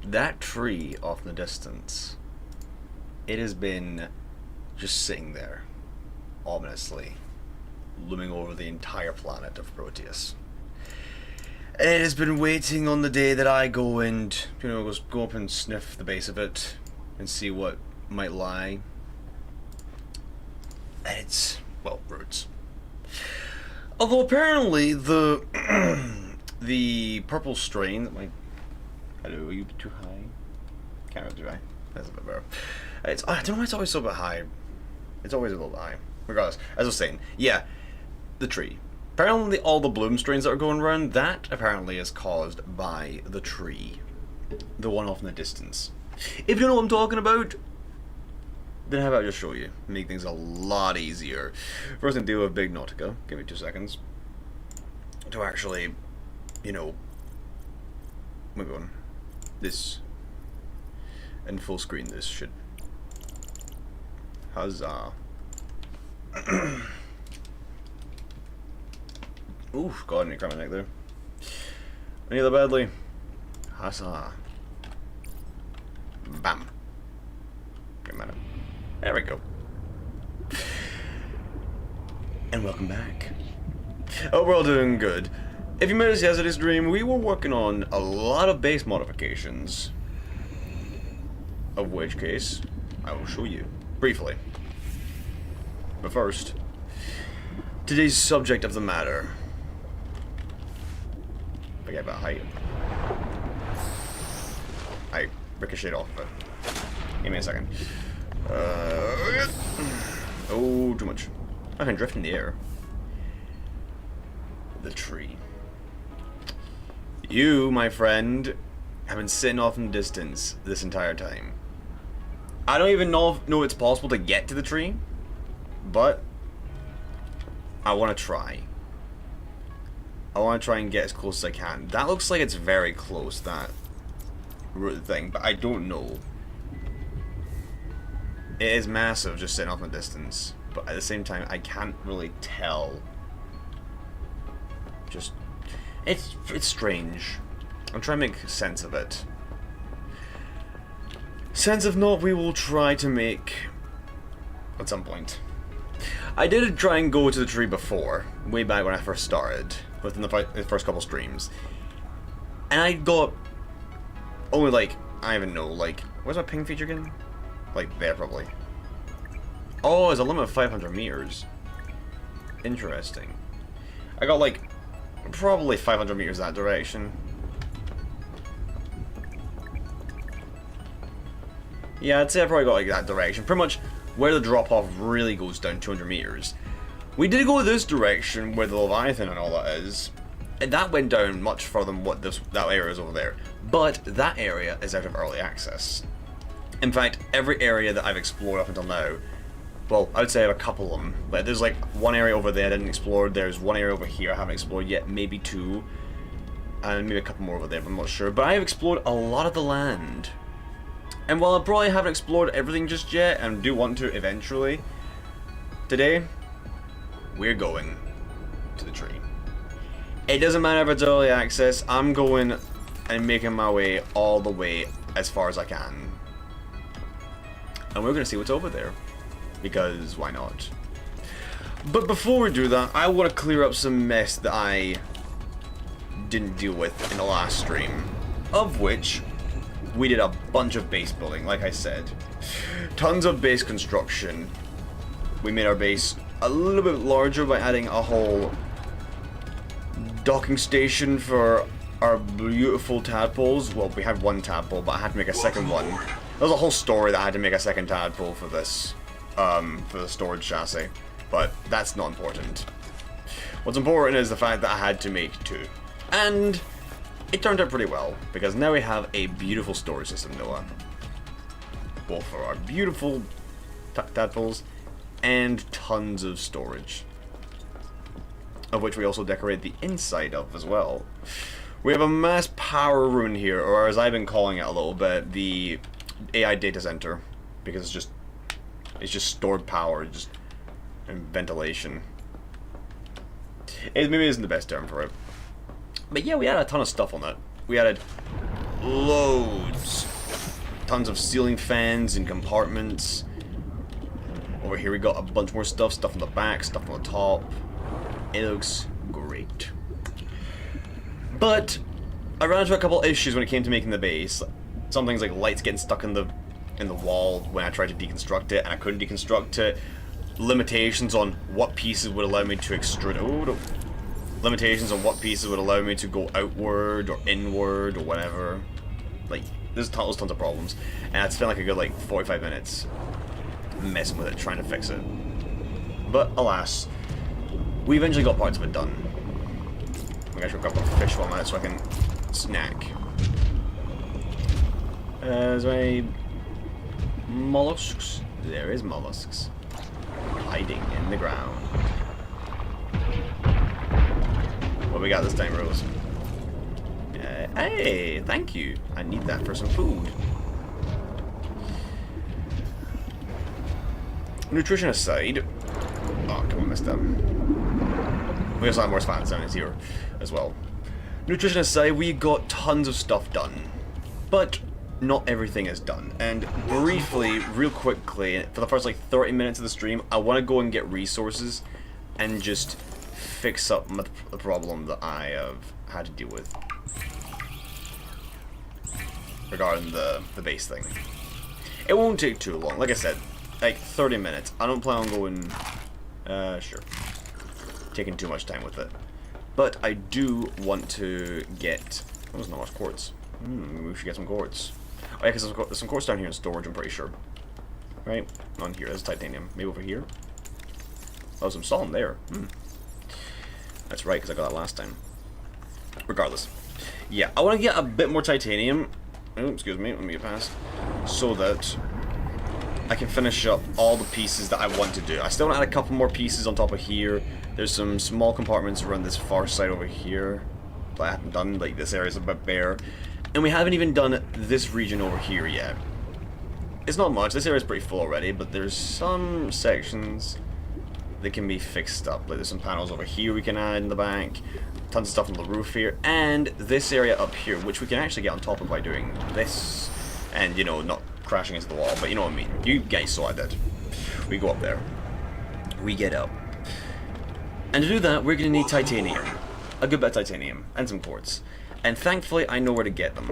That tree off in the distance, it has been just sitting there, ominously, looming over the entire planet of Proteus. And it has been waiting on the day that I go and, go up and sniff the base of it and see what might lie. And it's, well, roots. Although apparently the the purple strain that might... Hello, are you too high? Can't really too high. That's a bit better. I don't know why it's always so bit high. It's always a little bit high. Regardless, as I was saying, yeah, the tree. Apparently all the bloom strains that are going around, that apparently is caused by the tree. The one off in the distance. If you know what I'm talking about, then how about I just show you? Make things a lot easier. First thing to deal with Big Nautica. Give me 2 seconds. To actually, maybe on this. And full screen this should. Huzzah. Oof, God, I need to crack my neck there. I need that badly. Huzzah. Bam. Give me a minute. There we go. And welcome back. Oh, we're all doing good. If you missed yesterday's stream, we were working on a lot of base modifications. Of which case, I will show you briefly. But first, today's subject of the matter. Forget about height. I ricocheted off of it. Give me a second. Oh, too much. I can drift in the air. The tree. You, my friend, have been sitting off in the distance this entire time. I don't even know if it's possible to get to the tree, but I want to try. I want to try and get as close as I can. That looks like it's very close, that root thing, but I don't know. It is massive, just sitting off in the distance, but at the same time, I can't really tell. Just, it's strange. I'm trying to make sense of it. Sense of not, we will try to make at some point. I did try and go to the tree before, way back when I first started, within the first couple streams, and I got only like, I don't even know, like, where's my ping feature again? Like there probably. Oh, there's a limit of 500 meters. Interesting. I got like probably 500 meters that direction. Yeah, I'd say I probably got like that direction. Pretty much where the drop off really goes down 200 meters. We did go this direction where the Leviathan and all that is. And that went down much further than what that area is over there. But that area is out of early access. In fact, every area that I've explored up until now, well, I would say I have a couple of them. But there's like one area over there I didn't explore. There's one area over here I haven't explored yet, maybe 2. And maybe a couple more over there, but I'm not sure. But I have explored a lot of the land. And while I probably haven't explored everything just yet, and do want to eventually, today, we're going to the tree. It doesn't matter if it's early access, I'm going and making my way all the way as far as I can. And we're going to see what's over there, because why not? But before we do that, I want to clear up some mess that I didn't deal with in the last stream, of which we did a bunch of base building, like I said. Tons of base construction. We made our base a little bit larger by adding a whole docking station for our beautiful tadpoles. Well, we had one tadpole, but I had to make a second one. There was a whole story that I had to make a second tadpole for this, for the storage chassis. But that's not important. What's important is the fact that I had to make 2. And it turned out pretty well, because now we have a beautiful storage system, Noah. Both for our beautiful tadpoles and tons of storage. Of which we also decorate the inside of as well. We have a mass power room here, or as I've been calling it a little bit, the AI data center. Because it's just stored power, and ventilation. It maybe isn't the best term for it. But yeah, we added a ton of stuff on that. We added loads. Tons of ceiling fans and compartments. Over here we got a bunch more stuff. Stuff on the back, stuff on the top. It looks great. But I ran into a couple issues when it came to making the base. Some things like lights getting stuck in the wall when I tried to deconstruct it, and I couldn't deconstruct it. Limitations on what pieces would allow me to extrude. Oh, no. Limitations on what pieces would allow me to go outward or inward or whatever. Like, there's tons of problems, and I'd spent like a good like 45 minutes messing with it, trying to fix it. But alas, we eventually got parts of it done. I guess we've got a fish for a minute so I can snack. Is there any mollusks? There is mollusks hiding in the ground. What we got this time, Rose? Hey, thank you. I need that for some food. Nutrition aside, oh, come on, missed that. We also have more fat zones here as well. Nutrition aside, we got tons of stuff done, but not everything is done. And briefly, real quickly, for the first like 30 minutes of the stream, I want to go and get resources and just fix up the problem that I have had to deal with regarding the base thing. It won't take too long. Like I said, like 30 minutes. I don't plan on going, sure, taking too much time with it. But I do want to get, oh, there's not much quartz. We should get some quartz. Oh yeah, because there's some quartz down here in storage, I'm pretty sure. Right? On here, there's titanium. Maybe over here? Oh, some salt there. That's right, because I got that last time. Regardless. Yeah, I want to get a bit more titanium. Oh, excuse me, let me get past. So that I can finish up all the pieces that I want to do. I still want to add a couple more pieces on top of here. There's some small compartments around this far side over here that I haven't done. Like, this area's a bit bare. And we haven't even done this region over here yet. It's not much. This area's pretty full already, but there's some sections that can be fixed up. Like, there's some panels over here we can add in the back. Tons of stuff on the roof here. And this area up here, which we can actually get on top of by doing this. And, you know, not crashing into the wall, but you know what I mean. You guys saw I did. We go up there. We get up. And to do that, we're going to need titanium. A good bit of titanium. And some quartz. And thankfully, I know where to get them.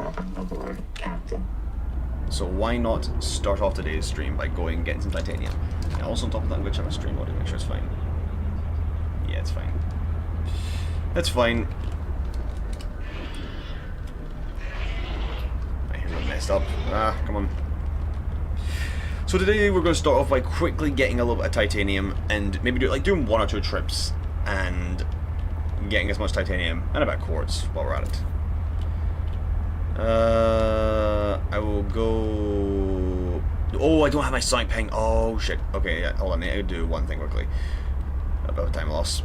So why not start off today's stream by going and getting some titanium. And also on top of that, I'm going to check my stream mode to make sure it's fine. Yeah, it's fine. That's fine. I hear I messed up. Ah, come on. So today we're going to start off by quickly getting a little bit of titanium and maybe doing 1 or 2 trips and getting as much titanium and a bit of quartz while we're at it. I will go. Oh, I don't have my sonic ping. Oh shit. Okay, yeah, hold on. I need to do one thing quickly about time loss.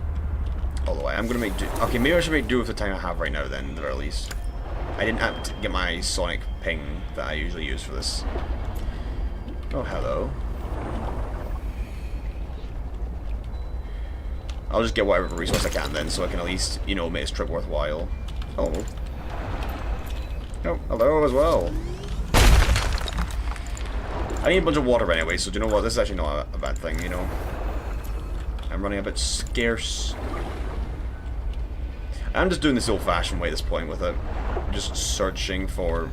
Although I'm gonna make do. Okay, maybe I should make do with the time I have right now. Then, at the very least, I didn't have to get my sonic ping that I usually use for this. Oh, hello. I'll just get whatever resource I can then, so I can at least, you know, make this trip worthwhile. Oh. Oh, hello as well. I need a bunch of water anyway, so do you know what? This is actually not a bad thing, you know. I'm running a bit scarce. I'm just doing this old-fashioned way at this point with it. Just searching for...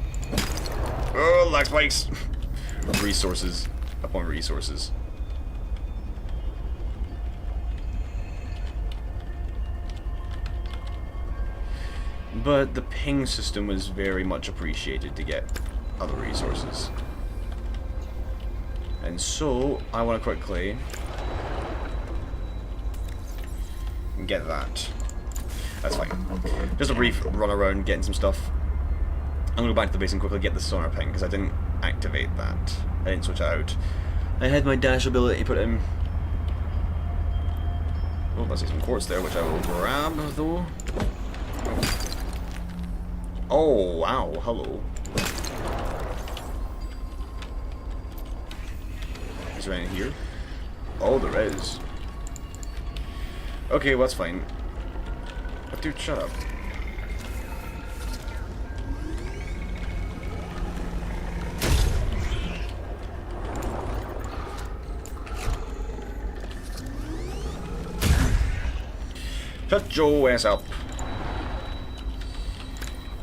Oh, lag spikes! Resources upon resources. But the ping system was very much appreciated to get other resources. And so, I want to quickly get that. That's fine. Just a brief run around getting some stuff. I'm going to go back to the base and quickly get the sonar ping, because I didn't activate that. I didn't switch it out. I had my dash ability put in. Oh, I see some quartz there, which I will grab, though. Oh, wow, hello. Is there anything here? Oh, there is. Okay, well, that's fine. But dude, shut up. Shut your ass up.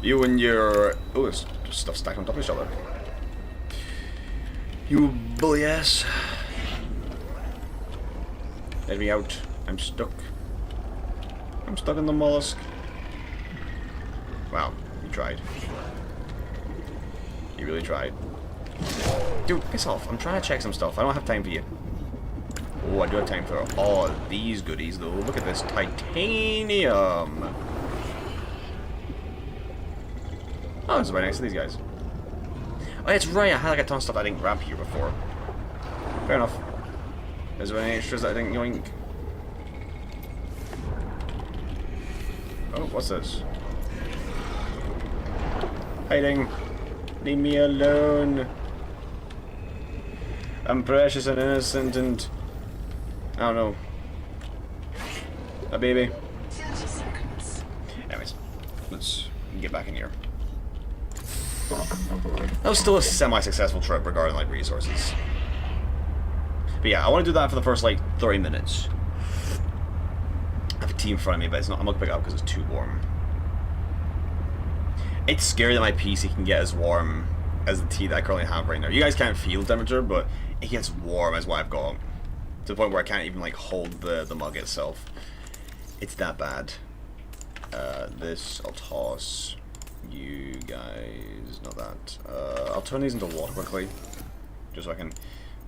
You and your... Oh, there's stuff stacked on top of each other. You bully ass. Let me out. I'm stuck. I'm stuck in the mollusk. Wow, you tried. You really tried. Dude, piss off. I'm trying to check some stuff. I don't have time for you. Oh, I do have time for all these goodies, though. Look at this titanium. Oh, it's right next to these guys. Oh, it's right. I had like a ton of stuff I didn't grab here before. Fair enough. Is there any extras that I didn't yoink? Oh, what's this? Hiding. Leave me alone. I'm precious and innocent and... I don't know. A baby. 30 seconds. Anyways, let's get back in here. That was still a semi-successful trip regarding like resources. But yeah, I want to do that for the first like 30 minutes. I have a tea in front of me, but it's not. I'm not gonna pick it up because it's too warm. It's scary that my PC can get as warm as the tea that I currently have right now. You guys can't feel the temperature, but it gets warm as what I've got. To the point where I can't even like hold the mug itself. It's that bad. This I'll toss. You guys, not that. I'll turn these into water quickly, just so I can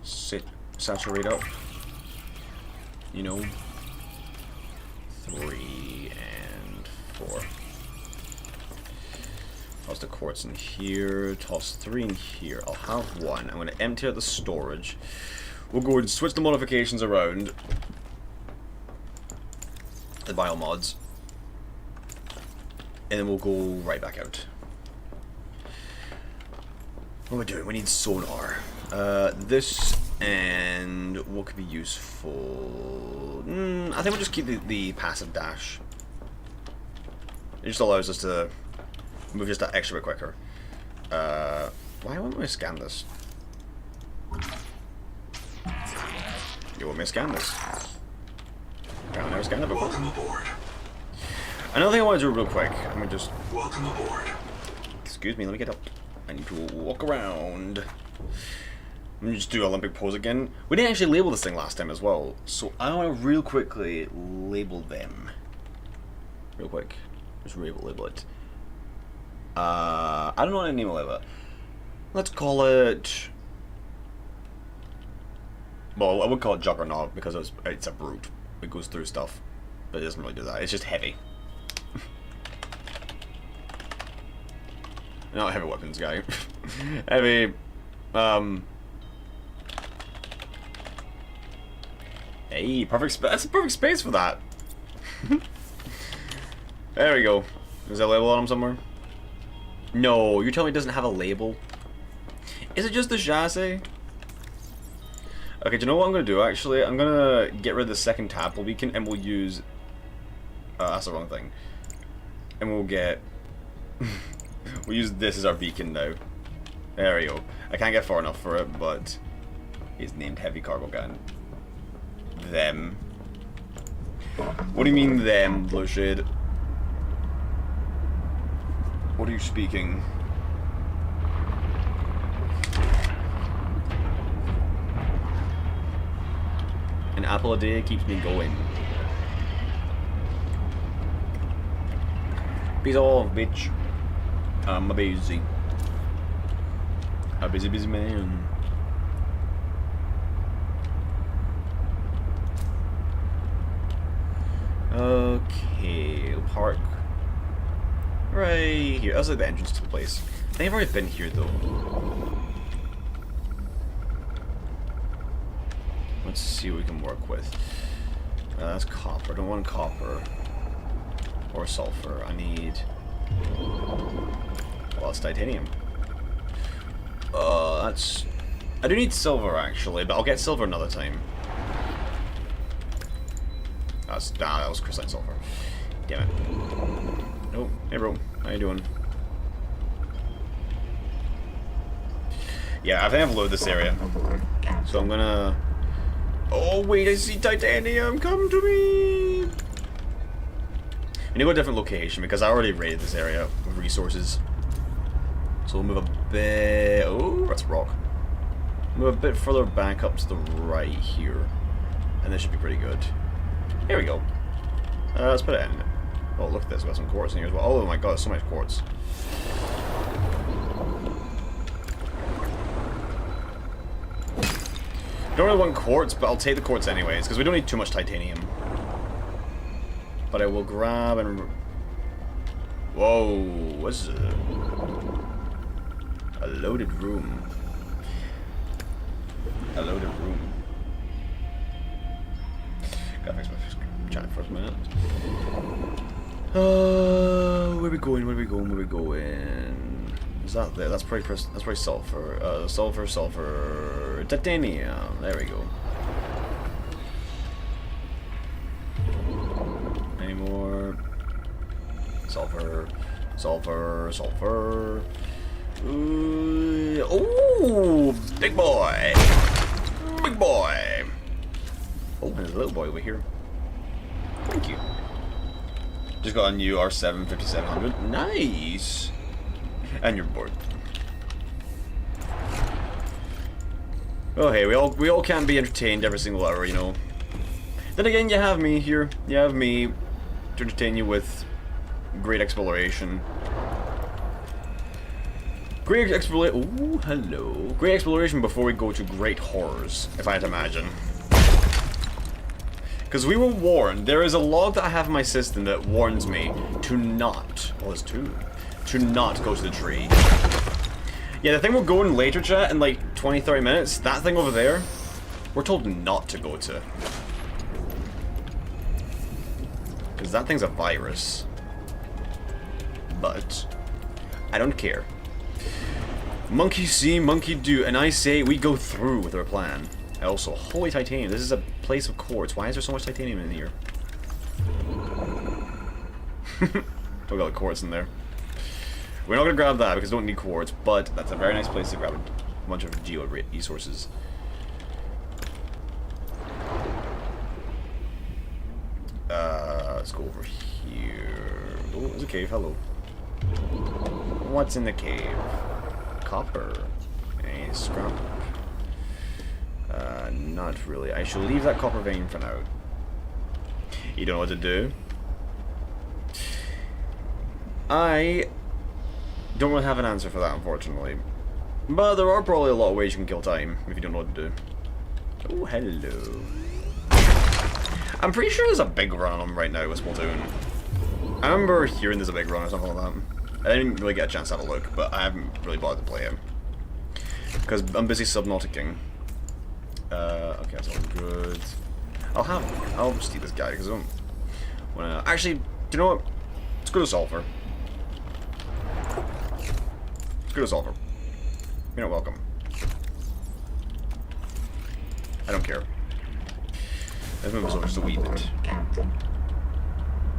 saturate up. You know, 3 and 4. Toss the quartz in here. Toss 3 in here. I'll have 1. I'm going to empty out the storage. We'll go and switch the modifications around. The biomods. And then we'll go right back out. What are we doing? We need sonar. This and what could be useful? I think we'll just keep the passive dash. It just allows us to move just that extra bit quicker. Why won't we scan this? You want me to scan this? I've never scanned it before. Welcome aboard. Another thing I want to do real quick. I'm gonna just... Welcome aboard. Excuse me, let me get up. I need to walk around. Let me just do Olympic pose again. We didn't actually label this thing last time as well, so I want to real quickly label them. Real quick. Just label it. I don't know what name I'll label it. Let's call it... Well, I would call it Juggernaut because it's a brute. It goes through stuff, but it doesn't really do that. It's just heavy. Not a heavy weapons guy. Heavy. Hey, perfect space. That's a perfect space for that. There we go. Is there a label on him somewhere? No, you're telling me it doesn't have a label? Is it just the chassis? Okay, do you know what I'm going to do, actually? I'm going to get rid of the second tadpole beacon, and we'll use... that's the wrong thing. And we'll get... we'll use this as our beacon now. There we go. I can't get far enough for it, but... it's named Heavy Cargo Gun. Them. What do you mean, them, Blueshade? What are you speaking? An apple a day keeps me going. Peace off, bitch. I'm a busy. A busy, busy man. Okay, park. Right here. That's like the entrance to the place. I think I've already been here though. Let's see what we can work with. That's copper. I don't want copper. Or sulfur. I need... well, it's titanium. That's... I do need silver actually, but I'll get silver another time. That was crystalline sulfur. Damn it. Nope. Hey bro, how you doing? Yeah, I think I've loaded this area. So I'm gonna... oh wait, I see titanium! Come to me! need to go to a different location because I already raided this area with resources. So we'll move a bit... Oh, that's rock. Move a bit further back up to the right here. And this should be pretty good. Here we go. Let's put it in. Oh, look at this. We've got some quartz in here as well. Oh my god, so much quartz. Don't really want quartz, but I'll take the quartz anyways, because we don't need too much titanium. But I will grab and... Whoa, what's it? A loaded room. A loaded room. Gotta fix my chat for a minute. Where are we going? Where are we going? Where are we going? Is that there? That's probably sulfur. Sulfur. Titanium. There we go. Any more? Sulfur. Ooh, big boy. Big boy. Oh, there's a little boy over here. Thank you. Just got a new R7 5700. Nice. And you're bored. Oh hey, we all can't be entertained every single hour, you know. Then again, you have me here. You have me to entertain you with great exploration. Great exploration. Oh, hello. Great exploration before we go to great horrors, if I had to imagine. Because we were warned. There is a log that I have in my system that warns me to not. Oh, there's two. To not go to the tree. Yeah, the thing we're going later, chat, in like 20-30 minutes, that thing over there, we're told not to go to. Because that thing's a virus. But I don't care. Monkey see, monkey do, and I say we go through with our plan. Also, holy titanium. This is a place of quartz. Why is there so much titanium in here? Don't got the quartz in there. We're not going to grab that because we don't need quartz, but that's a very nice place to grab a bunch of geo resources. Let's go over here. Oh, there's a cave. Hello. What's in the cave? Copper. A scrap. Not really. I shall leave that copper vein for now. You don't know what to do? I don't really have an answer for that, unfortunately. But there are probably a lot of ways you can kill time if you don't know what to do. Oh, hello. I'm pretty sure there's a big run on them right now with Splatoon. I remember hearing there's a big run or something like that. I didn't really get a chance to have a look, but I haven't really bothered to play it. Because I'm busy subnauticing. Okay, that's all good. I'll just eat this guy because I don't wanna... Actually, do you know what? Let's go to sulfur. Let's go to sulfur. You're not welcome. I don't care. Let's move us over just a wee bit.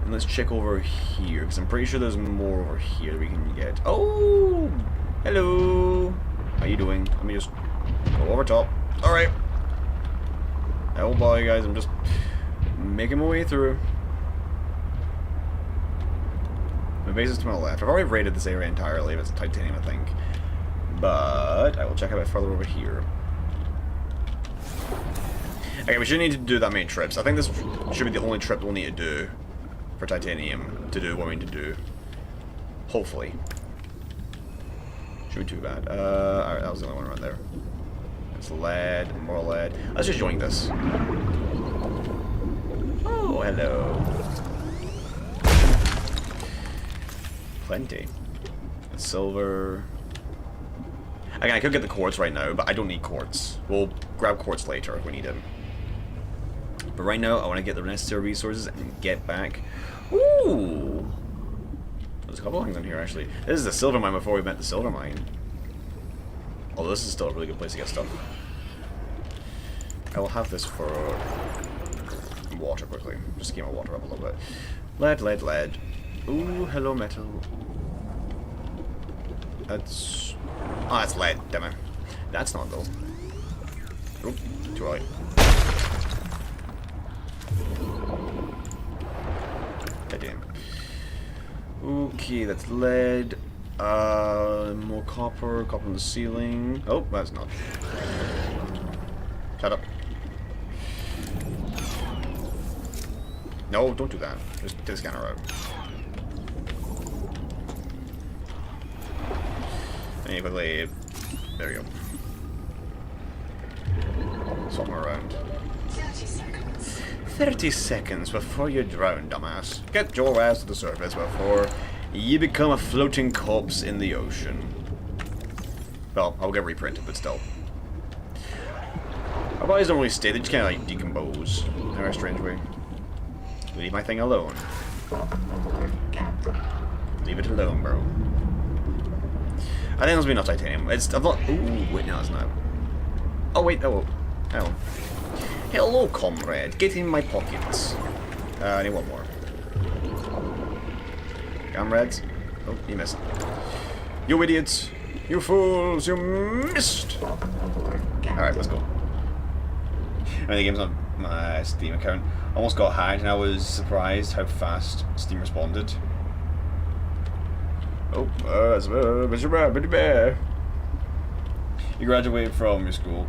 And let's check over here, because I'm pretty sure there's more over here that we can get. Oh! Hello! How you doing? Let me just go over top. Alright. Oh boy, guys, I'm just making my way through. My base is to my left. I've already raided this area entirely, if it's titanium, I think. But I will check a bit further over here. Okay, we shouldn't need to do that many trips. I think this should be the only trip we'll need to do for titanium to do what we need to do. Hopefully. Shouldn't be too bad. Alright, that was the only one right there. It's lead, more lead. Let's just join this. Oh, hello. Plenty. Silver. Again, I could get the quartz right now, but I don't need quartz. We'll grab quartz later if we need it. But right now, I want to get the necessary resources and get back. Ooh! There's a couple of things in here, actually. This is the silver mine before we met the silver mine. Oh, this is still a really good place to get stuff. I will have this for water quickly. Just to keep my water up a little bit. Lead, lead, lead. Ooh, hello, metal. That's... Oh, that's lead, damn it. That's not, though. Oop, too early. Damn. Okay, that's lead. More copper. Copper on the ceiling. Oh, that's not. Shut up. No, don't do that. Just take the scanner out. And quickly. There you go. Swap around. 30 seconds. 30 seconds before you drown, dumbass. Get your ass to the surface before you become a floating corpse in the ocean. Well, I'll get reprinted, but still. Our bodies don't really stay, they just kind of like decompose in a strange way. Leave my thing alone. Leave it alone, bro. I think there's been enough titanium. It's I'm not. Ooh, wait, no, it's not. Oh wait, oh, oh. Hello, comrade. Get in my pockets. I need one more. Comrades. Oh, you missed. You idiots! You fools! You missed. All right, let's go. I mean, the game's on my Steam account. Almost got hacked, and I was surprised how fast Steam responded. Oh, you graduated from your school.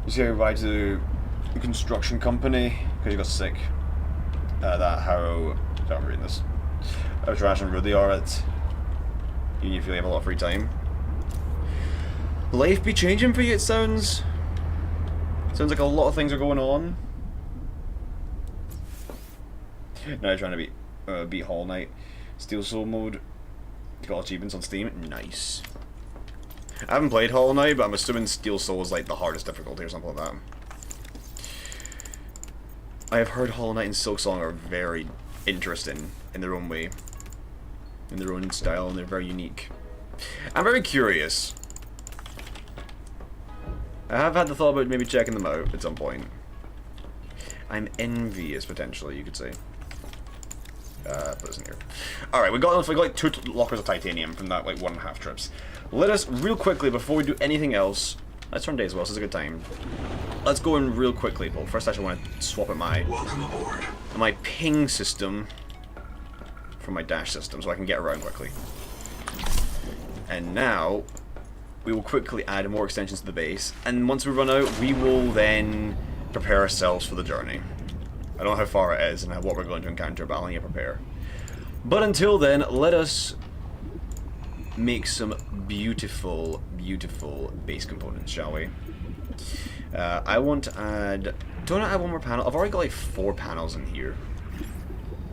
You say goodbye to the construction company because you got sick. That how I'm reading this. How trash and rude they are at. You feel you have a lot of free time. Life be changing for you, it sounds. Sounds like a lot of things are going on. Now you're trying to beat Hollow Knight. Steel Soul mode. Got achievements on Steam. Nice. I haven't played Hollow Knight, but I'm assuming Steel Soul is like the hardest difficulty or something like that. I have heard Hollow Knight and Silksong are very interesting in their own way. In their own style, and they're very unique. I'm very curious. I have had the thought about maybe checking them out at some point. I'm envious, potentially, you could say. Put this in here. Alright, we got like 2 lockers of titanium from that like 1.5 trips. Let us, real quickly, before we do anything else, let's turn day as well, so it's a good time. Let's go in real quickly, but first I actually want to swap at my ping system from my dash system, so I can get around quickly. And now, we will quickly add more extensions to the base, and once we run out, we will then prepare ourselves for the journey. I don't know how far it is and what we're going to encounter, but I'll need to prepare. But until then, let us make some beautiful, beautiful base components, shall we? I want to add... Do I not add one more panel? I've already got like 4 panels in here.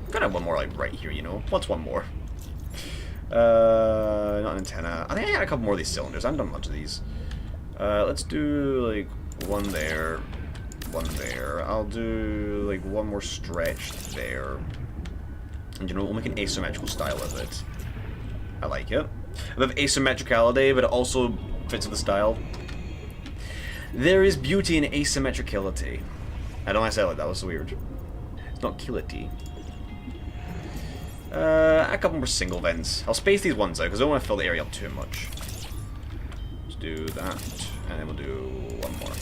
I'm gonna have one more like right here, you know? What's one more? Not an antenna. I think I had a couple more of these cylinders. I haven't done much of these. Let's do like one there, one there. I'll do like one more stretch there. And you know, we'll make an asymmetrical style of it. I like it. A bit of asymmetricality, but it also fits with the style. There is beauty in asymmetricality. I don't know why I said it like that, was weird. It's not killity. A couple more single vents. I'll space these ones out because I don't want to fill the area up too much. Let's do that, and then we'll do one more.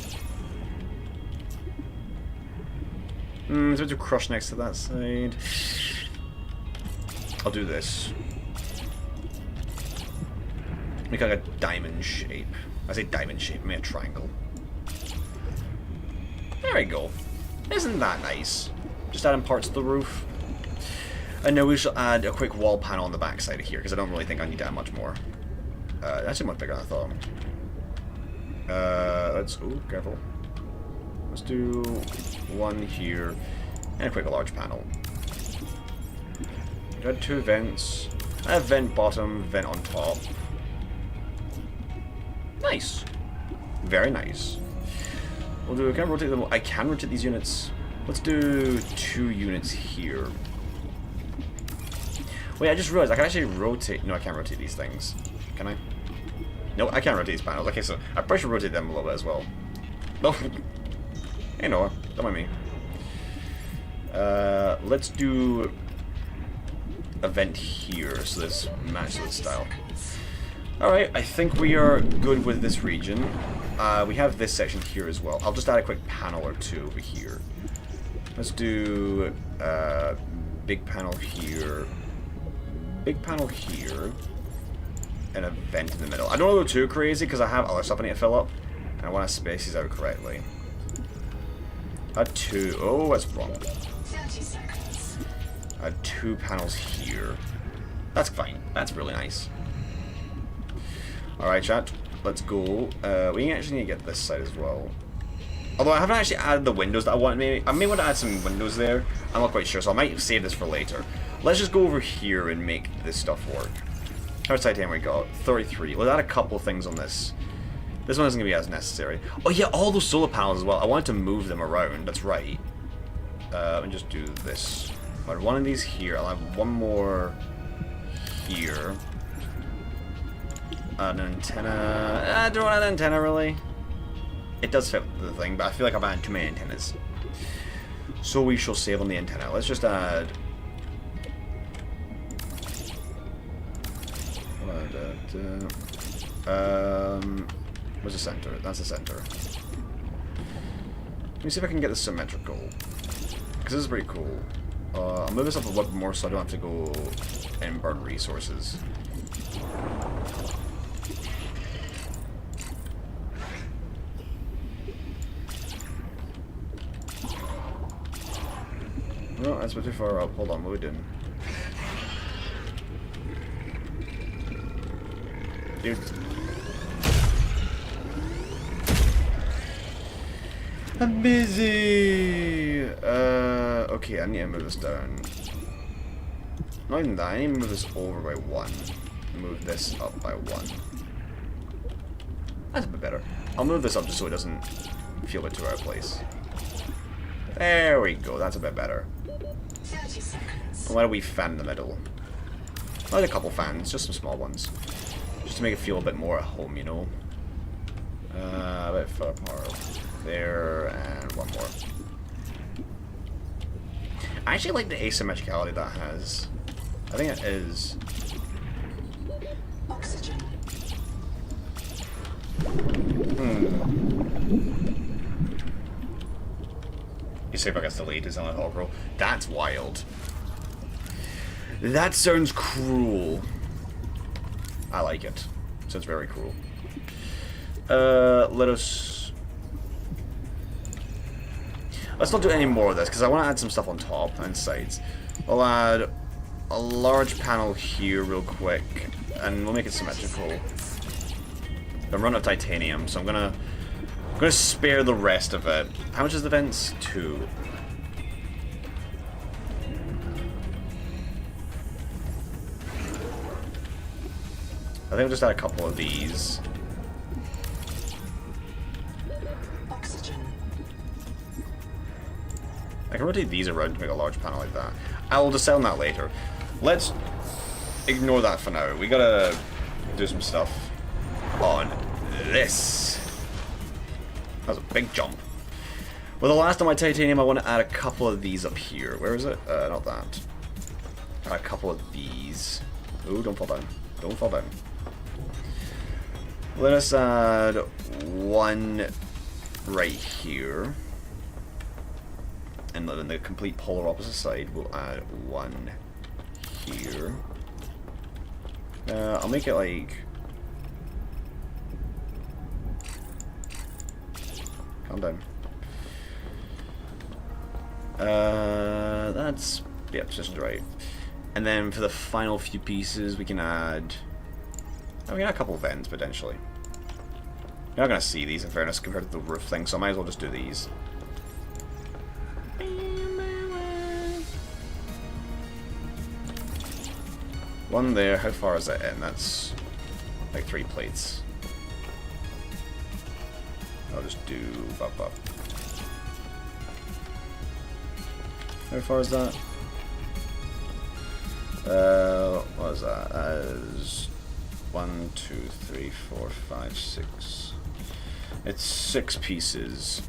There's a bit of crush next to that side. I'll do this. Make like a diamond shape. I say diamond shape, make a triangle. There we go. Isn't that nice? Just adding parts to the roof. And now we shall add a quick wall panel on the back side of here, because I don't really think I need to add much more. That's much bigger than I thought. Let's... Ooh, careful. Let's do one here, and a quick large panel. Got 2 vents. A vent bottom, vent on top. Nice. Very nice. We'll do... Can I rotate them? I can rotate these units. Let's do 2 units here. Wait, I just realized I can actually rotate... No, I can't rotate these things. Can I? No, I can't rotate these panels. Okay, so I probably should rotate them a little bit as well. No. Hey, Noah. Don't mind me. Let's do a vent here, so this matches the style. Alright, I think we are good with this region. We have this section here as well. I'll just add a quick panel or 2 over here. Let's do big panel here. big panel here, and a vent in the middle. I don't want to go too crazy because I have other stuff I need to fill up, and I want to space these out correctly. I had two. Oh, that's wrong. 30 seconds. I had 2 panels here. That's fine. That's really nice. Alright, chat. Let's go. We actually need to get this side as well. Although I haven't actually added the windows that I want. I may want to add some windows there. I'm not quite sure, so I might save this for later. Let's just go over here and make this stuff work. How much titanium we got? 33. We'll add a couple of things on this. This one isn't going to be as necessary. Oh yeah, all those solar panels as well. I wanted to move them around. That's right. Let me just do this. I'll have one of these here. I'll have one more here. An antenna. I don't want an antenna really. It does fit the thing, but I feel like I've added too many antennas. So we shall save on the antenna. Let's just add. Where's the center? That's the center. Let me see if I can get this symmetrical. Because this is pretty cool. I'll move this up a little bit more so I don't have to go and burn resources. No, that's a bit too far up. Hold on, what are we doing? Dude. I'm busy! Okay, I need to move this down. Not even that, I need to move this over by 1. Move this up by 1. That's a bit better. I'll move this up just so it doesn't feel a bit too out of place. There we go, that's a bit better. 30 seconds. Why do we fan in the middle? I like a couple fans, just some small ones. Just to make it feel a bit more at home, you know? A bit far apart. There, and one more. I actually like the asymmetricality that has. I think it is. Oxygen. You see if I guess the lead is on a hog roll. That's wild. That sounds cruel. I like it. Sounds very cruel. Let's not do any more of this, because I want to add some stuff on top and sides. We'll add a large panel here real quick, and we'll make it symmetrical. I'm running out of titanium, so I'm gonna spare the rest of it. How much is the vents? 2. I think I'll just add a couple of these. I can rotate these around to make a large panel like that. I will decide on that later. Let's ignore that for now. We gotta do some stuff on this. That was a big jump. Well, the last on my titanium, I want to add a couple of these up here. Where is it? Not that. Add a couple of these. Ooh, don't fall down. Don't fall down. Let us add one right here. And then the complete polar opposite side, we'll add one here. I'll make it like... Calm down. That's... yeah, positioned right. And then for the final few pieces, we can add... oh, we got a couple of vents, potentially. You're not going to see these, in fairness, compared to the roof thing, so I might as well just do these. One there. How far is that in? That's like 3 plates. I'll just do up. How far is that? What is that? That is 1, 2, 3, 4, 5, 6. It's 6 pieces.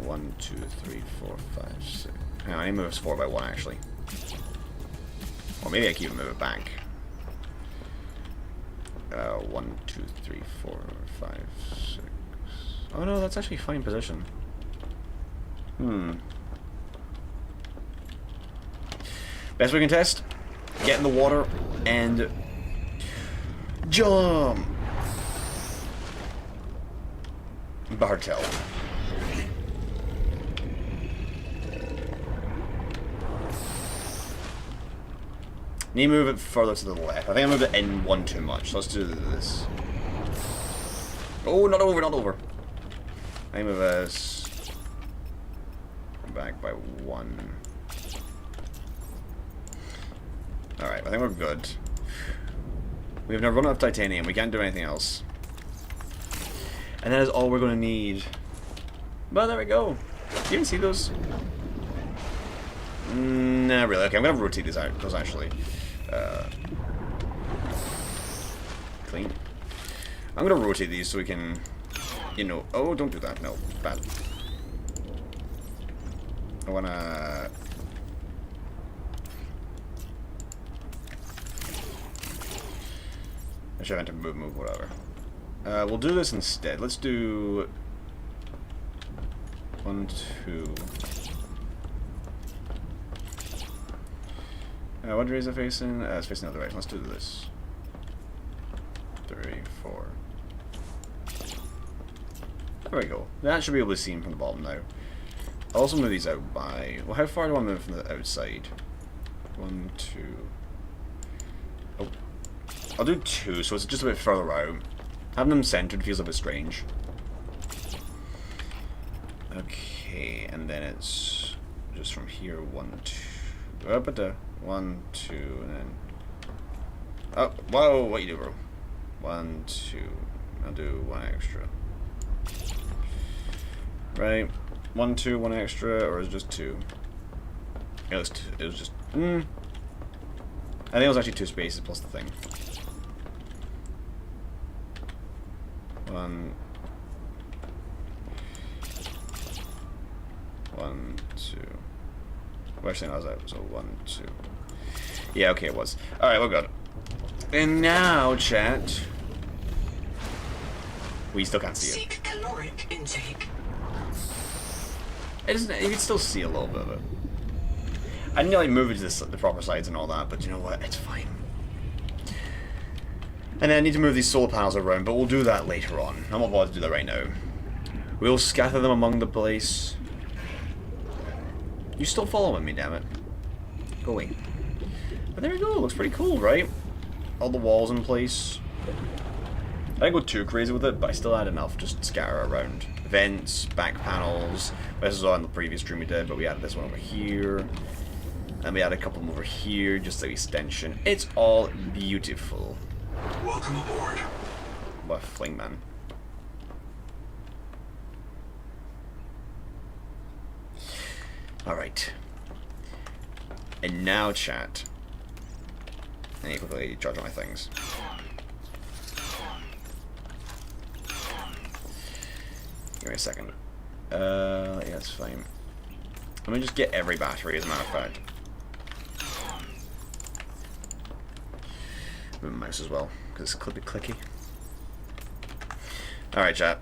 1, 2, 3, 4, 5, 6. Hang on, I need to move this 4 by 1 actually. Or maybe I can even move it back. 1, 2, 3, 4, 5, 6. Oh no, that's actually a fine position. Best we can test. Get in the water and jump. Bartel. Need to move it further to the left. I think I moved it in one too much. So let's do this. Oh, not over, not over. I move us back by 1. Alright, I think we're good. We have now run out of titanium. We can't do anything else. And that is all we're going to need. But there we go. You can see those? Nah, really. Okay, I'm going to rotate those actually. Clean. I'm going to rotate these so we can, you know... Oh, don't do that. No, bad. I want to... I should have to move, whatever. We'll do this instead. Let's do... 1, 2... what direction is it facing? It's facing the other direction. Let's do this. 3, 4. There we go. That should be able to see him from the bottom now. I'll also move these out by... Well, how far do I move from the outside? 1, 2... Oh. I'll do 2, so it's just a bit further out. Having them centered feels a bit strange. Okay, and then it's just from here, 1, 2... Up at the 1, 2, and then... Oh, whoa, what you do, bro? 1, 2... I'll do 1 extra. Right, 1, 2, 1 extra, or is it just 2? It was just... I think it was actually 2 spaces plus the thing. 1... 1, 2... Well, actually, no, I was out, so 1, 2... Yeah, okay, it was. Alright, we're good. And now, chat... We still can't see it. Seek caloric intake. It isn't, you can still see a little bit of it. I didn't like move it to the proper sides and all that, but you know what? It's fine. And then I need to move these solar panels around, but we'll do that later on. I'm not bothered to do that right now. We'll scatter them among the place. You still following me, damn it. Go away. But there we go, looks pretty cool, right? All the walls in place. I didn't go too crazy with it, but I still had enough just to scatter around. Vents, back panels. This was on the previous stream we did, but we added this one over here. And we added a couple over here, just like extension. It's all beautiful. Welcome aboard. What a fling, man. Alright. And now, chat. I need to quickly charge all my things. Give me a second. Yeah, that's fine. Let me just get every battery, as a matter of fact. Move my mouse as well, because it's clicky. Alright, chat.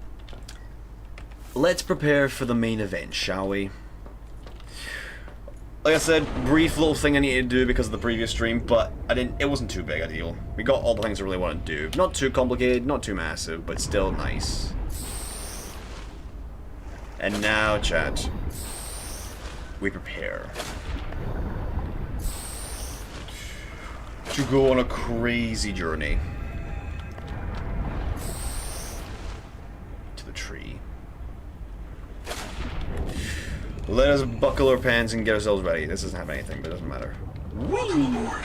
Let's prepare for the main event, shall we? Like I said, brief little thing I needed to do because of the previous stream, but it wasn't too big a deal. We got all the things I really wanted to do. Not too complicated, not too massive, but still nice. And now, chat, we prepare to go on a crazy journey to the tree. Let us buckle our pants and get ourselves ready. This doesn't have anything, but it doesn't matter. Welcome aboard.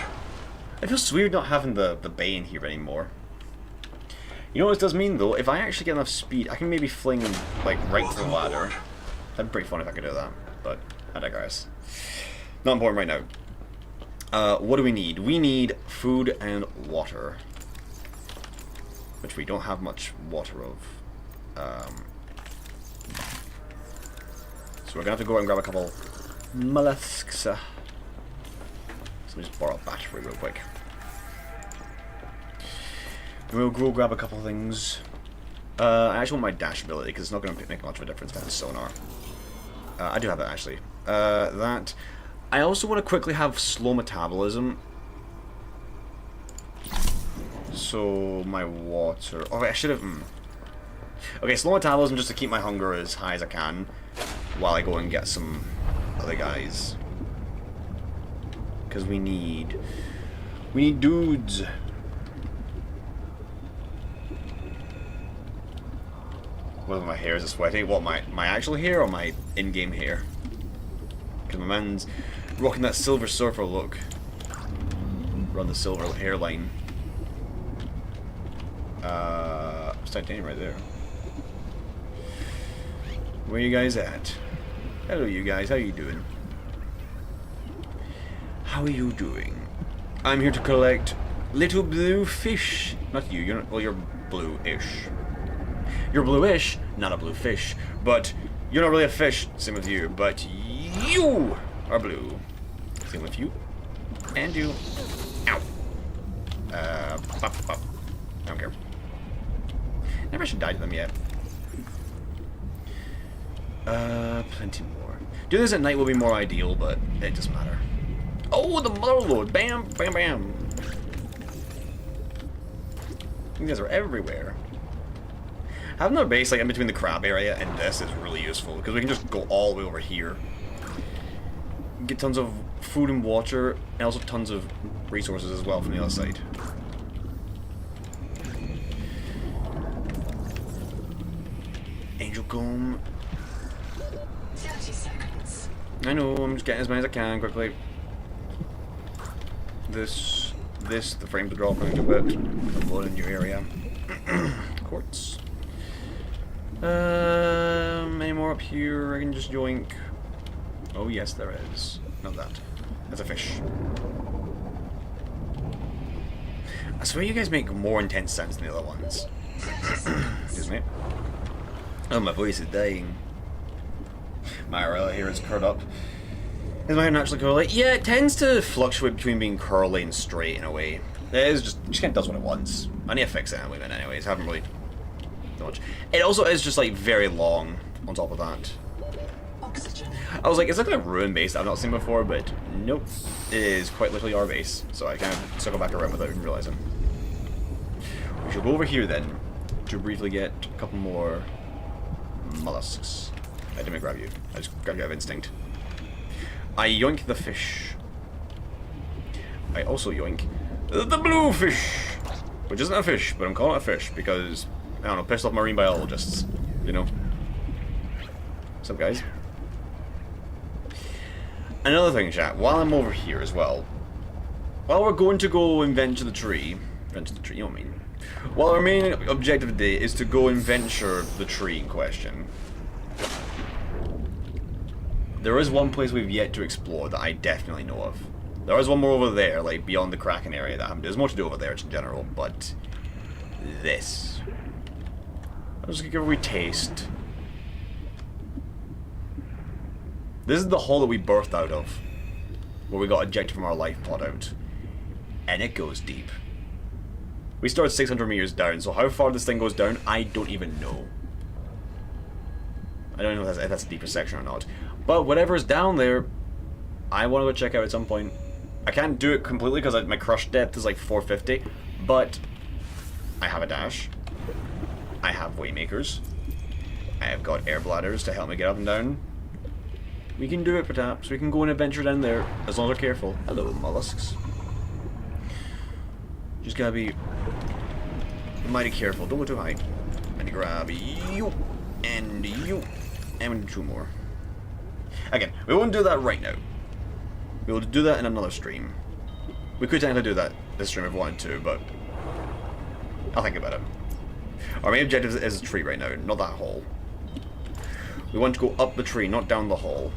It feels weird not having the bay in here anymore. You know what this does mean, though? If I actually get enough speed, I can maybe fling, like, right to the ladder. That'd be pretty fun if I could do that, but I digress. Not important right now. What do we need? We need food and water. Which we don't have much water of. So we're going to have to go out and grab a couple mollusks. So let me just borrow a battery real quick. And we'll go grab a couple of things. I actually want my dash ability because it's not going to make much of a difference if I have sonar. I do have that actually. That. I also want to quickly have slow metabolism. So, my water... Oh, wait, I should have... Okay, slow metabolism just to keep my hunger as high as I can while I go and get some other guys. Because we need dudes. Whether my hair is sweaty. What, my actual hair or my in-game hair? Because my man's rocking that Silver Surfer look. Run the silver hairline. It's Titanium right there. Where you guys at? Hello, you guys. How you doing? How are you doing? I'm here to collect little blue fish. Not you. You're not. Well, you're blue-ish. You're bluish, not a blue fish. But you're not really a fish. Same with you. But you are blue. Same with you. And you. Ow. Pop, pop. I don't care. Never should die to them yet. Plenty more. Doing this at night will be more ideal, but it doesn't matter. Oh, the Motherlode! Bam! Bam! Bam! You guys are everywhere. Having our base like in between the crab area and this is really useful because we can just go all the way over here. Get tons of food and water, and also tons of resources as well from the other side. Angel Comb. 30 seconds. I know, I'm just getting as many as I can quickly. The frames are dropping a bit. Upload a new area. Quartz. Any more up here? I can just yoink. Oh yes, there is. Not that. That's a fish. I swear you guys make more intense sounds than the other ones. Excuse me. Oh, my voice is dying. My IRL here is curled up. Is my hair naturally curly? Yeah, it tends to fluctuate between being curly and straight in a way. It is just kind of does what it wants. I need to fix it anyways. I haven't really done much. It also is just like very long on top of that. Oxygen. I was like, it's like a ruin base that I've not seen before, but nope. It is quite literally our base. So I kind of circle back around without even realizing. We should go over here then to briefly get a couple more mollusks. I didn't grab you. I just grabbed you out of instinct. I yoink the fish. I also yoink the blue fish, which isn't a fish, but I'm calling it a fish because, I don't know, pissed off marine biologists, you know. What's up, guys? Another thing, chat, while I'm over here as well, while we're going to go and venture the tree, you know what I mean? While our main objective today is to go and venture the tree in question, there is one place we've yet to explore that I definitely know of. There is one more over there, like beyond the Kraken area. There's more to do over there in general, but this. I'm just gonna give it a wee taste. This is the hole that we birthed out of, where we got ejected from our life pod out, and it goes deep. We started 600 meters down, so how far this thing goes down, I don't even know. I don't know if that's a deeper section or not. But whatever's down there, I want to go check out at some point. I can't do it completely because my crush depth is like 450, but I have a dash. I have waymakers. I have got air bladders to help me get up and down. We can do it, perhaps. We can go and adventure down there, as long as we're careful. Hello, mollusks. Just gotta be mighty careful. Don't go too high. And grab you, and you, and we need two more. Again, we won't do that right now. We'll do that in another stream. We could technically do that this stream if we wanted to, but I'll think about it. Our main objective is a tree right now, not that hole. We want to go up the tree, not down the hole.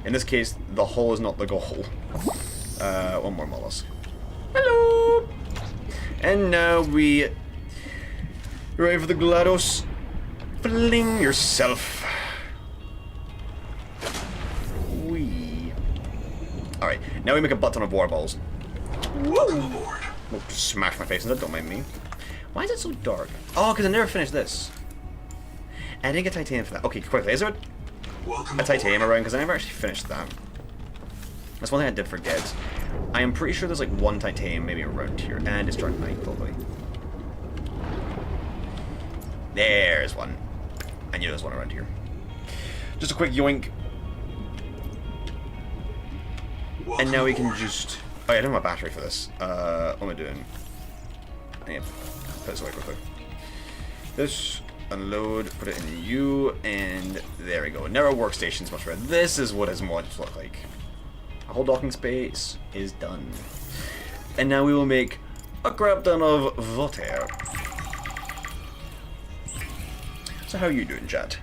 In this case, the hole is not the goal. One more mollusk. Hello! And now we... ready for the GLaDOS? Fling yourself. Wee. Alright, now we make a butt ton of water balls. Welcome aboard. Oh, just smash my face in that, don't mind me. Why is it so dark? Oh, because I never finished this. I didn't get titanium for that. Okay, quickly, is there a titanium around? Because I never actually finished that. That's one thing I did forget. I am pretty sure there's like one titanium maybe around here, and it's dark night probably. There's one. I knew there was one around here. Just a quick yoink. And now we can just... Oh yeah, I don't have my battery for this. What am I doing? I need to put this away quickly. This, unload, put it in U, and there we go. Now our workstation's much better. This is what his mods look like. Our whole docking space is done. And now we will make a crap ton of water. So how are you doing, chat?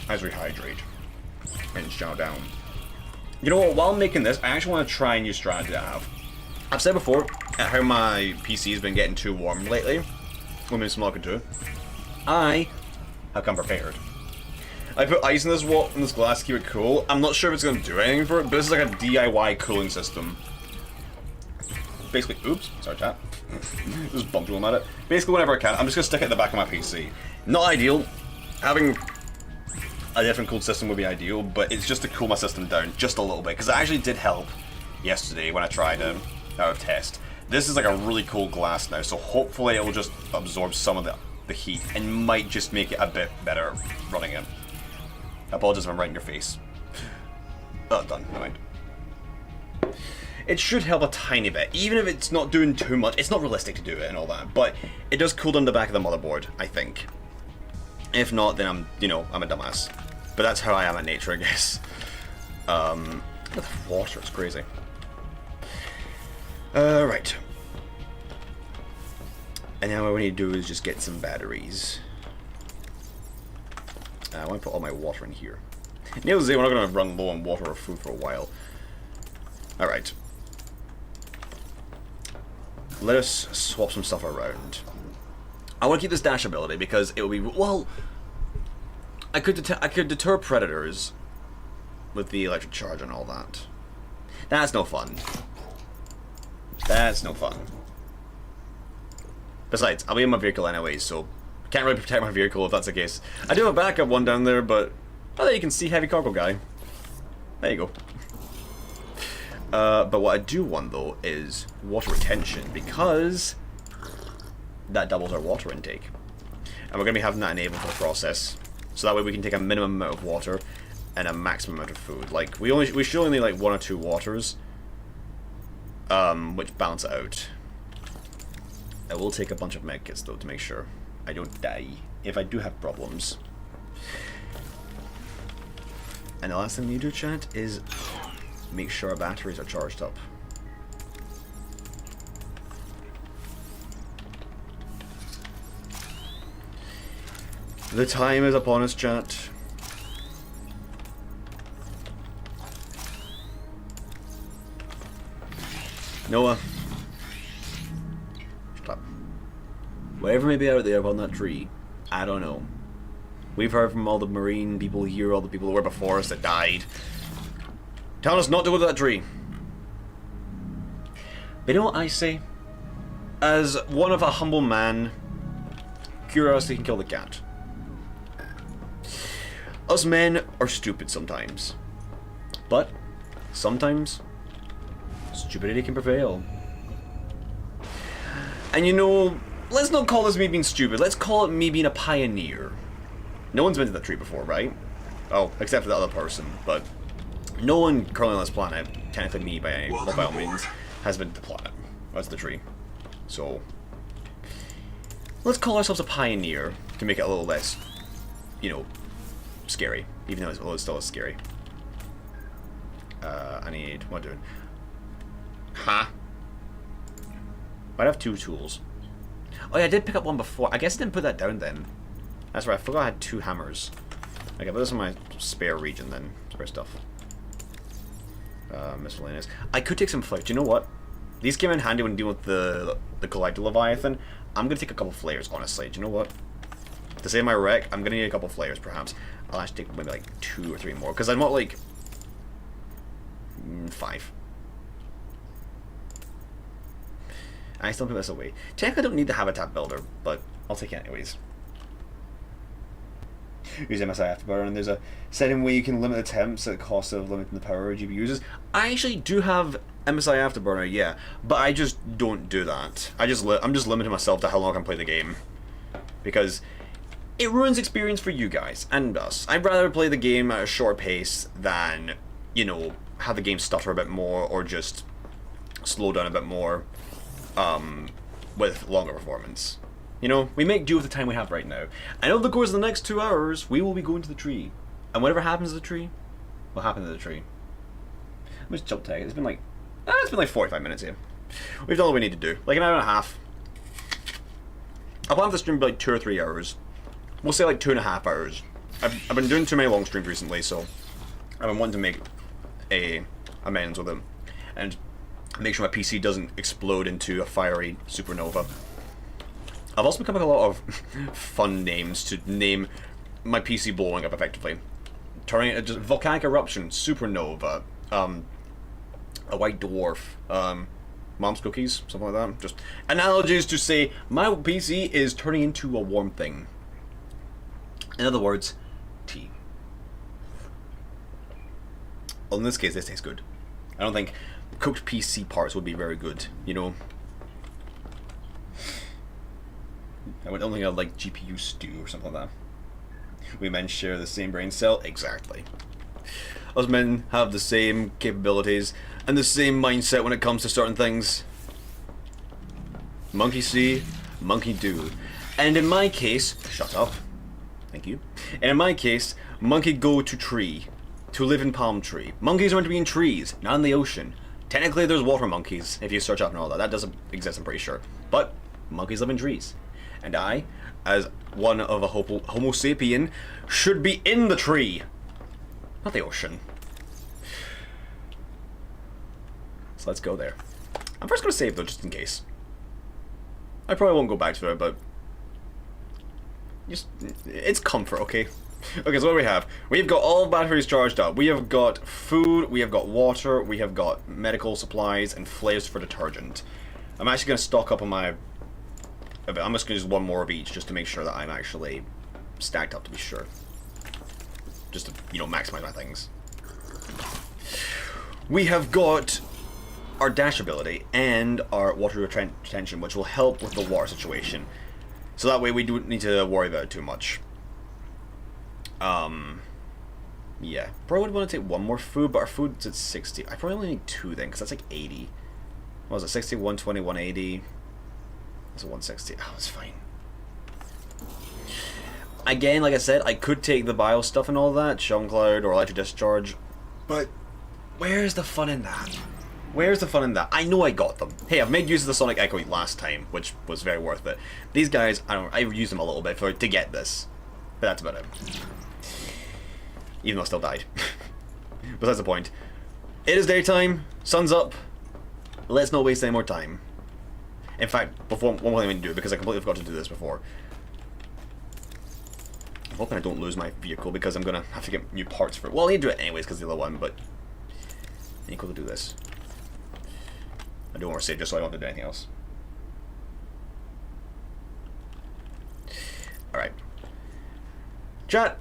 As we hydrate and chow down. You know what, while making this, I actually want to try a new strategy I have. I've said before how my PC has been getting too warm lately. When I'm smoking too. I have come prepared. I put ice in this glass to keep it cool. I'm not sure if it's going to do anything for it, but this is like a DIY cooling system. Basically, oops, sorry chat. Just bumped one at it. Basically, whenever I can, I'm just going to stick it in the back of my PC. Not ideal. Having a different cooled system would be ideal, but it's just to cool my system down just a little bit, because it actually did help yesterday when I tried out of test. This is like a really cool glass now, so hopefully it will just absorb some of the heat and might just make it a bit better running it. I apologize if I'm right in your face. Oh, done. Never mind. It should help a tiny bit, even if it's not doing too much. It's not realistic to do it and all that, but it does cool down the back of the motherboard, I think. If not, then I'm a dumbass. But that's how I am at nature, I guess. With water, it's crazy. Right. And now what we need to do is just get some batteries. I want to put all my water in here. Needless to say, we're not going to run low on water or food for a while. Alright. Let us swap some stuff around. I want to keep this dash ability because it will be... Well, I could deter predators with the electric charge and all that. That's no fun. That's no fun. Besides, I'll be in my vehicle anyway, so can't really protect my vehicle if that's the case. I do have a backup one down there, but... Oh, there you can see heavy cargo guy. There you go. But what I do want, though, is water retention, because that doubles our water intake. And we're going to be having that enabled for the process. So that way we can take a minimum amount of water and a maximum amount of food. Like, we should only need, like, 1 or 2 waters. Which balance it out. I will take a bunch of medkits, though, to make sure I don't die if I do have problems. And the last thing we need to do, chat, is make sure our batteries are charged up. The time is upon us, chat. Noah. Shut up. Whatever may be out there on that tree, I don't know. We've heard from all the marine people here, all the people that were before us that died, telling us not to go to that tree. But you know what I say? As one of a humble man, curiosity can kill the cat. Us men are stupid sometimes. But sometimes stupidity can prevail. And you know, let's not call this me being stupid, let's call it me being a pioneer. No one's been to that tree before, right? Oh, except for the other person, but no one currently on this planet, technically me by all means, has been to the planet. That's the tree. So, let's call ourselves a pioneer to make it a little less, you know, scary. Even though it's still scary. I need... what am I doing? Huh? Might have 2 tools. Oh yeah, I did pick up one before. I guess I didn't put that down then. That's right, I forgot I had 2 hammers. Okay, but this is my spare region then. Spare stuff. Miscellaneous. I could take some flares. Do you know what? These came in handy when dealing with the Collector Leviathan. I'm going to take a couple flares, honestly. Do you know what? To save my wreck, I'm going to need a couple flares, perhaps. I'll actually take maybe like 2 or 3 more, because I'm not like... 5. I still put this away. Technically I don't need the habitat builder, but I'll take it anyways. use MSI Afterburner, and there's a setting where you can limit attempts at the cost of limiting the power GPU uses. I actually do have MSI Afterburner, yeah, but I just don't do that. I'm just limiting myself to how long I can play the game, because it ruins experience for you guys and us. I'd rather play the game at a short pace than, you know, have the game stutter a bit more or just slow down a bit more with longer performance. You know, we make do with the time we have right now. And over the course of the next 2 hours, we will be going to the tree. And whatever happens to the tree, will happen to the tree. Let me just jump tag. It's been like 45 minutes here. We've done all we need to do. Like an hour and a half. I'll plan for the stream be like 2 or 3 hours. We'll say like 2.5 hours. I've been doing too many long streams recently, so I've been wanting to make amends with them. And make sure my PC doesn't explode into a fiery supernova. I've also become a lot of fun names to name my PC blowing up effectively. Turning it just volcanic eruption, supernova, a white dwarf, mom's cookies, something like that. Just analogies to say my PC is turning into a warm thing. In other words, tea. Well, in this case, this tastes good. I don't think cooked PC parts would be very good, you know. I don't think I'd like GPU stew or something like that. We men share the same brain cell? Exactly. Us men have the same capabilities and the same mindset when it comes to certain things. Monkey see, monkey do. And in my case, shut up. Thank you. And in my case, monkey go to tree. To live in palm tree. Monkeys are meant to be in trees, not in the ocean. Technically there's water monkeys, if you search up and all that. That doesn't exist, I'm pretty sure. But monkeys live in trees. And I, as one of a homo sapien, should be in the tree, not the ocean. So let's go there. I'm first going to save though, just in case. I probably won't go back to it, but just it's comfort, okay? Okay, so what do we have? We've got all batteries charged up. We have got food, we have got water, we have got medical supplies, and flavors for detergent. I'm actually going to stock up on my... I'm just going to use one more of each just to make sure that I'm actually stacked up to be sure. Just to, you know, maximize my things. We have got our dash ability and our water retention, which will help with the water situation. So that way we don't need to worry about it too much. Yeah. Probably would want to take one more food, but our food's at 60. I probably only need 2 then, because that's like 80. What was it? 60, 120, 180. That's a 160. Oh, it's fine. Again, like I said, I could take the bio stuff and all that, Shown Cloud or Electric Discharge, but where's the fun in that? Where's the fun in that? I know I got them. Hey, I've made use of the Sonic Echo last time, which was very worth it. These guys, I used them a little bit to get this, but that's about it. Even though I still died. But that's the point. It is daytime, sun's up, let's not waste any more time. In fact, before one more thing I need to do, because I completely forgot to do this before. I'm hoping I don't lose my vehicle because I'm gonna have to get new parts for it. Well, I need to do it anyways because the other one, but I need to do this. I do want to save just so I don't have to do anything else. Alright. Chat!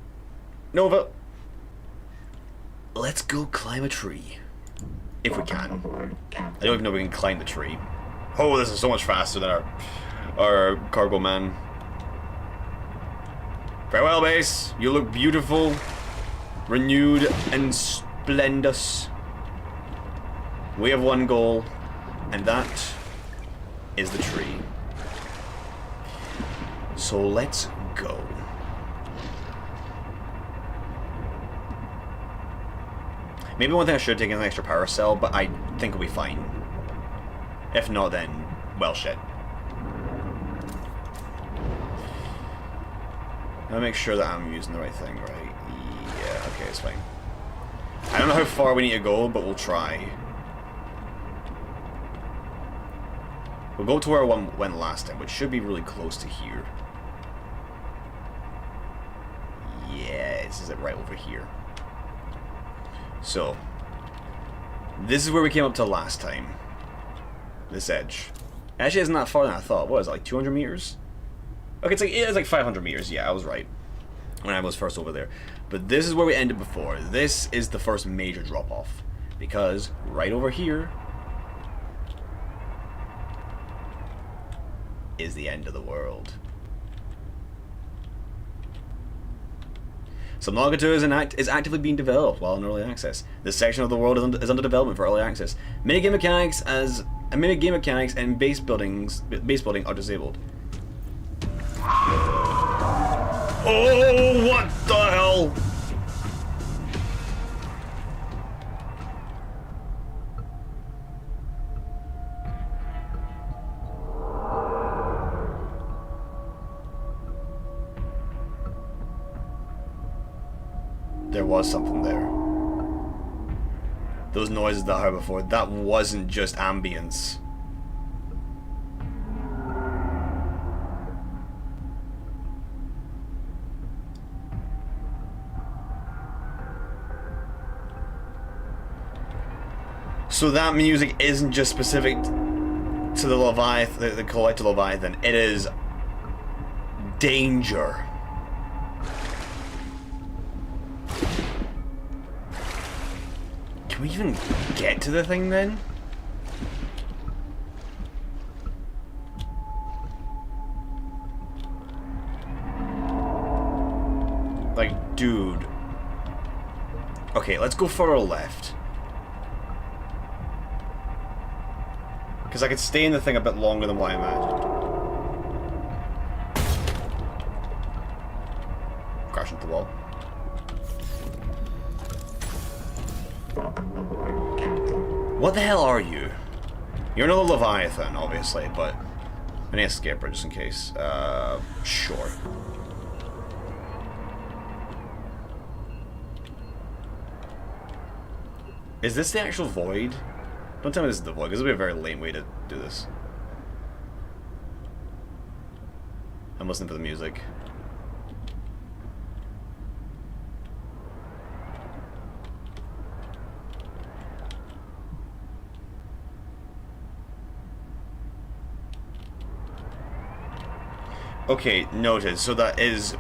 Nova! Let's go climb a tree. If we can. I don't even know if we can climb the tree. Oh, this is so much faster than our cargo man. Farewell, base. You look beautiful, renewed, and splendid. We have one goal, and that is the tree. So let's go. Maybe one thing I should have taken an extra power cell, but I think we'll be fine. If not, then, well, shit. I'll make sure that I'm using the right thing, right? Yeah, okay, it's fine. I don't know how far we need to go, but we'll try. We'll go to where one went last time, which should be really close to here. Yeah, this is it right over here. So, this is where we came up to last time. This edge. Actually, isn't that far than I thought. What is it, like 200 meters? Okay, it's like 500 meters. Yeah, I was right. when I was first over there. But this is where we ended before. This is the first major drop-off. Because right over here is the end of the world. Subnautica is actively being developed while in early access. This section of the world is under development for early access. Minigame mechanics and base building are disabled. Oh, what the hell? There was something there. Those noises that I heard before, that wasn't just ambience. So that music isn't just specific to the Leviathan, the collected Leviathan. It is danger. Can we even get to the thing then? Like, dude. Okay, let's go further left. Because I could stay in the thing a bit longer than what I imagined. Crash into the wall. What the hell are you? You're another Leviathan, obviously, but I need a escape bridge just in case. Sure. Is this the actual void? Don't tell me this is the void, because it would be a very lame way to do this. I'm listening for the music. Okay, noted. So that is...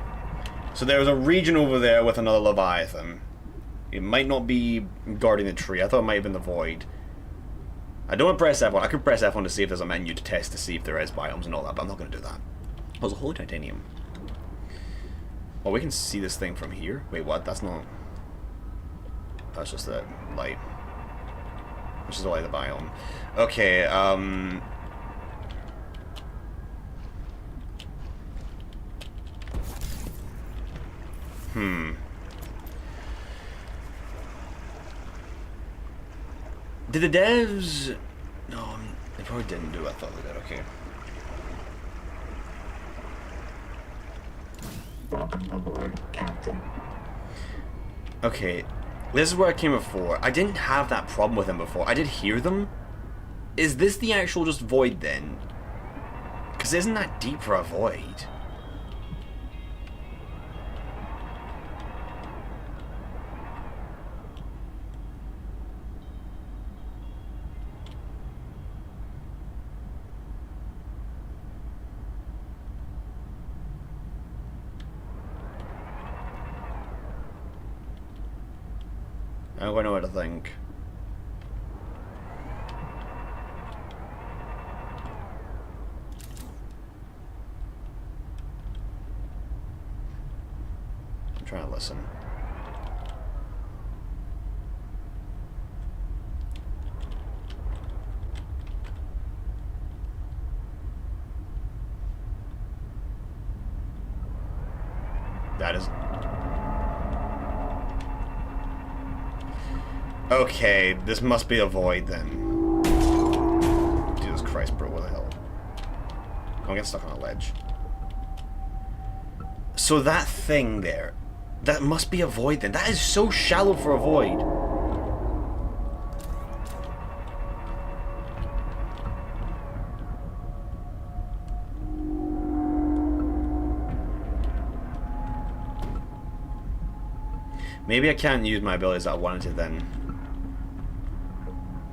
So there's a region over there with another Leviathan. It might not be guarding the tree. I thought it might have been the void. I don't want to press F1. I could press F1 to see if there's a menu to test to see if there is biomes and all that, but I'm not going to do that. Oh, there's a holy titanium. Oh, we can see this thing from here? Wait, what? That's not... That's just the light. Which is the light of the biome. Okay, Did the devs... No, they probably didn't do what I thought they did, okay. Okay, this is where I came before. I didn't have that problem with them before. I did hear them. Is this the actual just void then? Because isn't that deep for a void? I don't know what to think. I'm trying to listen. That is... Okay, this must be a void then. Jesus Christ, bro, what the hell? I'm getting stuck on a ledge. So that thing there, that must be a void then. That is so shallow for a void. Maybe I can't use my abilities that I wanted to then.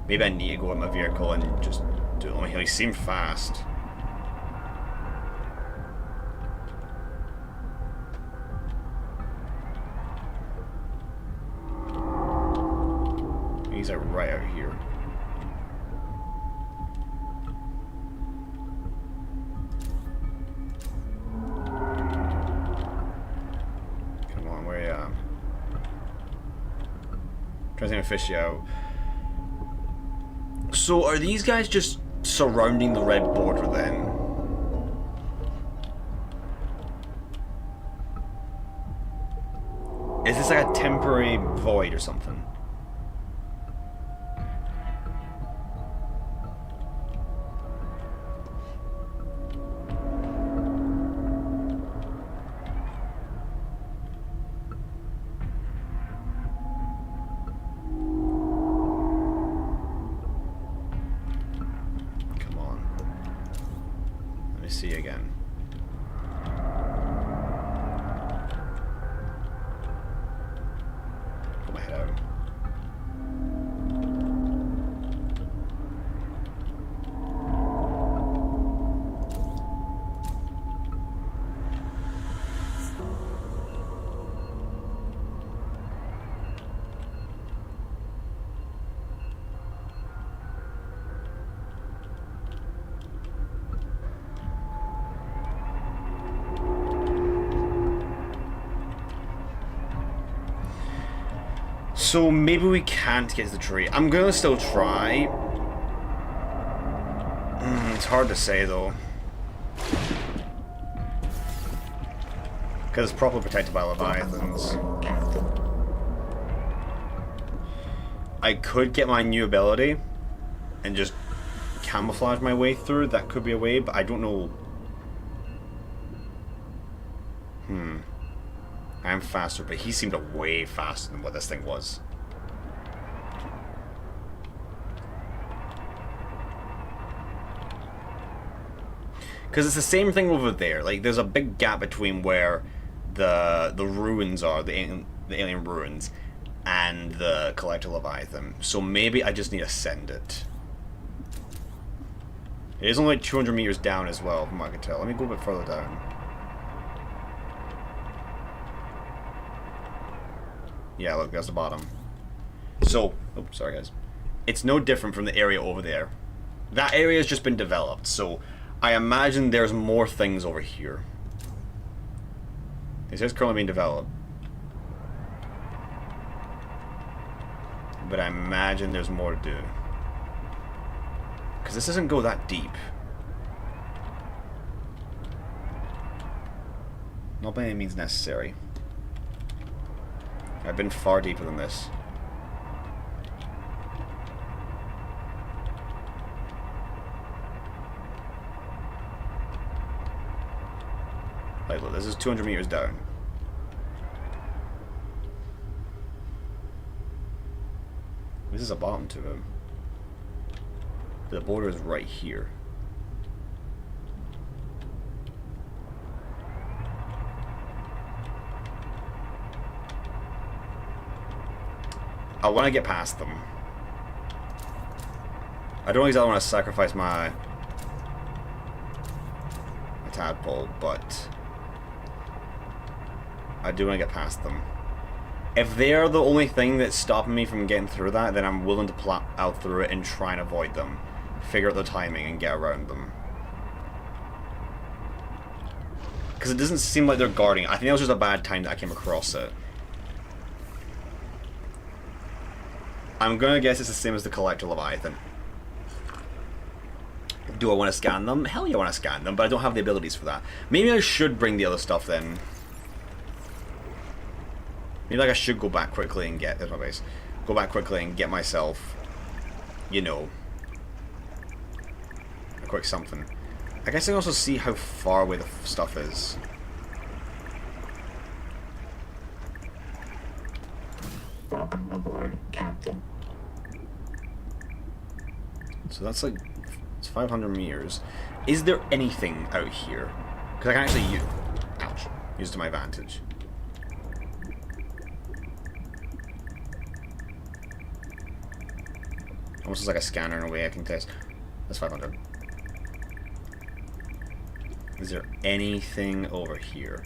Maybe I need to go in my vehicle and just do it. I mean, he seemed fast. He's like right out here. Come on, where are you? Trying to fish you out. So are these guys just surrounding the red border then? Is this like a temporary void or something? Come on. Let me see again. Put my head out. So maybe we can't get to the tree. I'm gonna still try. It's hard to say though. Because it's properly protected by leviathans. I could get my new ability and just camouflage my way through. That could be a way, but I don't know. I'm faster, but he seemed way faster than what this thing was. Because it's the same thing over there. Like, there's a big gap between where the ruins are, the alien ruins, and the Collector Leviathan. So maybe I just need to send it. It is only like 200 meters down as well, from what I can tell. Let me go a bit further down. Yeah, look, that's the bottom. So, oh, sorry guys. It's no different from the area over there. That area has just been developed, so I imagine there's more things over here. This is currently being developed. But I imagine there's more to do. Because this doesn't go that deep. Not by any means necessary. I've been far deeper than this. Like, look, this is 200 meters down. This is a bottom to him. The border is right here. I want to get past them. I don't exactly want to sacrifice my tadpole, but I do want to get past them. If they're the only thing that's stopping me from getting through that, then I'm willing to plow out through it and try and avoid them. Figure out the timing and get around them. Because it doesn't seem like they're guarding it. I think that was just a bad time that I came across it. I'm gonna guess it's the same as the Collector Leviathan. Do I want to scan them? Hell yeah, I want to scan them, but I don't have the abilities for that. Maybe I should bring the other stuff then. Maybe like I should go back quickly and get... There's my base. Go back quickly and get myself, you know, a quick something. I guess I can also see how far away the stuff is. Welcome aboard, Captain. So that's like... It's 500 meters. Is there anything out here? Because I can actually use... Ouch. Use it to my advantage. Almost as like a scanner in a way I can test. That's 500. Is there anything over here?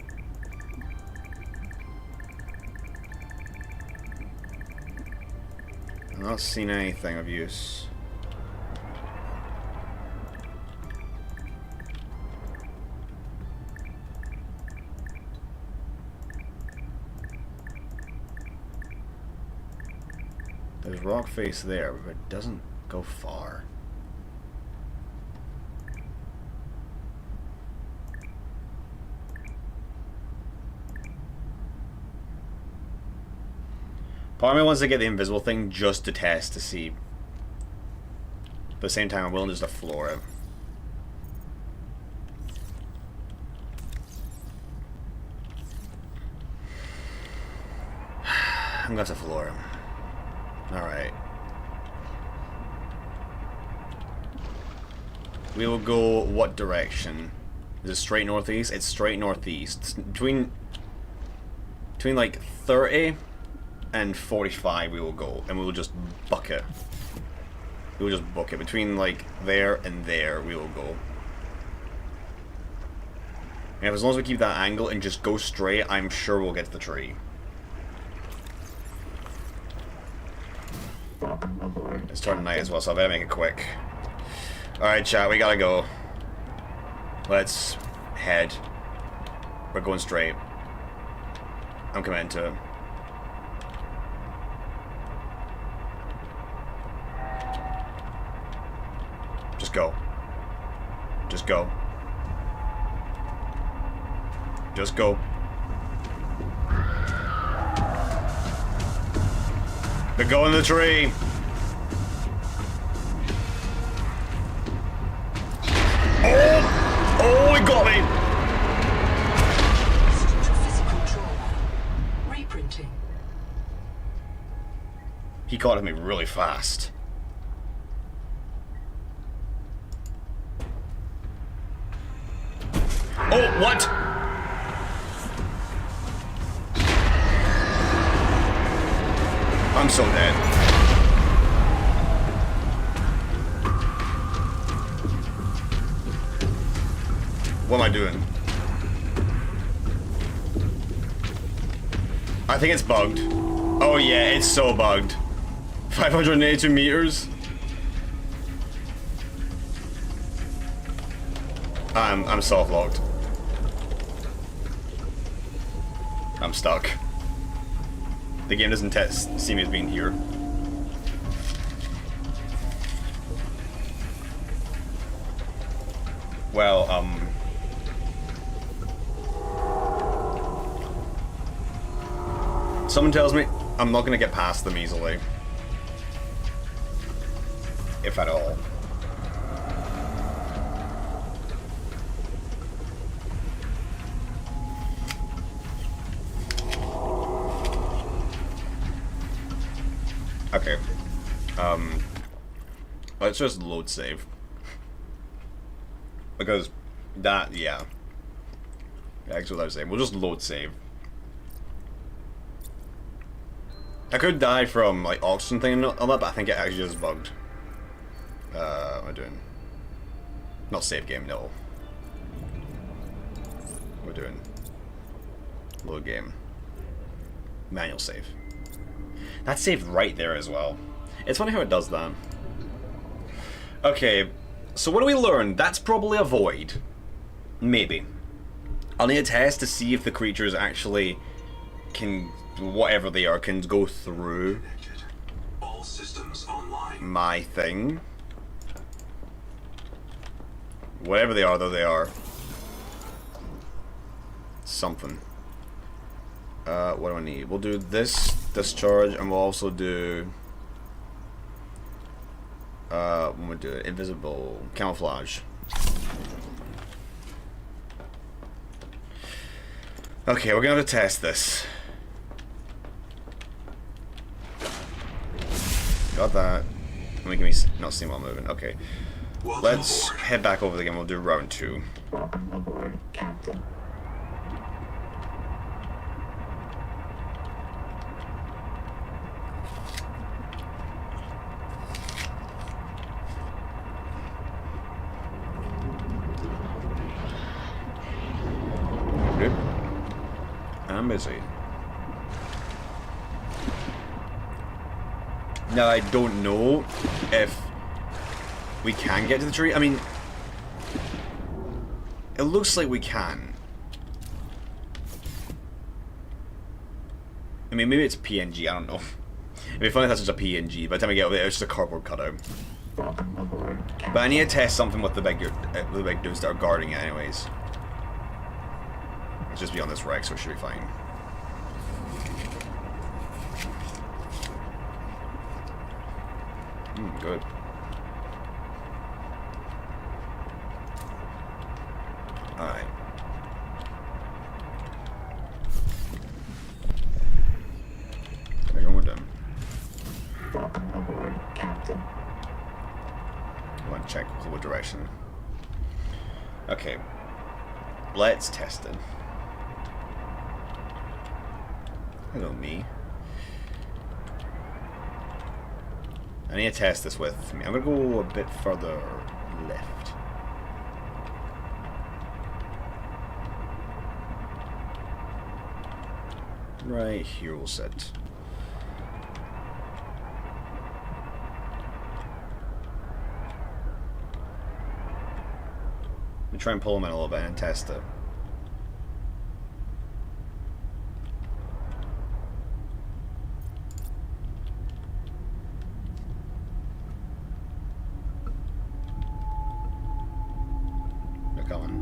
I've not seen anything of use. There's rock face there, but it doesn't go far. Part of me wants to get the invisible thing just to test to see. But at the same time, I'm willing just to floor it. I'm going to floor him. Alright. We will go what direction? Is it straight northeast? It's straight northeast. It's between like 30 and 45 we will go, and we will just buck it. We will just book it. Between like there and there we will go. And as long as we keep that angle and just go straight, I'm sure we'll get to the tree. It's turning night as well, so I better make it quick. Alright, chat, we gotta go. Let's head. We're going straight. I'm committing to it. Just go. Just go. Just go. They're going to the tree. Oh! Oh, he got me! Physical trauma. Reprinting. He caught me really fast. Oh, what? I'm so dead. What am I doing? I think it's bugged. Oh yeah, it's so bugged. 582 meters? I'm soft locked. I'm stuck. The game doesn't see me as being here. Well, someone tells me I'm not gonna get past them easily. If at all. Okay. Let's just load save. Because that, yeah. That's what I was saying. We'll just load save. I could die from, like, oxygen thing and all that, but I think it actually just bugged. What am I doing? Not save game, no. What we're doing. Load game. Manual save. That's saved right there as well. It's funny how it does that. Okay, so what do we learn? That's probably a void. Maybe. I'll need a test to see if the creatures actually can, whatever they are, can go through all systems online. My thing. Whatever they are, though they are. Something. What do I need? We'll do this discharge, and we'll also do when we do it, invisible camouflage. Okay, we're gonna have to test this. Got that. Making me not see while moving. Okay, let's head back over again. We'll do round 2. Welcome aboard, Captain. I'm busy. Now, I don't know if we can get to the tree. I mean, it looks like we can. I mean, maybe it's PNG, I don't know. It'd be funny if that's just a PNG. By the time I get over there, it's just a cardboard cutout. Welcome aboard, Captain. But I need to test something with the big dudes that are guarding it anyways. Let's just be on this wreck, so it should be fine. Good. Alright. There you go, we're done. Welcome aboard, Captain. I want to check what direction. Okay. Let's test it. Hello, me. I need to test this with me. I'm gonna go a bit further left. Right here we'll sit. Let me try and pull him in a little bit and test it. They're coming.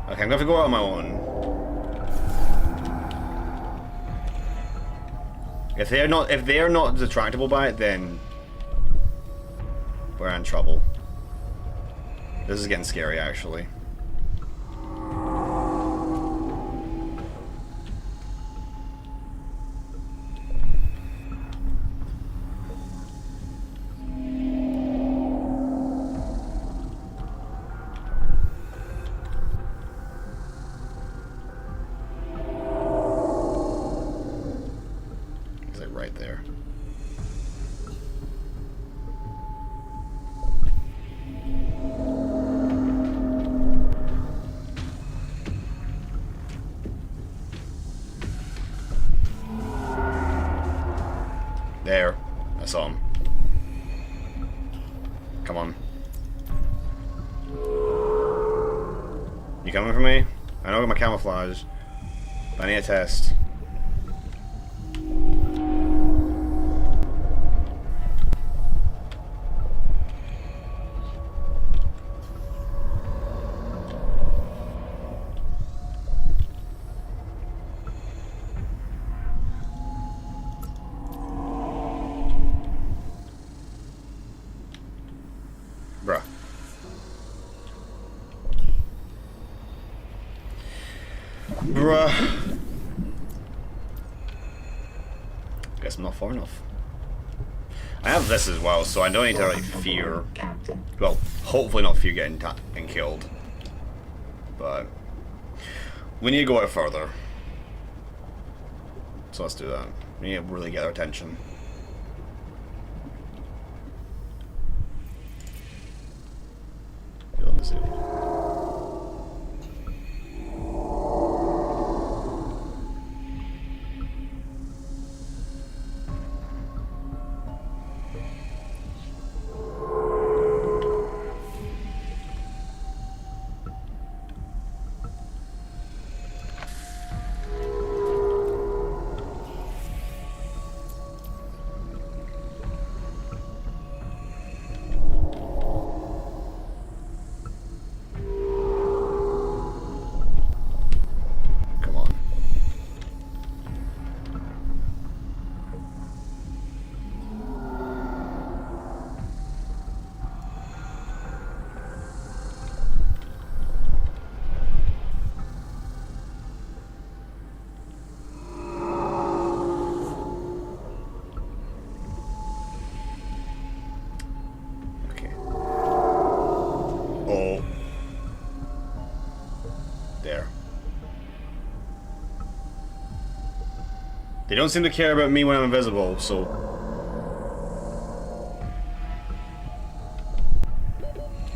Okay, I'm gonna have to go out on my own. If they're not detractable by it, then we're in trouble. This is getting scary, actually. Right there. There. I saw him. Come on. You coming for me? I know I got my camouflage. But I need a test. Bruh. Bruh. Guess I'm not far enough. I have this as well, so I don't need to like fear. Captain. Well, hopefully not fear getting killed. But we need to go out further. So let's do that. We need to really get their attention. Let's see. They don't seem to care about me when I'm invisible, so...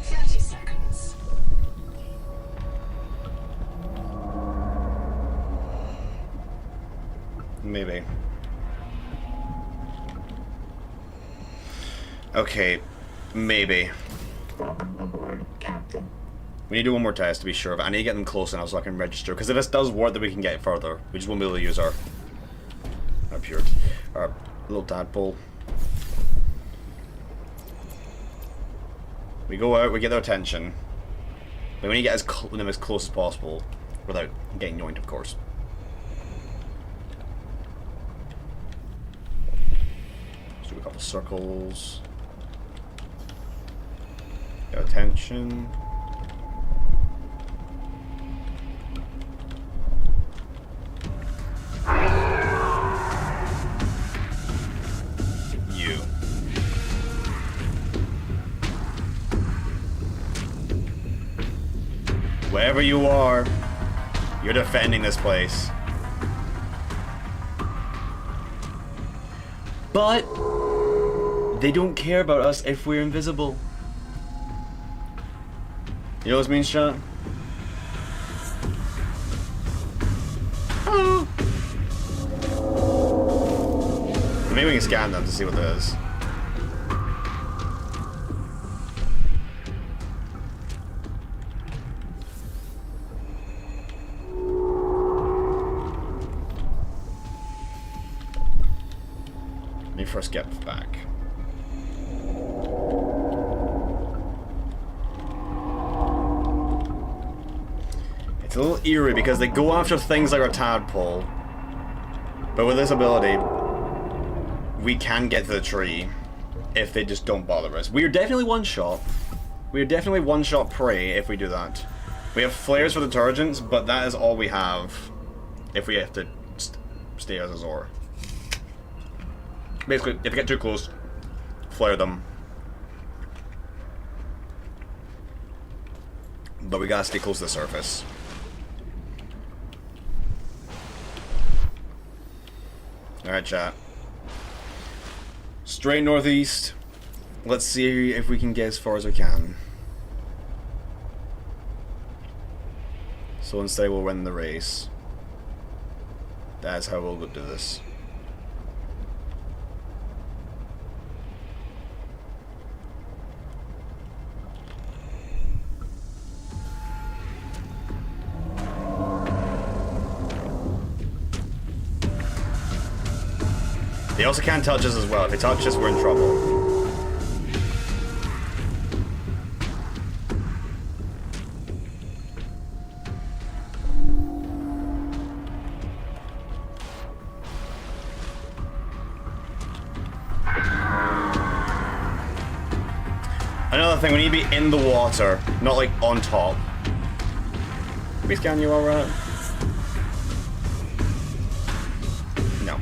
30 seconds. Maybe. Okay. Maybe. Welcome aboard, Captain. We need to do one more test to be sure, but I need to get them close enough so I can register. Because if this does work, then we can get it further. We just won't be able to use our little tadpole. We go out, we get their attention. But we need to get them as close as possible without getting yoinked, of course. Let's do a couple circles. Get attention. You. Wherever you are, you're defending this place. But they don't care about us if we're invisible. You know what this means, chat? Hello. Maybe we can scan them to see what that is. Let me first get back. It's a little eerie because they go after things like our tadpole, but with this ability, we can get to the tree if they just don't bother us. We are definitely one shot. We are definitely one shot prey if we do that. We have flares for detergents, but that is all we have if we have to stay as Azor. Basically, if you get too close, flare them. But we gotta stay close to the surface. Alright, chat. Straight northeast. Let's see if we can get as far as we can. So instead we'll win the race. That's how we'll do this. They also can't touch us as well. If they touch us, we're in trouble. Another thing, we need to be in the water, not like on top. Can we scan you alright? No.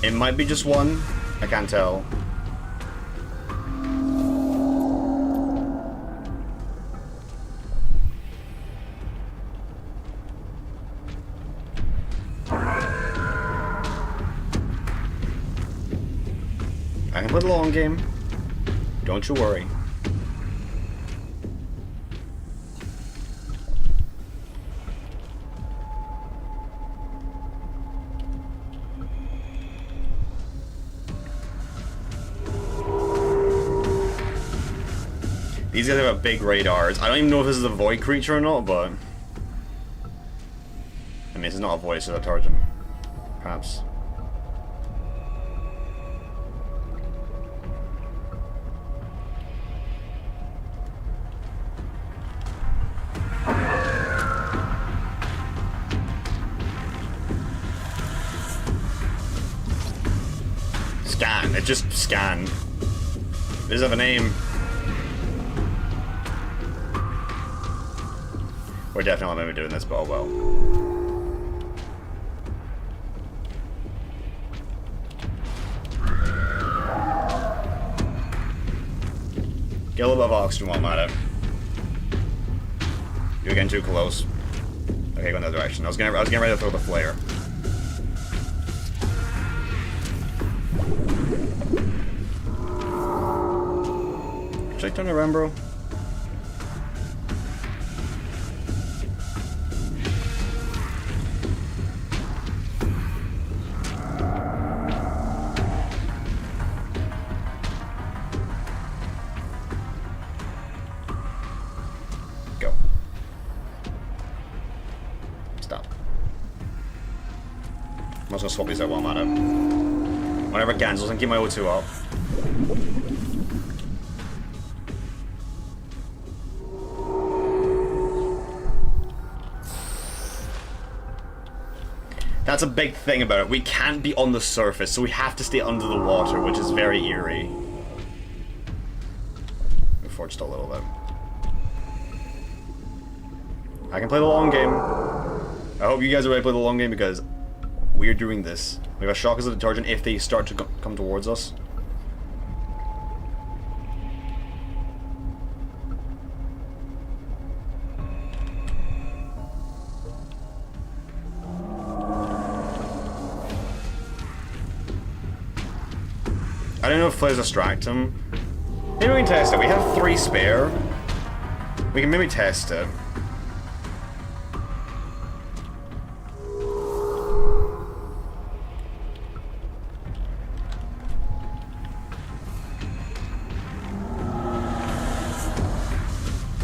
It might be just one. I can't tell. I can play the long game. Don't you worry. These guys have big radars. I don't even know if this is a void creature or not, but I mean, this is not a void, it's a Tarjan. Perhaps. Scan. It just scan. It doesn't have a name. We're definitely not going to be doing this, but oh well. Get a little bit of oxygen while I'm at it. You're getting too close. Okay, go in that direction. I was getting ready to throw the flare. Should I turn around, bro? just gonna swap these out while I'm at it. Whenever it cancels, and keep my O2 up. That's a big thing about it. We can't be on the surface, so we have to stay under the water, which is very eerie. Move forward just a little bit. I can play the long game. I hope you guys are ready to play the long game because we're doing this. We have a shock as a detergent if they start to come towards us. I don't know if flares distract him. Maybe we can test it. We have 3 spare. We can maybe test it.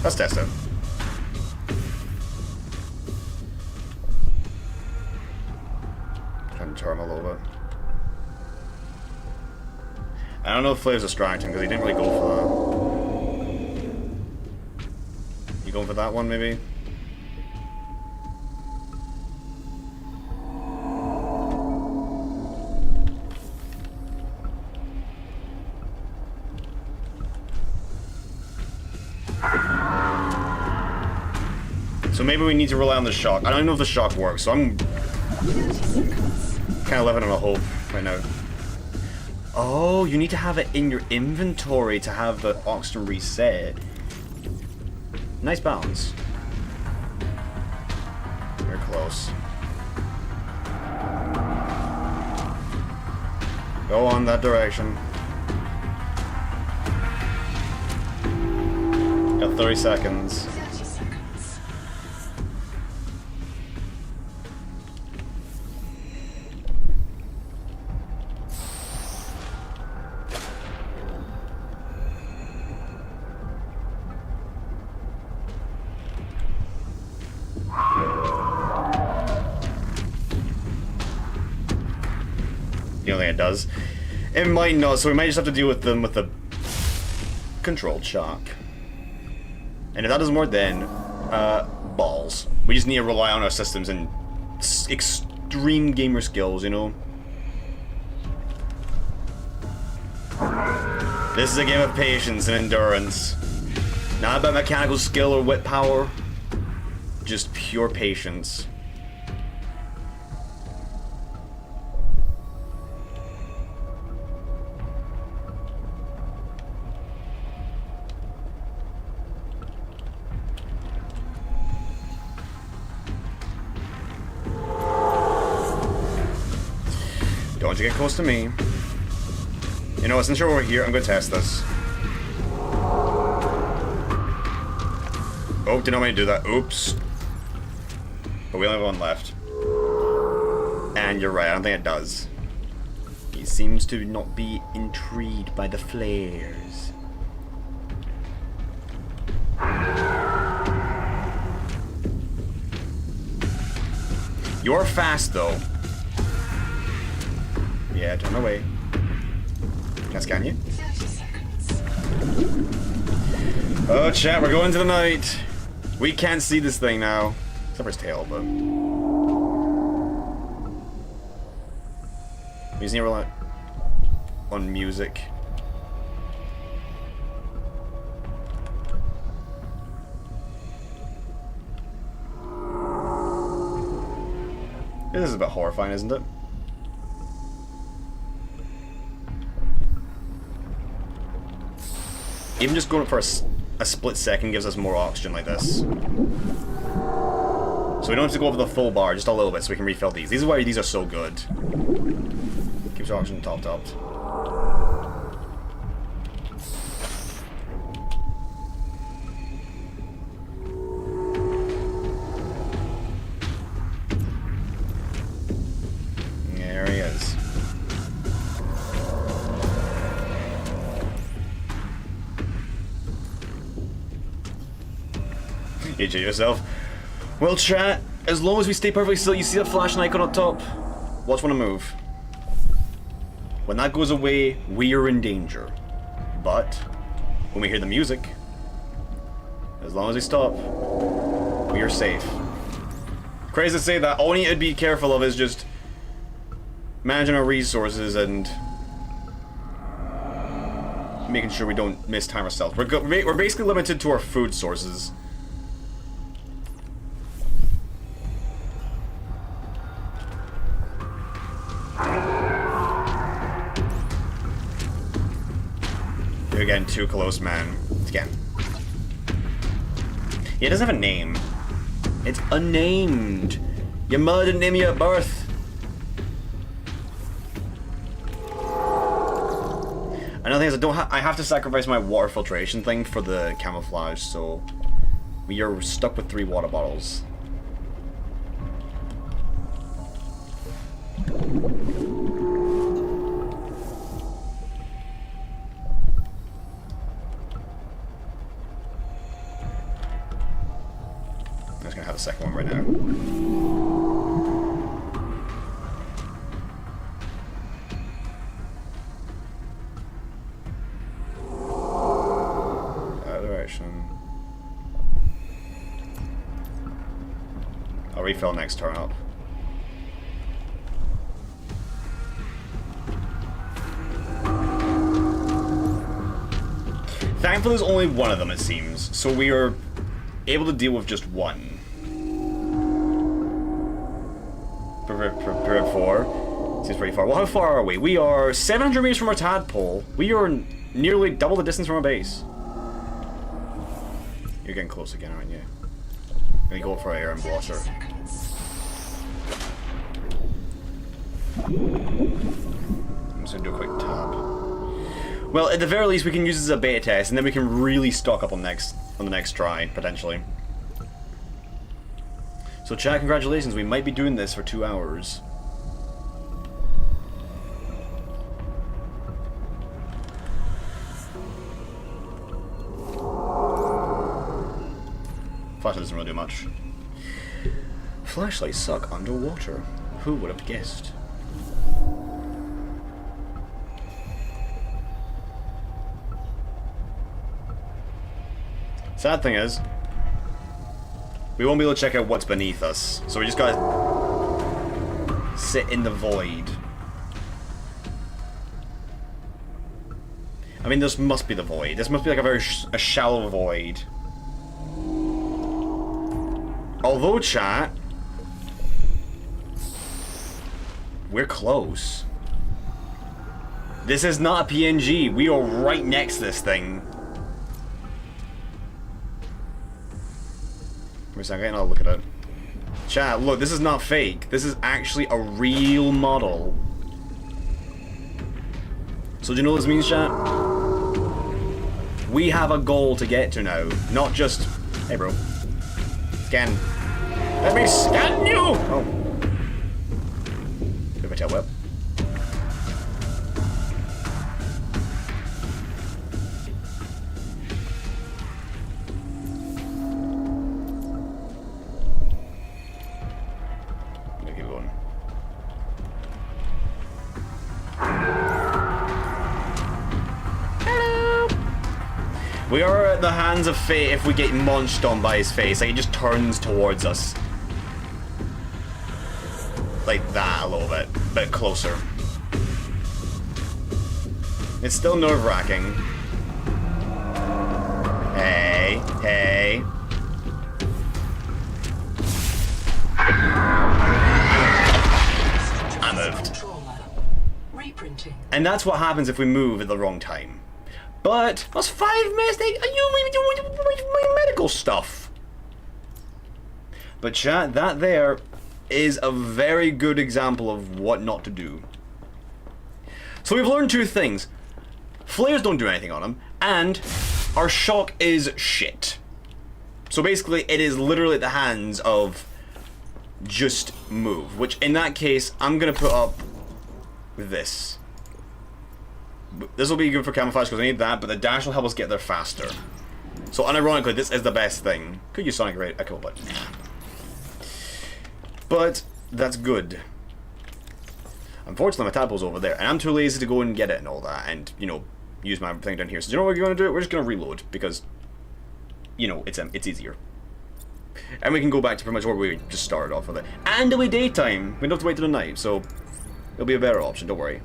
Let's test it. Trying to charm a little bit. I don't know if Flave's distracting because he didn't really go for that. You going for that one, maybe? So maybe we need to rely on the shock. I don't know if the shock works, so I'm kind of living on a hope right now. Oh, you need to have it in your inventory to have the oxygen reset. Nice balance. Very close. Go on that direction. Got 30 seconds. You don't think it does? It might not, so we might just have to deal with them with the controlled shock. And if that doesn't work, then balls. We just need to rely on our systems and extreme gamer skills, you know? This is a game of patience and endurance. Not about mechanical skill or wit power. Just pure patience. Don't you get close to me. You know, since you're over here, I'm gonna test this. Oh, did not mean to do that. Oops. But we only have one left. And you're right, I don't think it does. He seems to not be intrigued by the flares. You're fast, though. Yeah, turn away. Can I scan you? Oh, chat, we're going to the night. We can't see this thing now. Except for his tail, but... We just need to rely on music. This is a bit horrifying, isn't it? Even just going for a split second gives us more oxygen like this. So we don't have to go over the full bar, just a little bit so we can refill these. This is why these are so good. Keeps our oxygen topped up. There he is. You cheat yourself. Well, chat, as long as we stay perfectly still, you see that flashing icon up top? Watch when I move. When that goes away, we are in danger. But when we hear the music, as long as we stop, we are safe. Crazy to say that. All we need to be careful of is just managing our resources and making sure we don't mistime ourselves. We're basically limited to our food sources. You're getting too close, man. Again. Yeah, it doesn't have a name. It's unnamed. Your mother didn't name you at birth. Another thing is I have to sacrifice my water filtration thing for the camouflage, so we are stuck with 3 water bottles. I'm just gonna have the second one right now. I'll refill next turn up. Thankfully there's only one of them, it seems, so we are able to deal with just one. Prepared 4. Seems pretty far. Well, how far are we? We are 700 meters from our tadpole. We are nearly double the distance from our base. You're getting close again, aren't you? Let me go for air and water. I'm just gonna do a quick tab. Well, at the very least, we can use this as a beta test, and then we can really stock up on the next try, potentially. So, chat, congratulations. We might be doing this for 2 hours. Flashlight doesn't really do much. Flashlights suck underwater. Who would have guessed? Sad thing is, we won't be able to check out what's beneath us, so we just gotta sit in the void. I mean, this must be the void. This must be like a very a shallow void. Although, chat, we're close. This is not a PNG. We are right next to this thing. Wait a second, I'm gonna look at it. Chat, look, this is not fake. This is actually a real model. So do you know what this means, chat? We have a goal to get to now. Not just, hey bro, scan. Let me scan you! Oh. Bit of a tail whip. We are at the hands of fate if we get munched on by his face. Like, he just turns towards us. Like that, a little bit closer. It's still nerve-wracking. Hey, hey. I moved. And that's what happens if we move at the wrong time. But that's 5 minutes. Are you doing medical stuff? But chat, that there is a very good example of what not to do. So we've learned 2 things. Flares don't do anything on them, and our shock is shit. So basically, it is literally at the hands of just move. Which, in that case, I'm gonna put up with this. This will be good for camouflage because I need that, but the dash will help us get there faster. So unironically, this is the best thing. Could use Sonic Ray Echo, but that's good. Unfortunately, my tadpole's over there, and I'm too lazy to go and get it and all that, and, you know, use my thing down here. So, do you know what we're going to do? We're just going to reload, because, you know, it's easier. And we can go back to pretty much where we just started off with it. And it'll be daytime. We don't have to wait till the night, so it'll be a better option, don't worry.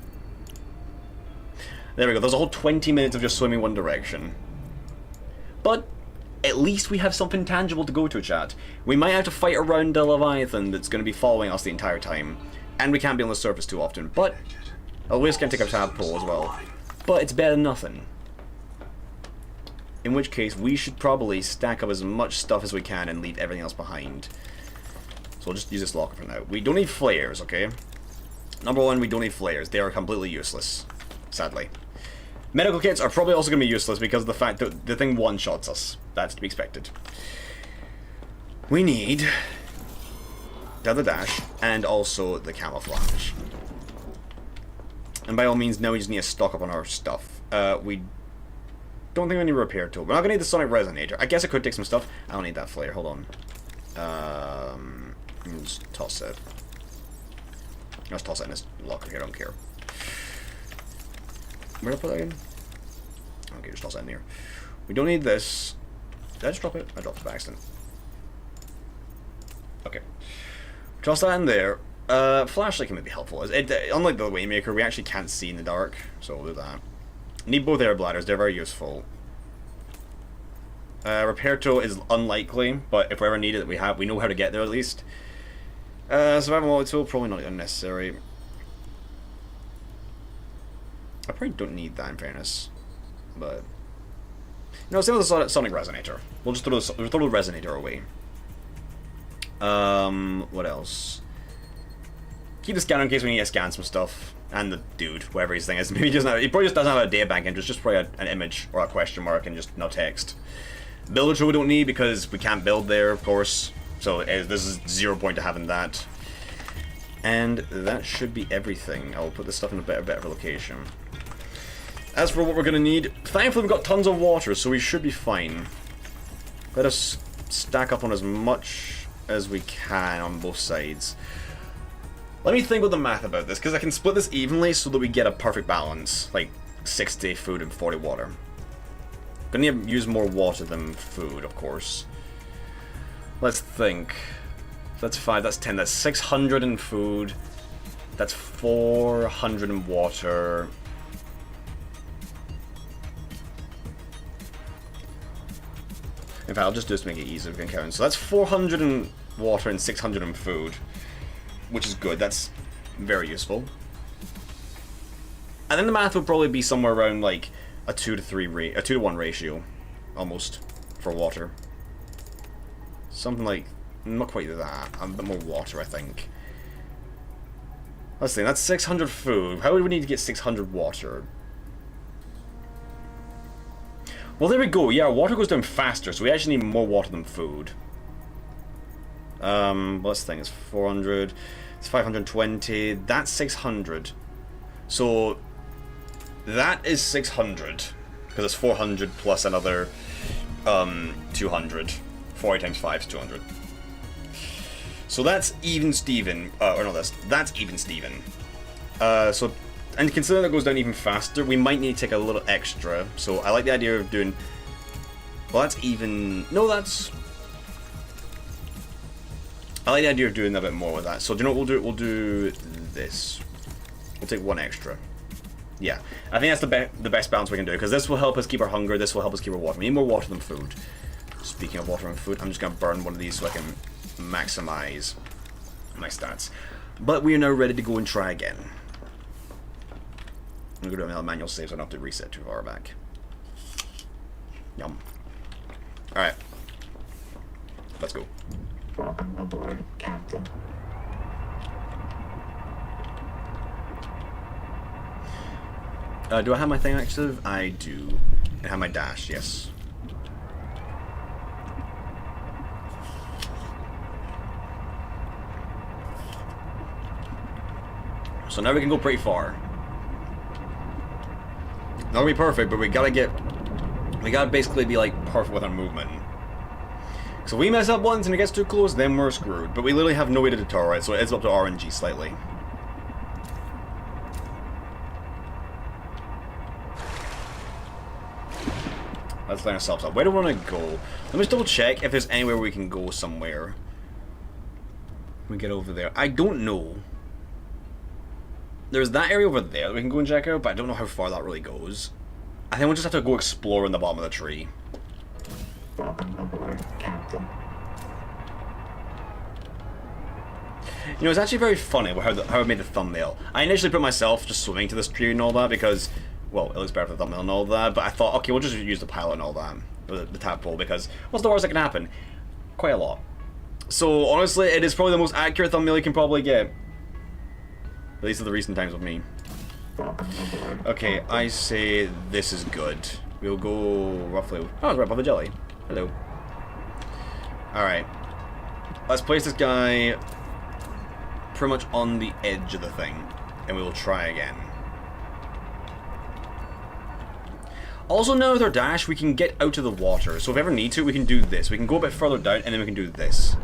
There we go. There's a whole 20 minutes of just swimming one direction. But at least we have something tangible to go to, chat. We might have to fight around the Leviathan that's going to be following us the entire time. And we can't be on the surface too often. But at least can take a tadpole as well. But it's better than nothing. In which case, we should probably stack up as much stuff as we can and leave everything else behind. So we'll just use this locker for now. We don't need flares, okay? Number one, we don't need flares. They are completely useless, sadly. Medical kits are probably also going to be useless because of the fact that the thing one-shots us. That's to be expected. We need the other dash and also the camouflage. And by all means, now we just need to stock up on our stuff. We don't think we need a repair tool. We're not going to need the sonic resonator. I guess I could take some stuff. I don't need that flare. Hold on. Just toss it. I'll just toss it in this locker here. I don't care. Where did I put that again? Okay, just toss that in here. We don't need this. Did I just drop it? I dropped it by accident. Okay. Toss that in there. Flashlight can maybe be helpful. Unlike the Waymaker, we actually can't see in the dark, so we'll do that. Need both air bladders, they're very useful. Repair tool is unlikely, but if we ever need it, we know how to get there at least. Survival mode tool, probably not unnecessary. I probably don't need that in fairness, but no, same with the sonic resonator. We'll just throw the resonator away. What else? Keep the scanner in case we need to scan some stuff. And the dude, whatever his thing is. Maybe he probably just doesn't have a data bank interest, just probably an image or a question mark and just no text. Builder tool we don't need because we can't build there, of course. So this is 0 point to having that. And that should be everything. I'll put this stuff in a better location. As for what we're going to need, thankfully we've got tons of water, so we should be fine. Let us stack up on as much as we can on both sides. Let me think with the math about this, because I can split this evenly so that we get a perfect balance. Like 60 food and 40 water. Gonna need to use more water than food, of course. Let's think. That's 5, that's 10, that's 600 in food. That's 400 in water. In fact, I'll just do this to make it easier if we can count. So that's 400 in water and 600 in food. Which is good, that's very useful. And then the math would probably be somewhere around like a 2 to 1 ratio, almost, for water. Something like, not quite that, a bit more water I think. Let's see, that's 600 food. How would we need to get 600 water? Well, there we go, yeah, water goes down faster, so we actually need more water than food. Let's think, it's 400, it's 520, that's 600. So, that is 600, because it's 400 plus another 200. 40 times 5 is 200. So that's even Steven, or no, that's even Steven. So, and considering that goes down even faster, we might need to take a little extra. So I like the idea of doing, well that's even, no that's, I like the idea of doing a bit more with that. So do you know what we'll do? We'll do this. We'll take 1 extra. Yeah, I think that's the best balance we can do, because this will help us keep our hunger, this will help us keep our water. We need more water than food. Speaking of water and food, I'm just going to burn one of these so I can maximize my stats. But we are now ready to go and try again. I'm going to do a manual save so I don't have to reset too far back. Yum. Alright. Let's go. Welcome aboard, Captain. Do I have my thing active? I do. I have my dash, yes. So now we can go pretty far. Not gonna be perfect, but we gotta basically be like perfect with our movement. So we mess up once and it gets too close, then we're screwed. But we literally have no way to deter it, so it's up to RNG slightly. line ourselves up. Where do we want to go? Let me just double check if there's anywhere we can go somewhere. We get over there. I don't know. There's that area over there that we can go and check out, but I don't know how far that really goes. I think we'll just have to go explore in the bottom of the tree. Welcome aboard, Captain. You know, it's actually very funny how I made the thumbnail. I initially put myself just swimming to this tree and all that because, well, it looks better for the thumbnail and all that, but I thought, okay, we'll just use the pilot and all that, or the tadpole, because what's the worst that can happen? Quite a lot. So, honestly, it is probably the most accurate thumbnail you can probably get. At least in the recent times with me. Okay, I say this is good. We'll go roughly... Oh, it's right above the jelly. Hello. Alright. Let's place this guy pretty much on the edge of the thing, and we will try again. Also, now with our dash, we can get out of the water, so if we ever need to, we can do this. We can go a bit further down, and then we can do this.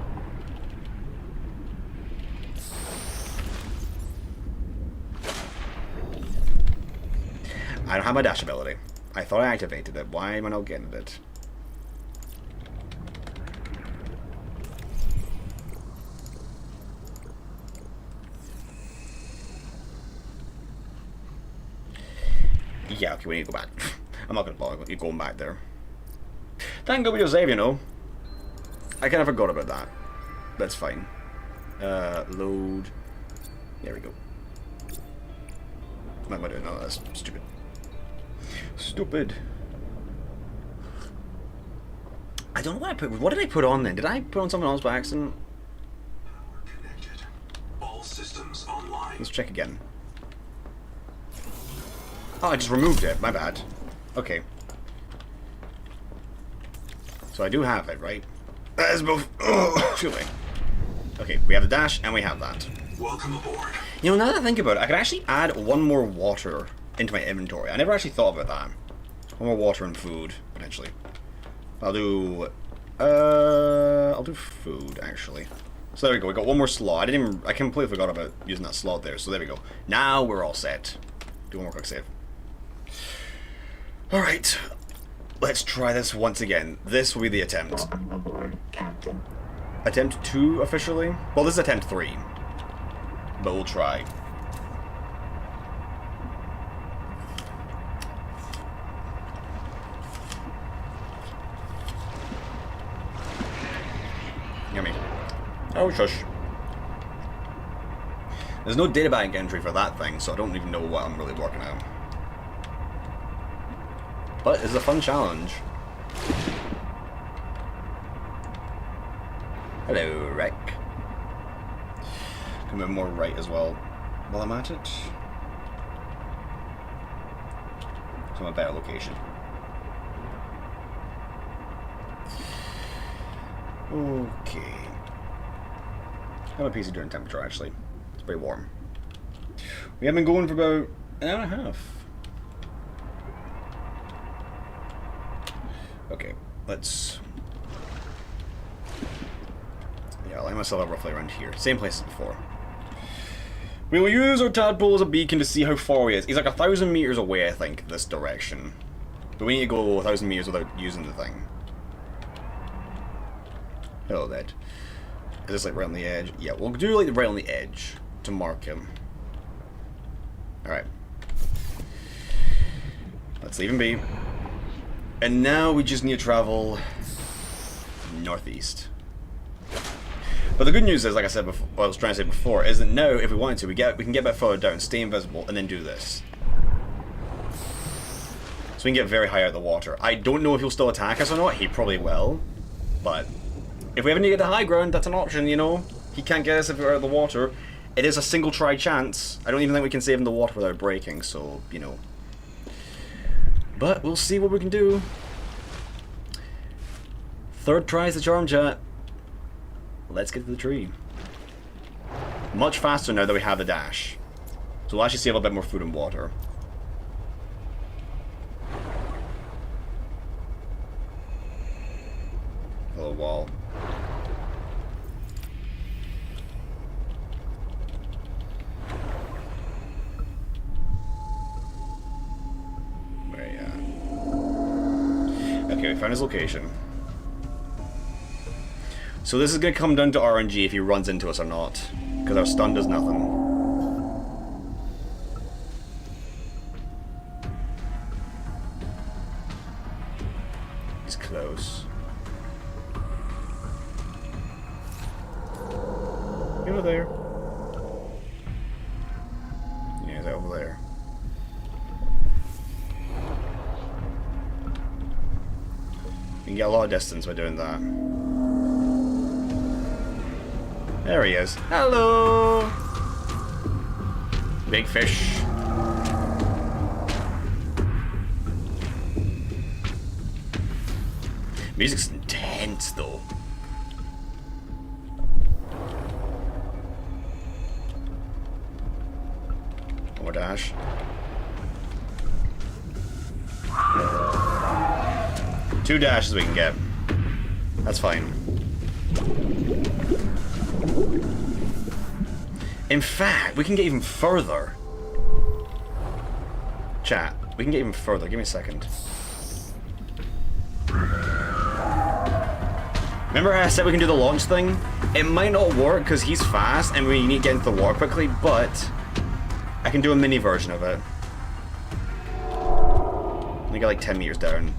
I don't have my dash ability. I thought I activated it. Why am I not getting it? Yeah, okay, we need to go back. I'm not going to bother going back there. Thank God we just save, you know. I kind of forgot about that. That's fine. Load. There we go. What am I doing? No, that's stupid. Stupid. I don't know what I put. What did I put on then? Did I put on something else by accident? Power connected. All systems online. Let's check again. Oh, I just removed it. My bad. Okay. So I do have it, right? That is both. Oh, excuse me. Okay, we have the dash and we have that. Welcome aboard. You know, now that I think about it, I could actually add one more water into my inventory. I never actually thought about that. One more water and food, potentially. I'll do food, actually. So there we go, we got one more slot. I completely forgot about using that slot there, so there we go. Now we're all set. Do one more quick save. Alright. Let's try this once again. This will be the attempt. Welcome aboard, Captain. Attempt 2, officially? Well, this is attempt 3. But we'll try. Yummy. Oh, shush. There's no databank entry for that thing, so I don't even know what I'm really working on. But it's a fun challenge. Hello, Wreck. Can move more right as well while I'm at it. So I'm a better location. Okay. How about PC during temperature, actually? It's pretty warm. We have been going for about an hour and a half. Okay, let's... Yeah, I'll line myself up roughly around here. Same place as before. We will use our tadpole as a beacon to see how far he is. He's like 1,000 meters away, I think, this direction. But we need to go 1,000 meters without using the thing. Hello, Ned. Is this like right on the edge? Yeah, we'll do like right on the edge to mark him. Alright. Let's leave him be. And now we just need to travel northeast. But the good news is, like I said before, what I was trying to say before, is that now, if we wanted to, we can get a bit further down, stay invisible, and then do this. So we can get very high out of the water. I don't know if he'll still attack us or not. He probably will. But if we ever need to get to high ground, that's an option, you know. He can't get us if we're out of the water. It is a single try chance. I don't even think we can save in the water without breaking, so, you know. But we'll see what we can do. Third try is the charm, chat. Let's get to the tree. Much faster now that we have the dash. So we'll actually save a bit more food and water. Hello, wall. Where are you at? Okay, found his location. So this is going to come down to RNG if he runs into us or not. Because our stun does nothing. He's close. Over there. Yeah, he's over there. You can get a lot of distance by doing that. There he is. Hello! Big fish. Music's intense though. One more dash. Two dashes we can get. That's fine. In fact, we can get even further. Chat, we can get even further. Give me a second. Remember how I said we can do the launch thing? It might not work because he's fast and we need to get into the water quickly, but I can do a mini version of it. We get like 10 meters down.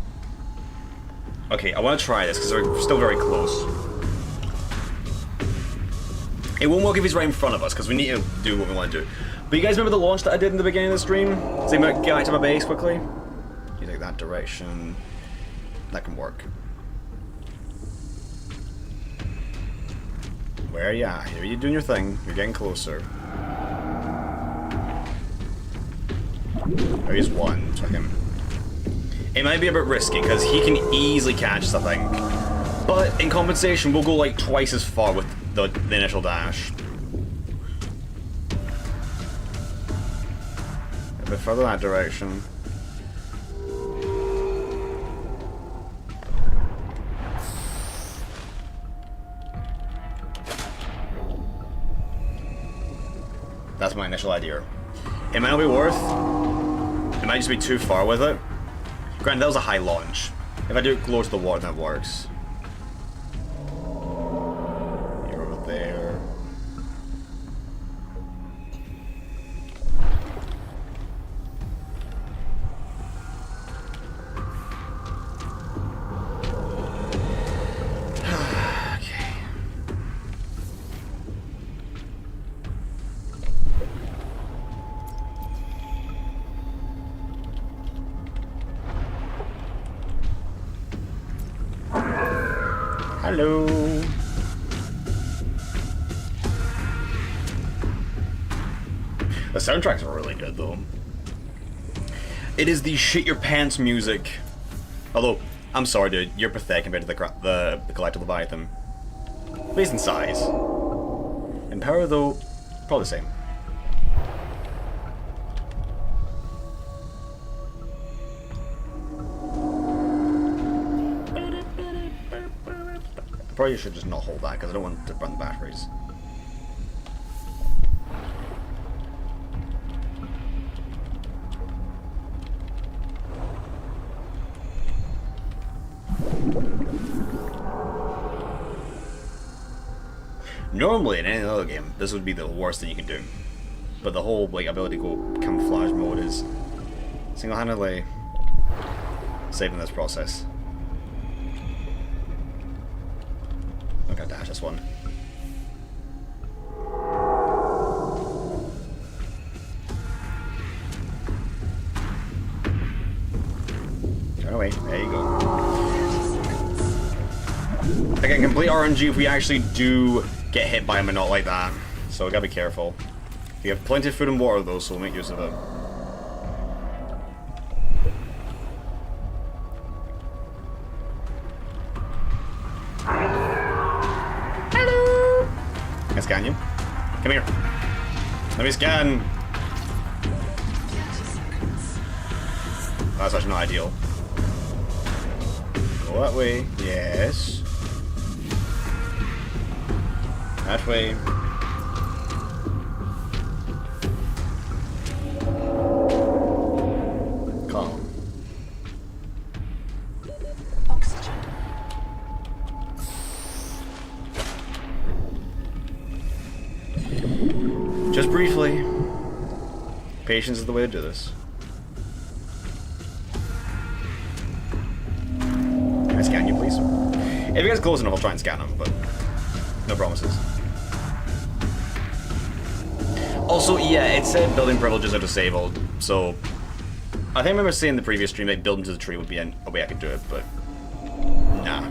Okay, I want to try this because we're still very close. It won't work if he's right in front of us because we need to do what we want to do. But you guys remember the launch that I did in the beginning of the stream? So you might get back to my base quickly. You take that direction. That can work. Where are you at? Here you're doing your thing. You're getting closer. There is one. Check him. It might be a bit risky because he can easily catch us, I think. But in compensation, we'll go like twice as far with the initial dash. A bit further that direction. That's my initial idea. It might not be worth. It might just be too far with it. Granted, that was a high launch. If I do it close to the water, that works. You're over there. Okay. Hello. The soundtracks are really good though. It is the shit your pants music. Although, I'm sorry dude, you're pathetic compared to the Collective Leviathan. At least in size. In power though, probably the same. Probably should just not hold that because I don't want to burn the batteries. Normally in any other game, this would be the worst thing you can do. But the whole like ability to go camouflage mode is single-handedly saving this process. Okay, dash this one. Turn away. There you go. Again, complete RNG if we actually do get hit by him and not like that. So we gotta be careful. We have plenty of food and water though, so we'll make use of it. Can I scan you? Come here. Let me scan. That's actually not ideal. Go that way. Yes. That way. Calm. Oxygen Just briefly. Patience is the way to do this. Can I scan you, please? If it gets close enough, I'll try and scan him, but no promises. Also, yeah, it said building privileges are disabled, so I think I remember seeing in the previous stream that building to the tree would be a way I could do it, but nah.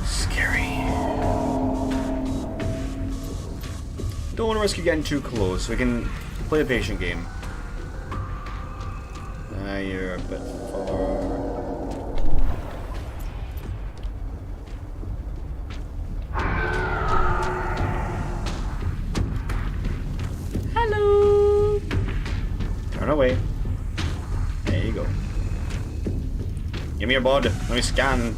Scary. Don't want to risk you getting too close. We can play a patient game. You're a bit far. Hello. Turn away. There you go. Give me your bod. Let me scan.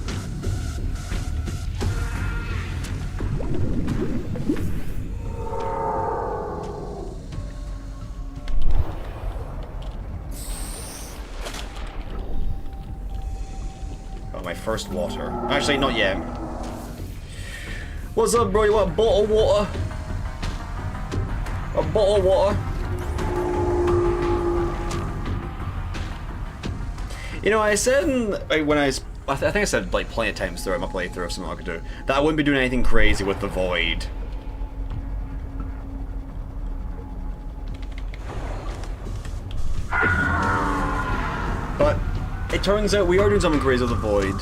First water. Actually, not yet. What's up, bro? You want a bottle of water? A bottle of water? You know, I said when I think I said like plenty of times throughout my playthrough of Subnautica that I wouldn't be doing anything crazy with the void. But it turns out we are doing something crazy with the void.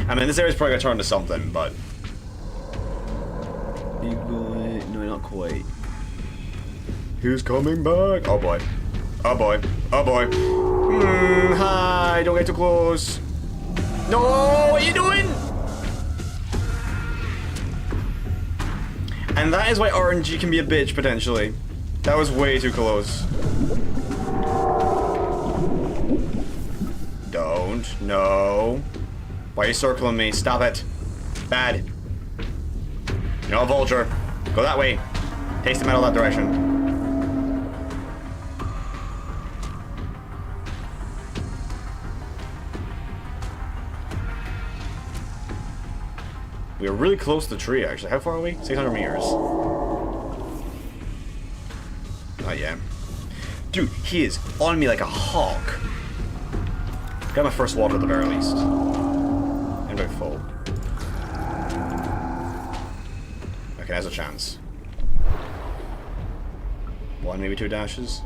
I mean, this area's probably gonna turn into something, but... You going? No, not quite. Who's coming back? Oh boy. Oh boy. Oh boy. Hi, don't get too close. No, what are you doing? And that is why RNG can be a bitch, potentially. That was way too close. Don't. No. Why are you circling me? Stop it. Bad. You're not a vulture. Go that way. Taste the metal that direction. We are really close to the tree, actually. How far are we? 600 meters. Oh, yeah. Dude, he is on me like a hawk. Got my first water at the very least. And very full. Okay, there's a chance. One, maybe two dashes.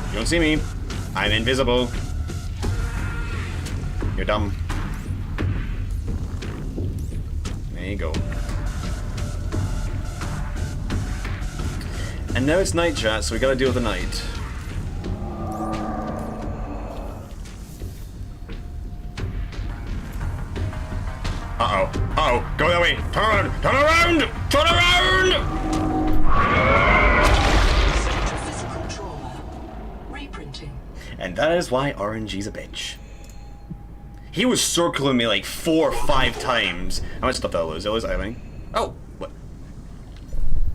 You don't see me. I'm invisible. You're dumb. There you go. And now it's night, chat, so we gotta deal with the night. Uh-oh. Uh-oh. Go that way. Turn around. Turn around! Turn around! Physical trauma. Reprinting. And that is why RNG's a bitch. He was circling me like 4 or 5 times. How much stuff did I lose? Did I lose everything? Oh, what?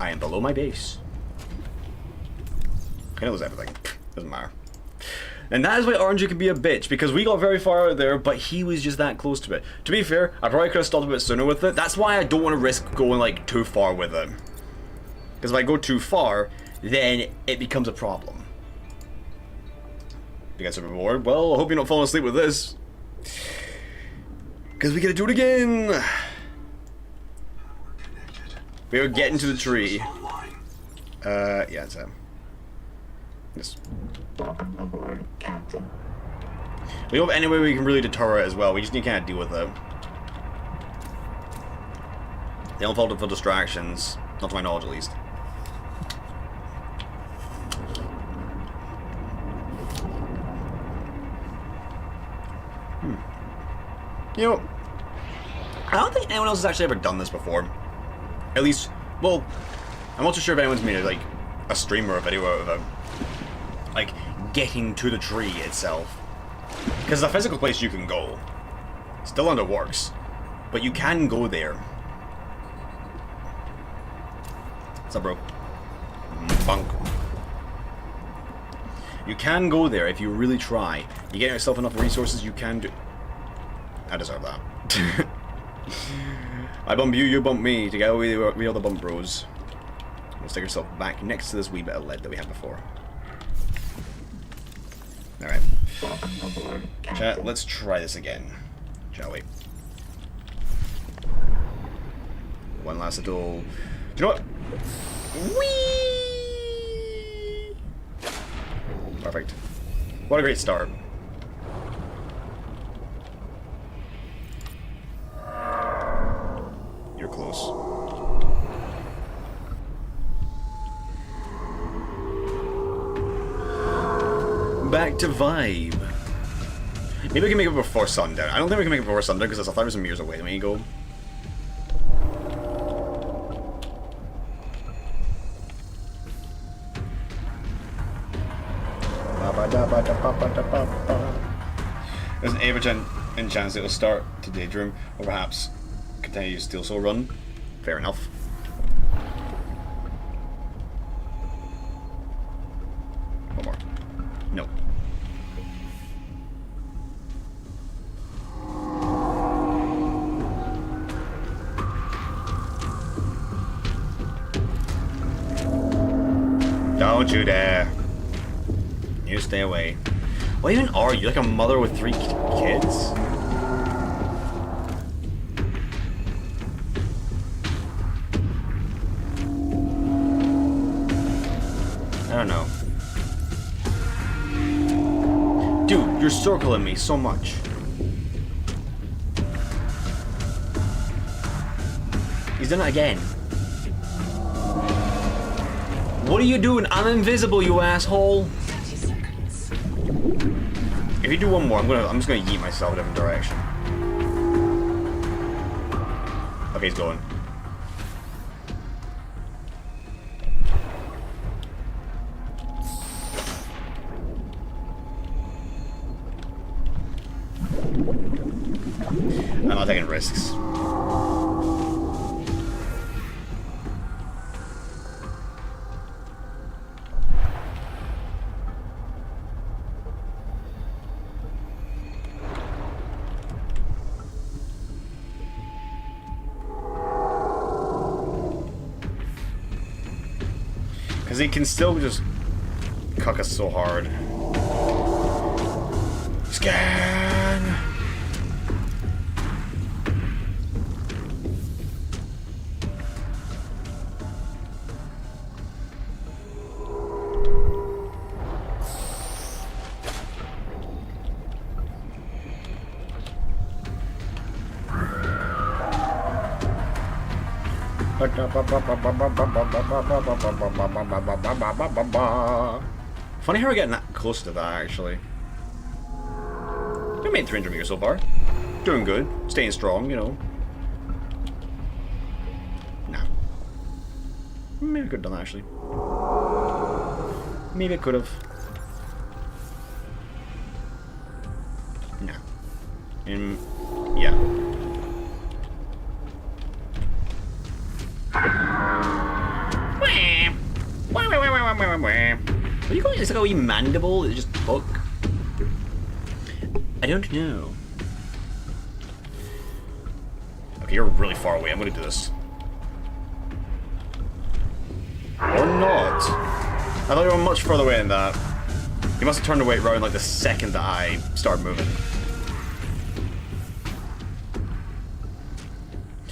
I am below my base. I lose everything. Doesn't matter. And that is why RNG can be a bitch, because we got very far out there, but he was just that close to it. To be fair, I probably could have stopped a bit sooner with it. That's why I don't want to risk going like too far with it. Because if I go too far, then it becomes a problem. You guys are reward? Well, I hope you're not falling asleep with this. Because we gotta do it again. We are getting to the tree. Yeah, it's him. Yes. Welcome aboard, Captain. We don't have any way we can really deter it as well. We just need to kind of deal with it. They don't fall for distractions. Not to my knowledge, at least. You know, I don't think anyone else has actually ever done this before. At least, well, I'm not too sure if anyone's made like a stream or a video out of it. Like, getting to the tree itself. Because it's a physical place you can go. Still under works. But you can go there. What's up, bro? Bunk. You can go there if you really try. You get yourself enough resources, you can do... I deserve that. I bump you, you bump me. Together we are the bump bros. We'll stick yourself back next to this wee bit of lead that we had before. Alright. Chat, let's try this again. Shall we? One last little... Do you know what? Whee! Perfect. What a great start. You're close. Back to vibe. Maybe we can make it before sundown. I don't think we can make it before sundown because it's 1,000 meters away. Let me go. There's an average chance it'll start to daydream, or perhaps continue to Steel Soul run. Fair enough. One more. No. Don't you dare. You stay away. What even are you? Like a mother with 3 kids? I don't know. Dude, you're circling me so much. He's done it again. What are you doing? I'm invisible, you asshole. 30 seconds. If you do one more, I'm just gonna yeet myself in a different direction. Okay, he's going. I'm not taking risks. Because he can still just cuck us so hard. Scan! Funny how we're getting that close to that, actually. We made 300 meters so far. Doing good. Staying strong, you know. Nah. Maybe I could have done that, actually. Maybe I could have. Nah. Yeah. Are you going? It's like a wee mandible that just hook. I don't know. Okay, you're really far away. I'm gonna do this. Or not. I thought you were much further away than that. You must have turned away around like the second that I started moving.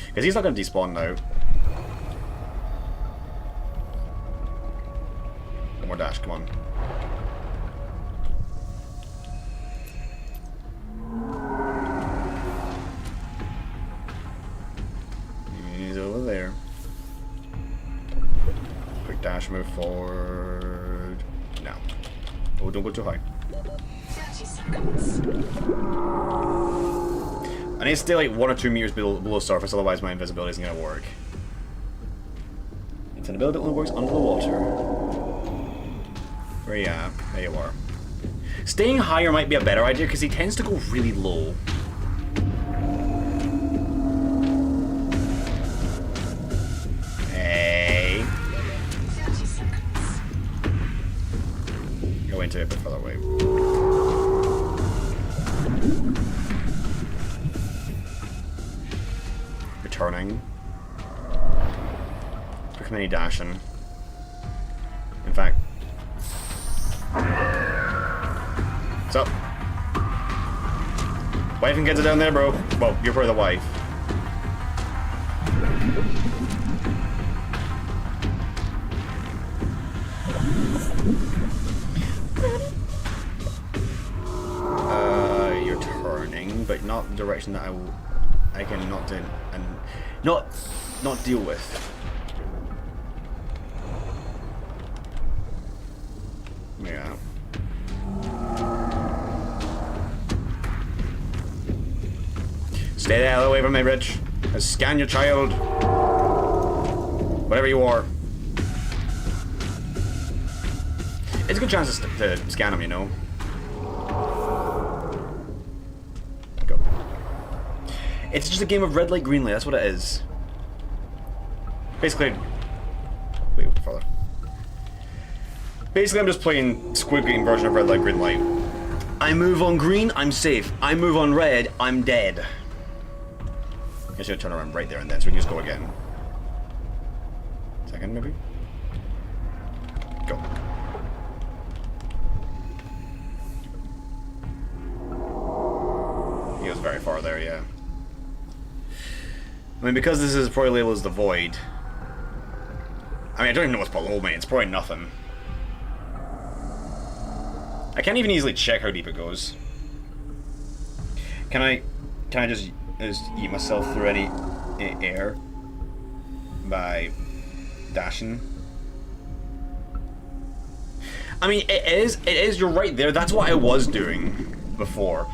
Because he's not gonna despawn now. One more dash, come on. He's over there. Quick dash, move forward. No. Oh, don't go too high. 30 seconds. I need to stay like 1 or 2 meters below surface, otherwise my invisibility isn't gonna work. It's an ability that only works under the water. Where are you at? There you are. Staying higher might be a better idea because he tends to go really low. Hey. 30 seconds. Go into it a bit further away. Returning. Quick mini dashing. In fact. What's up? Wife and kids are down there, bro. Well, you're probably the wife. You're turning, but not the direction that I can not do and not deal with. Yeah. Stay the hell away from me, Rich. Scan your child. Whatever you are. It's a good chance to scan him, you know. Go. It's just a game of red light, green light. That's what it is. Basically. Wait, further. Basically, I'm just playing Squid Game version of red light, green light. I move on green, I'm safe. I move on red, I'm dead. I guess you gotta turn around right there and then, so we can just go again. Second, maybe? Go. He goes very far there, yeah. I mean, because this is probably labeled as the void. I mean, I don't even know what's below me. It's probably nothing. I can't even easily check how deep it goes. Can I just eat myself through any air by dashing? I mean, it is, you're right there. That's what I was doing before.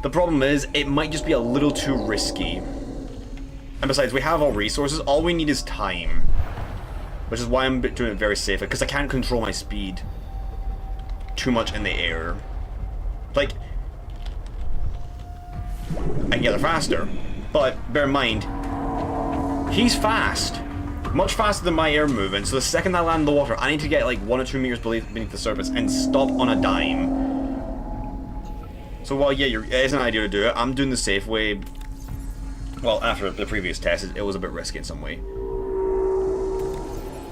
The problem is, it might just be a little too risky. And besides, we have all resources. All we need is time. Which is why I'm doing it very safe, because I can't control my speed too much in the air. Like, I can get there faster, but bear in mind, he's fast. Much faster than my air movement, so the second I land in the water, I need to get like 1 or 2 meters beneath the surface and stop on a dime. So while, yeah, it is an idea to do it, I'm doing the safe way. Well, after the previous test, it was a bit risky in some way.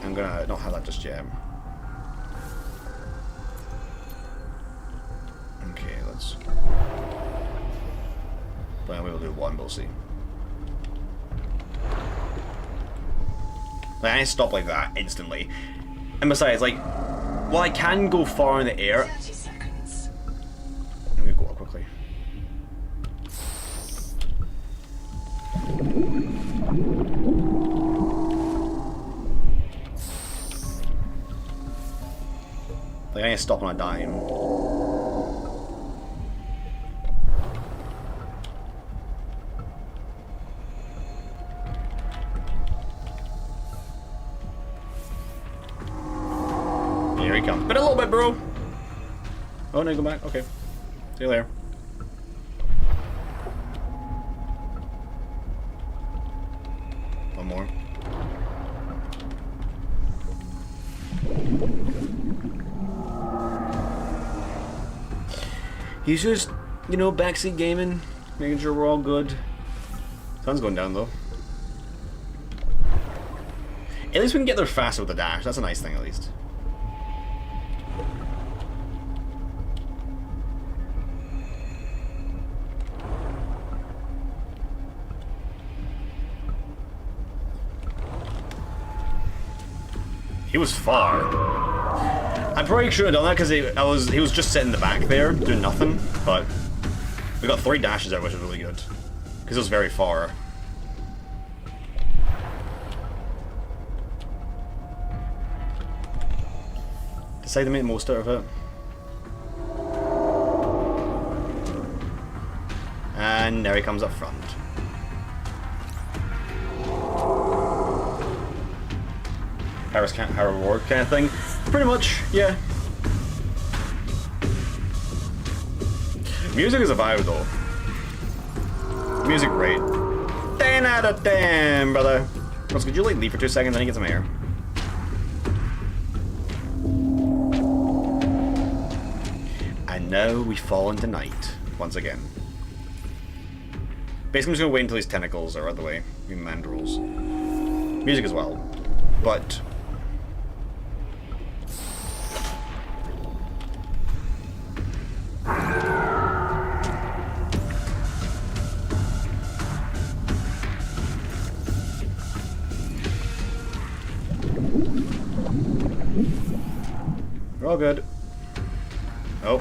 I'm gonna not have that just yet. Okay, let's... Well, we'll do one, we'll see. Like, I stop like that instantly. And besides, like, while I can go far in the air... 30 seconds. I'm gonna go up quickly. Like, I need to stop on a dime. Here he comes. But a little bit, bro! Oh, no, go back. Okay. See you later. One more. He's just, you know, backseat gaming, making sure we're all good. Sun's going down, though. At least we can get there faster with the dash. That's a nice thing, at least. He was far. I probably should have done that because he was just sitting in the back there doing nothing. But we got 3 dashes there, which was really good because it was very far. Decide to make the most out of it. And there he comes up front. High reward kind of thing. Pretty much, yeah. Music is a vibe though. Music great. 10 out of 10, brother. Ross, could you like leave for 2 seconds and then get some air? And now we fall into night once again. Basically, I'm just gonna wait until these tentacles are out of the way. Even mandrills. Music as well. But we're all good. Oh.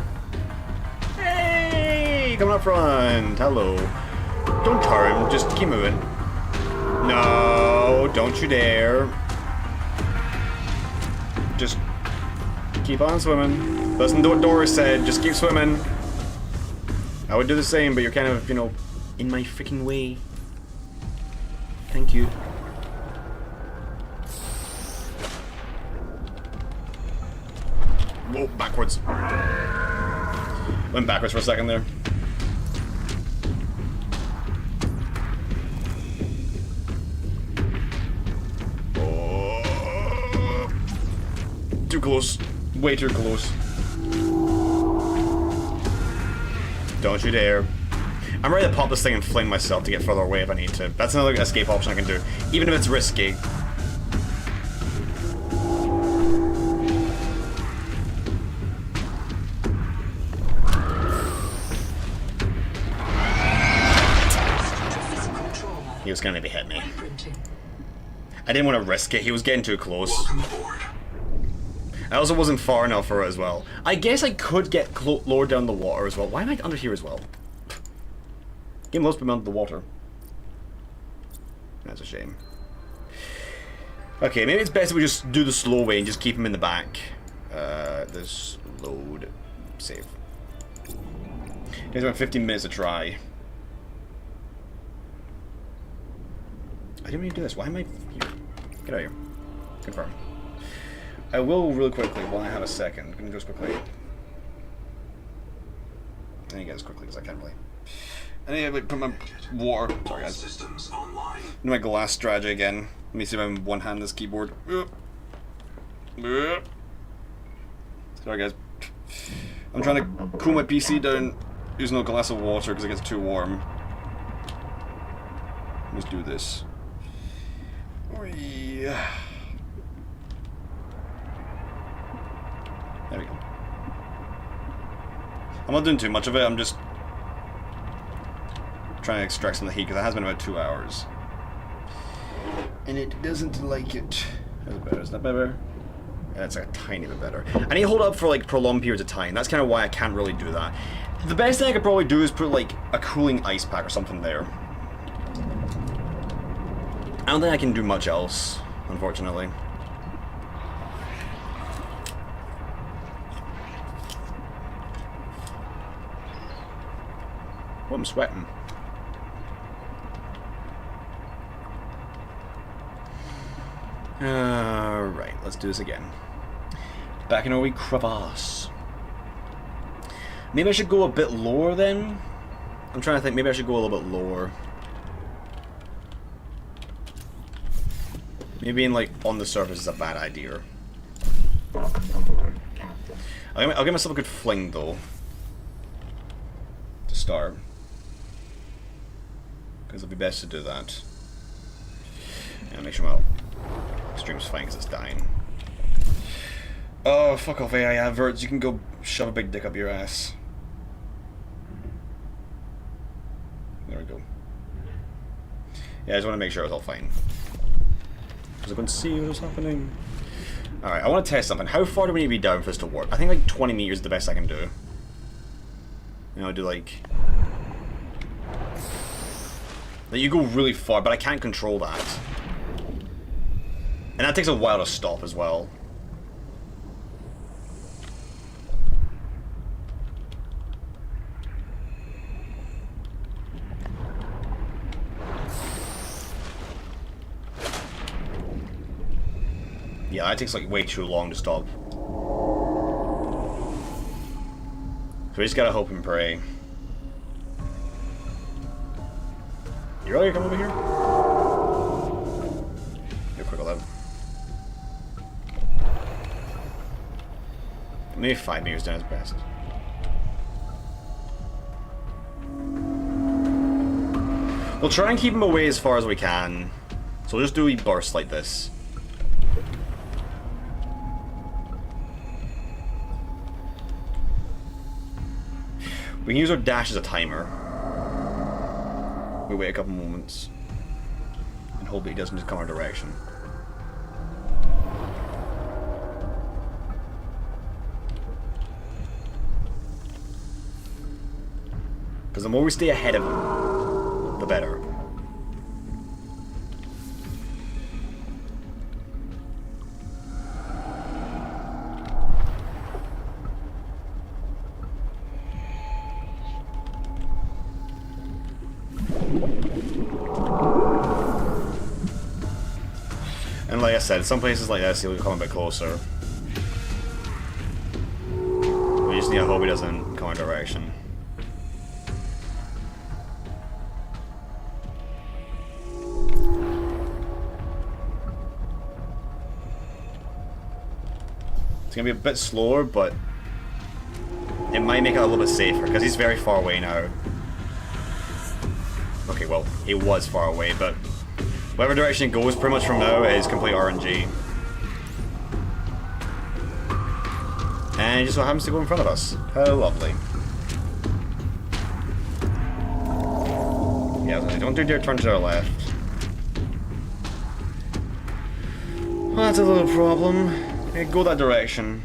Hey! Coming up front! Hello. Don't turn, just keep moving. No, don't you dare. Just keep on swimming. Listen to what Doris said, just keep swimming. I would do the same, but you're kind of, you know, in my freaking way. Thank you. Whoa, backwards. Went backwards for a second there. Oh, too close. Way too close. Don't you dare. I'm ready to pop this thing and fling myself to get further away if I need to. That's another escape option I can do, even if it's risky. He was gonna maybe hit me. I didn't want to risk it. He was getting too close. Welcome aboard. I also wasn't far enough for it as well. I guess I could get lower down the water as well. Why am I under here as well? Game loves me under the water. That's a shame. Okay, maybe it's best if we just do the slow way and just keep him in the back. This load save. Takes about 15 minutes to try. I didn't mean to do this. Why am I here? Get out of here. Confirm. I will really quickly while I have a second. I'm gonna do this quickly. I need to get as quickly as I can, really. I need to like, put my water. Sorry, guys. Systems online. Do my glass strategy again. Let me see if I can one-hand this keyboard. Sorry, guys. I'm trying to cool my PC down using a glass of water because it gets too warm. Let's do this. There we go. I'm not doing too much of it, I'm just trying to extract some of the heat because it has been about 2 hours. And it doesn't like it. Is it better? Is that better? That's a tiny bit better. I need to hold it up for like prolonged periods of time. That's kind of why I can't really do that. The best thing I could probably do is put like a cooling ice pack or something there. I don't think I can do much else, unfortunately. Oh, I'm sweating. Alright, let's do this again. Back in our wee crevasse. Maybe I should go a bit lower then? I'm trying to think, maybe I should go a little bit lower. Maybe being like on the surface is a bad idea. I'll give myself a good fling though. To start. Because it'll be best to do that. And make sure my stream's fine because it's dying. Oh, fuck off AI adverts. You can go shove a big dick up your ass. There we go. Yeah, I just want to make sure it's all fine. Because I can see what's happening. Alright, I want to test something. How far do we need to be down for this to work? I think like 20 meters is the best I can do. You know, do like you go really far, but I can't control that. And that takes a while to stop as well. Yeah, that takes like way too long to stop. So we just gotta hope and pray. You really come over here? You're quick look. Maybe 5 meters down is best. We'll try and keep him away as far as we can. So we'll just do a wee burst like this. We can use our dash as a timer. We wait a couple moments and hope that he doesn't just come our direction. Because the more we stay ahead of him, the better. And like I said, some places like this he'll come a bit closer. We just need to hope he doesn't come our direction. It's gonna be a bit slower, but it might make it a little bit safer because he's very far away now. Okay, well, he was far away, but whatever direction it goes pretty much from now is complete RNG. And he just so happens to go in front of us. How lovely. Yeah, don't dare turn to our left. Well, that's a little problem. Okay, go that direction.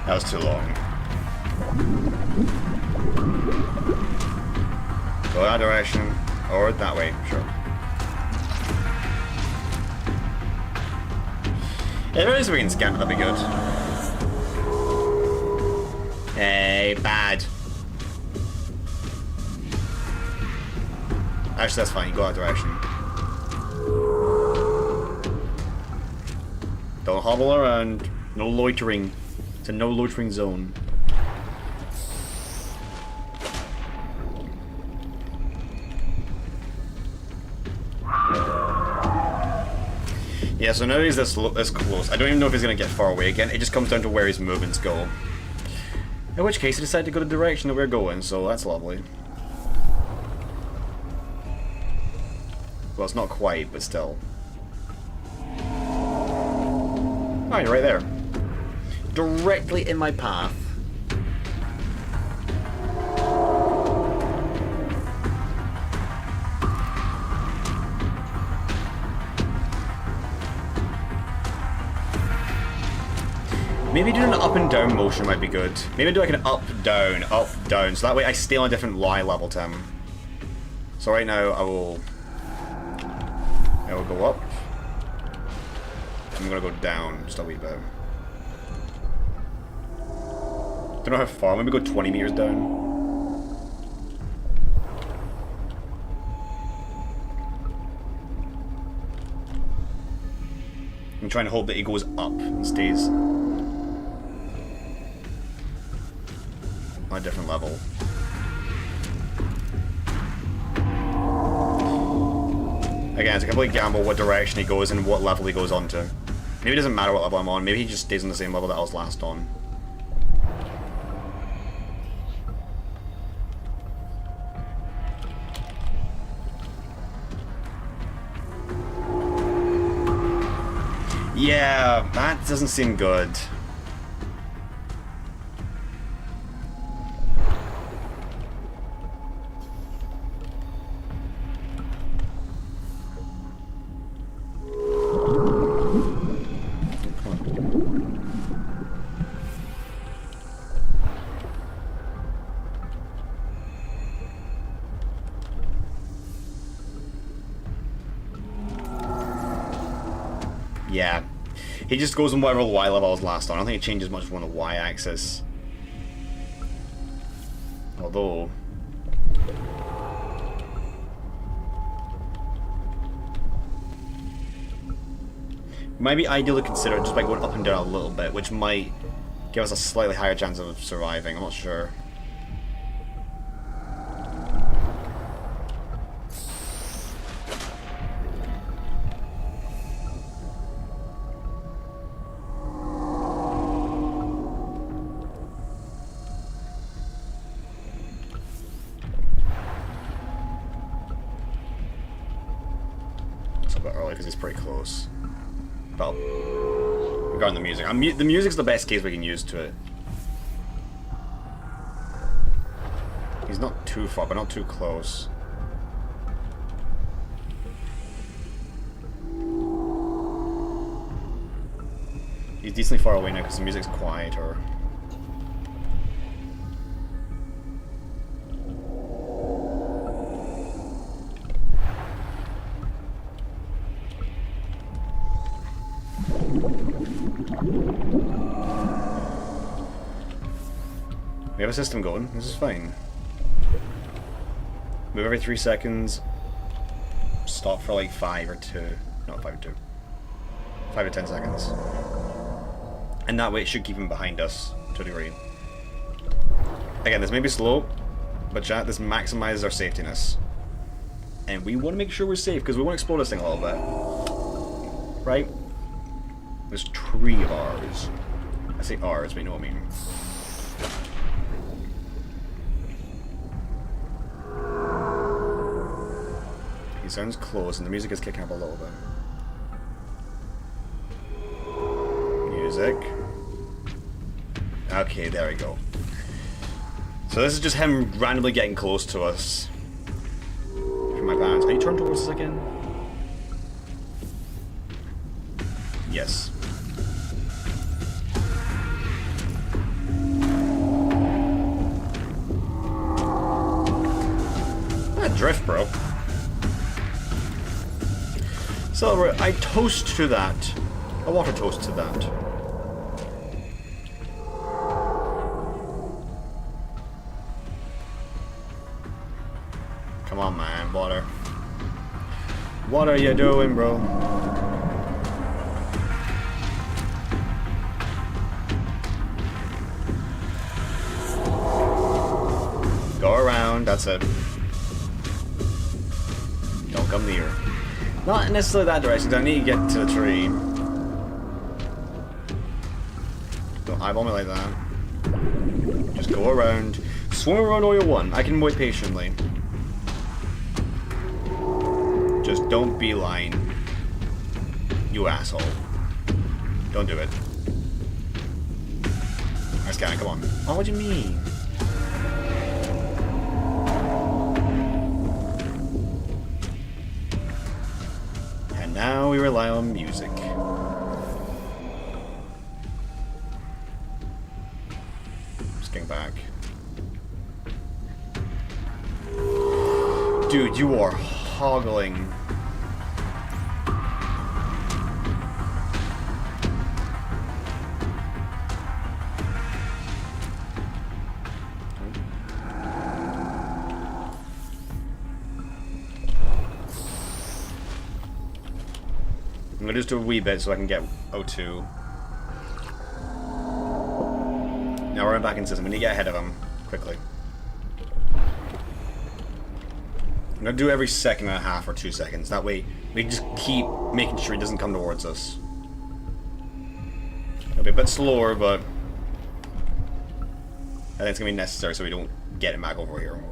That was too long. Go that direction, or that way, sure. Yeah, there is a we can scan, that'd be good. Hey, bad. Actually, that's fine, you go that direction. Don't hobble around, no loitering. It's a no loitering zone. Yeah, so now he's this close. I don't even know if he's going to get far away again. It just comes down to where his movements go. In which case, he decided to go the direction that we're going, so that's lovely. Well, it's not quite, but still. Oh, you're right there. Directly in my path. Maybe doing an up and down motion might be good. Maybe do like an up, down, so that way I stay on a different Y level to him. So right now I will go up. I'm gonna go down just a wee bit. Don't know how far, maybe go 20 meters down. I'm trying to hope that he goes up and stays on a different level. Again, it's a complete gamble what direction he goes and what level he goes on to. Maybe it doesn't matter what level I'm on, maybe he just stays on the same level that I was last on. Yeah, that doesn't seem good. Yeah. He just goes on whatever Y level I was last on. I don't think it changes much on the Y axis. Although... might be ideal to consider just by going up and down a little bit, which might give us a slightly higher chance of surviving. I'm not sure. It's a bit early because it's pretty close. Well, regarding the music. The music's the best case we can use to it. He's not too far, but not too close. He's decently far away now because the music's quieter. We have a system going. This is fine. Move every 3 seconds. Stop for like 5 or 2. Not 5 or 2. 5 or 10 seconds. And that way it should keep him behind us to a degree. Again, this may be slow, but chat, this maximizes our safetiness. And we want to make sure we're safe because we want to explore this thing a little bit. Right? This tree of ours. I say ours, but you know what I mean. He sounds close, and the music is kicking up a little bit. Music. Okay, there we go. So this is just him randomly getting close to us. From my parents. Are you turned towards us again? Yes. Ah, drift, bro. So I toast to that. A water toast to that. Come on, man, water. What are you doing, bro? Go around, that's it. Don't come near. Not necessarily that direction, I need to get to the tree. Don't eyeball me like that. Just go around. Swim around all you want. I can wait patiently. Just don't beeline. You asshole. Don't do it. I scan it, come on. Oh, what do you mean? Now we rely on music. Just getting back. Dude, you are hoggling. I'm gonna just do a wee bit so I can get O2. Now we're back in system. We need to get ahead of him quickly. I'm gonna do every second and a half or 2 seconds. That way we can just keep making sure he doesn't come towards us. It'll be a bit slower, but I think it's gonna be necessary so we don't get him back over here.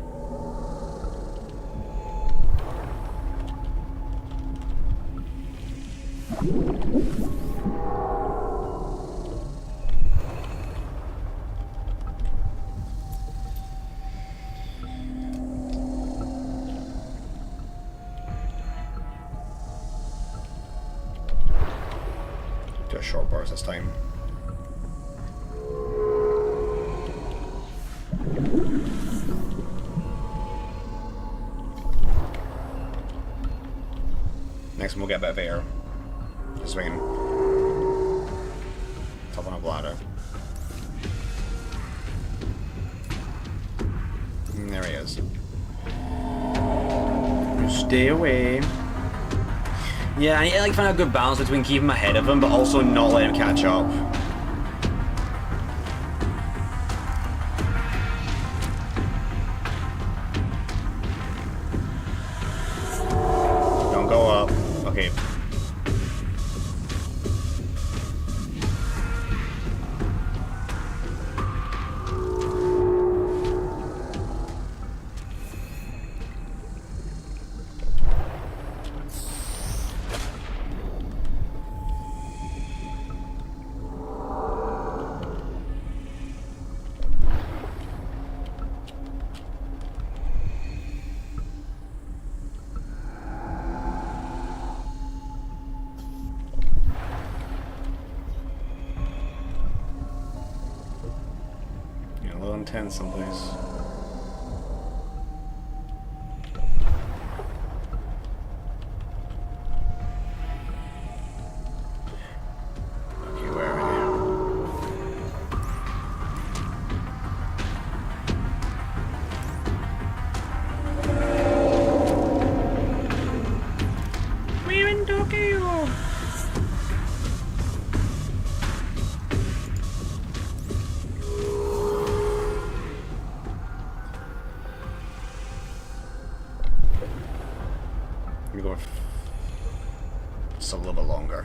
Do a short burst this time. Next one we'll get a bit of air. Just swinging. ladder. There he is. Stay away. Yeah, I need to like find a good balance between keeping ahead of him, but also not letting him catch up. Don't go up. Okay. A little intense someplace. Okay, where are you? We're in Tokyo! Go just a little bit longer.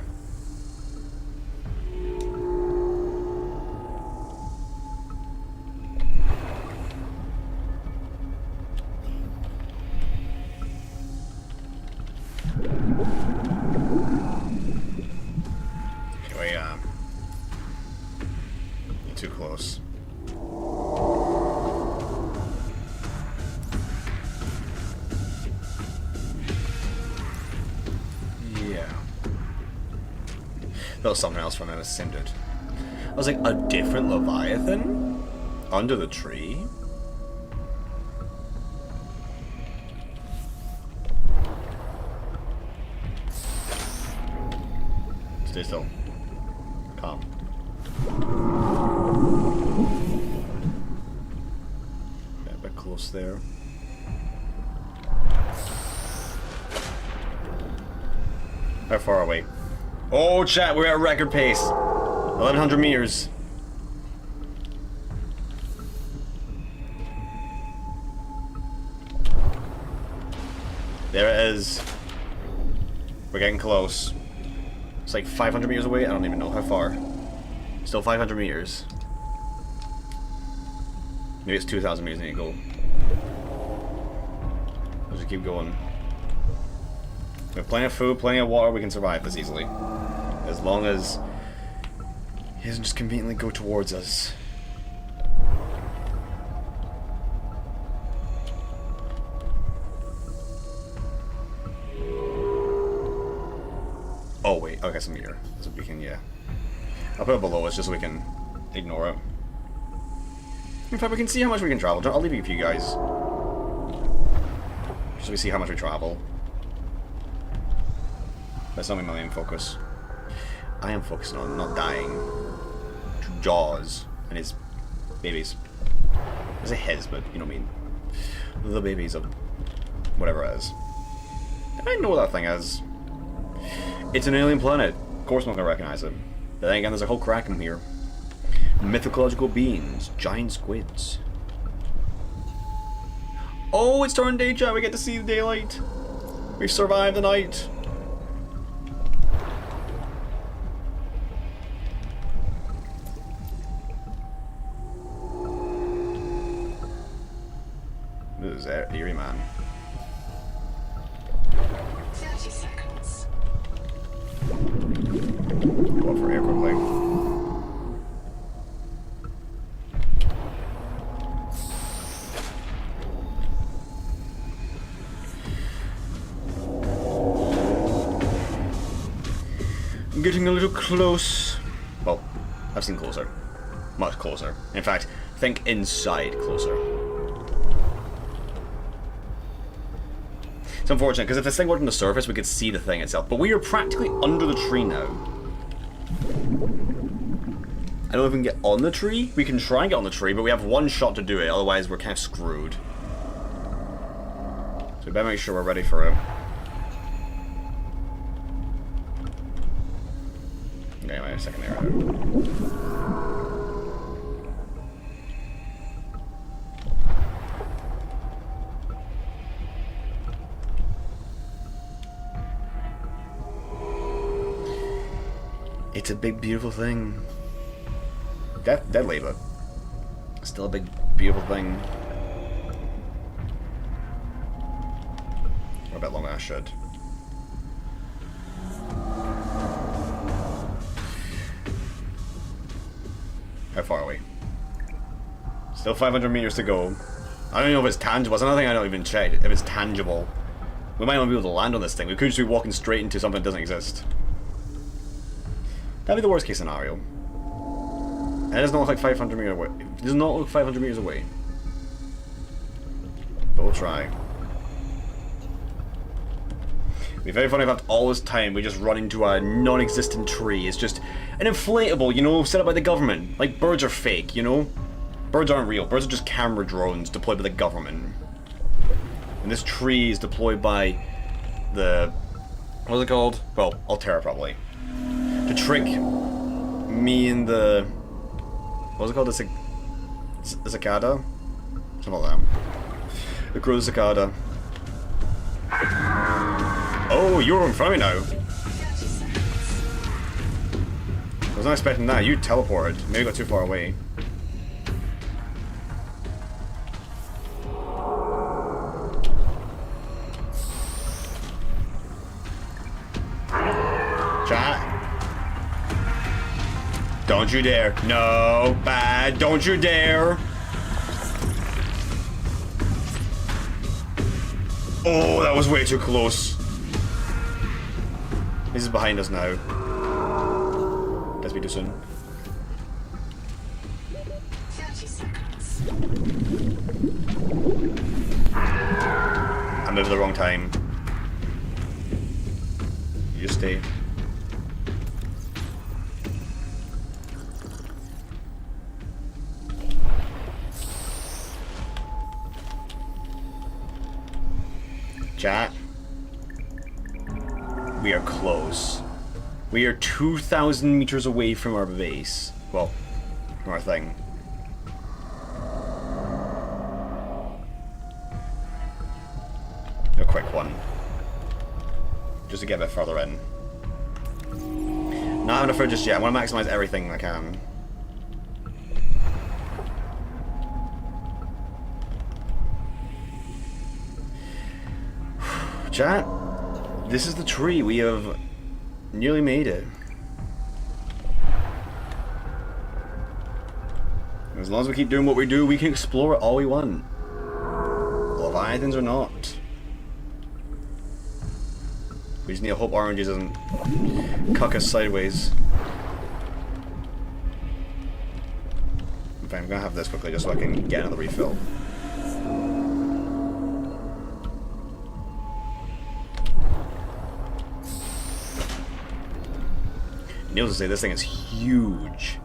Okay, wait, you're too close. That was something else when I was cindered. I was like, a different Leviathan? Under the tree? Stay still. Calm. Yeah, a bit close there. How far away? Oh, chat, we're at record pace. 1,100 meters. There it is. We're getting close. It's like 500 meters away. I don't even know how far. Still 500 meters. Maybe it's 2,000 meters. I need to go. Let's just keep going. We have plenty of food, plenty of water. We can survive this easily. As long as he doesn't just conveniently go towards us. Oh wait, okay, it's a meter. It's a beacon, yeah. I'll put it below us just so we can ignore it. In fact, we can see how much we can travel. I'll leave it for you guys. Just so we see how much we travel. That's not my main focus. I am focusing on not dying to Jaws and his babies. I say his, but you know what I mean. The babies of whatever it is. I know what that thing is. It's an alien planet. Of course I'm not gonna recognize it. But then again, there's a whole kraken here. Mythological beings, giant squids. Oh, it's turned day, chat. We get to see the daylight. We survived the night. This is eerie, man. 30 seconds. Go up for air quickly. I'm getting a little close. Well, I've seen closer. Much closer. In fact, think inside closer. It's unfortunate, because if this thing were on the surface, we could see the thing itself. But we are practically under the tree now. I don't know if we can get on the tree. We can try and get on the tree, but we have one shot to do it, otherwise we're kind of screwed. So we better make sure we're ready for it. Okay, wait a second there. It's a big, beautiful thing. Deadly, but still a big, beautiful thing. Or a bit longer than I should. How far are we? Still 500 meters to go. I don't even know if it's tangible. It's another thing I don't even check. If it's tangible. We might not be able to land on this thing. We could just be walking straight into something that doesn't exist. That'd be the worst case scenario. And it does not look like 500 meters away. It does not look 500 meters away. But we'll try. It'd be very funny if after all this time we just run into a non-existent tree. It's just an inflatable, you know, set up by the government. Like, birds are fake, you know? Birds aren't real. Birds are just camera drones deployed by the government. And this tree is deployed by the... what is it called? Well, Altera probably. To trick me and the... what was it called? The cicada? Something like that. The crow cicada. Oh, you're in front of me now. I was not expecting that. You teleported. Maybe you got too far away. Chat. Don't you dare. No, bad. Don't you dare. Oh, that was way too close. This is behind us now. Let's be too soon. 30 seconds. I moved at the wrong time. You just stay. Chat. We are close. We are 2,000 meters away from our base. Well, from our thing. A quick one. Just to get a bit further in. Not having a fridge just yet. I want to maximize everything I can. Chat, this is the tree. We have nearly made it. As long as we keep doing what we do, we can explore it all we want. Leviathans or not. We just need to hope Oranges doesn't cuck us sideways. In fact, I'm gonna have this quickly just so I can get another refill. Needless to say, this thing is huge.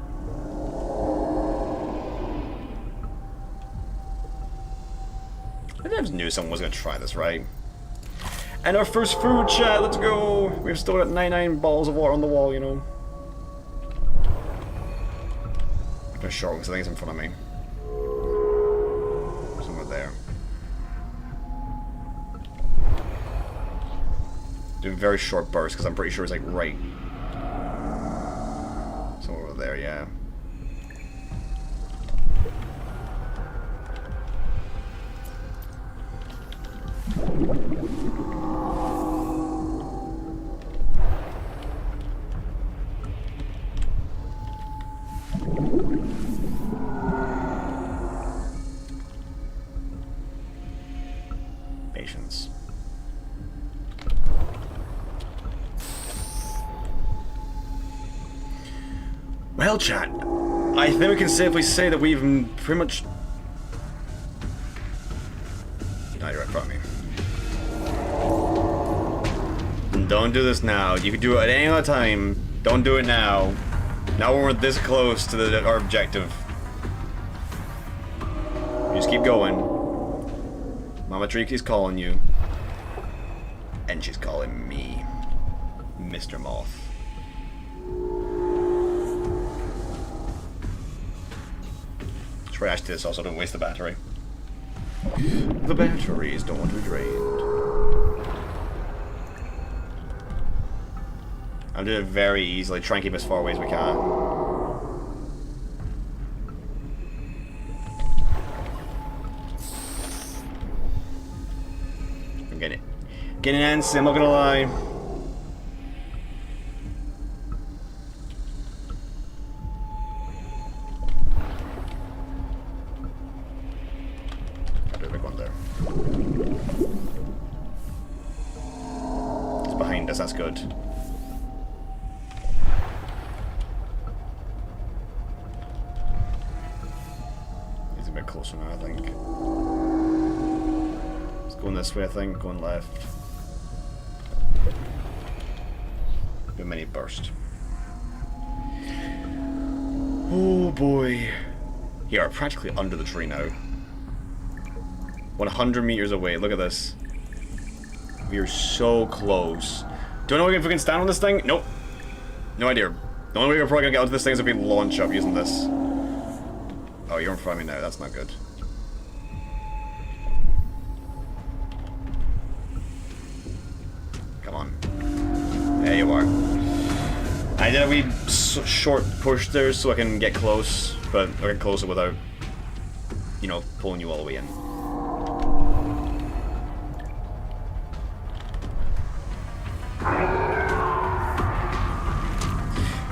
I just knew someone was going to try this, right? And our first food, chat, let's go! We've still got 99 balls of water on the wall, you know. I'm gonna short because I think it's in front of me. Somewhere there. Doing very short bursts because I'm pretty sure it's like right. Somewhere over there, yeah. Patience. Well, chat, I think we can safely say that we've pretty much... No, you're right in front of me. Don't do this now. You can do it at any other time. Don't do it now. Now we're this close to our objective. You just keep going. Mama Triki's calling you. And she's calling me. Mr. Moth. Trash this also, don't waste the battery. The batteries don't want to be drained. I'll do it very easily, try and keep as far away as we can. I'm getting antsy, I'm not gonna lie. I'll do a big one there. It's behind us, that's good. He's a bit closer now, I think. It's going this way, I think, going left. Do a mini burst. Oh boy. Yeah, we're practically under the tree now. 100 meters away, look at this. We are so close. Do I know if we can stand on this thing? Nope. No idea. The only way we're probably gonna get onto this thing is if we launch up using this. Oh, you're in front of me now, that's not good. Come on. There you are. I did a wee short push there so I can get close, but I get closer without, you know, pulling you all the way in.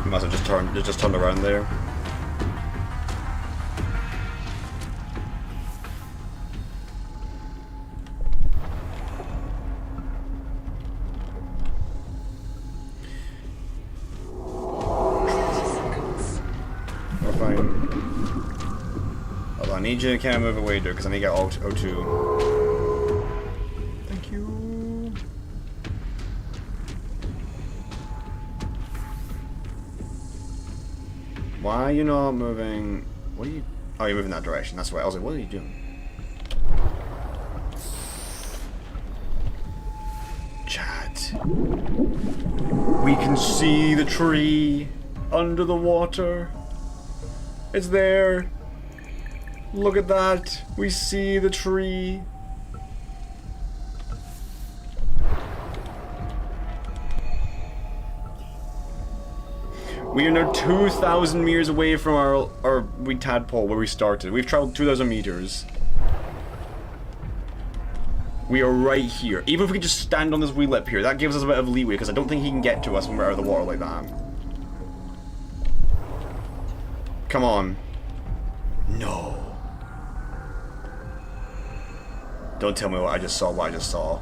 You must have just turned around there. We're fine. Although I need you to kind of move away, dude, because I need to get O2. Thank you. Why are you not moving? What are you? Oh, you're moving that direction. That's right. I was like, what are you doing? Chat. We can see the tree under the water. It's there. Look at that. We see the tree. We are now 2,000 meters away from our wee tadpole where we started. We've traveled 2,000 meters. We are right here. Even if we could just stand on this wee lip here, that gives us a bit of leeway because I don't think he can get to us when we're out of the water like that. Come on. No. Don't tell me what I just saw.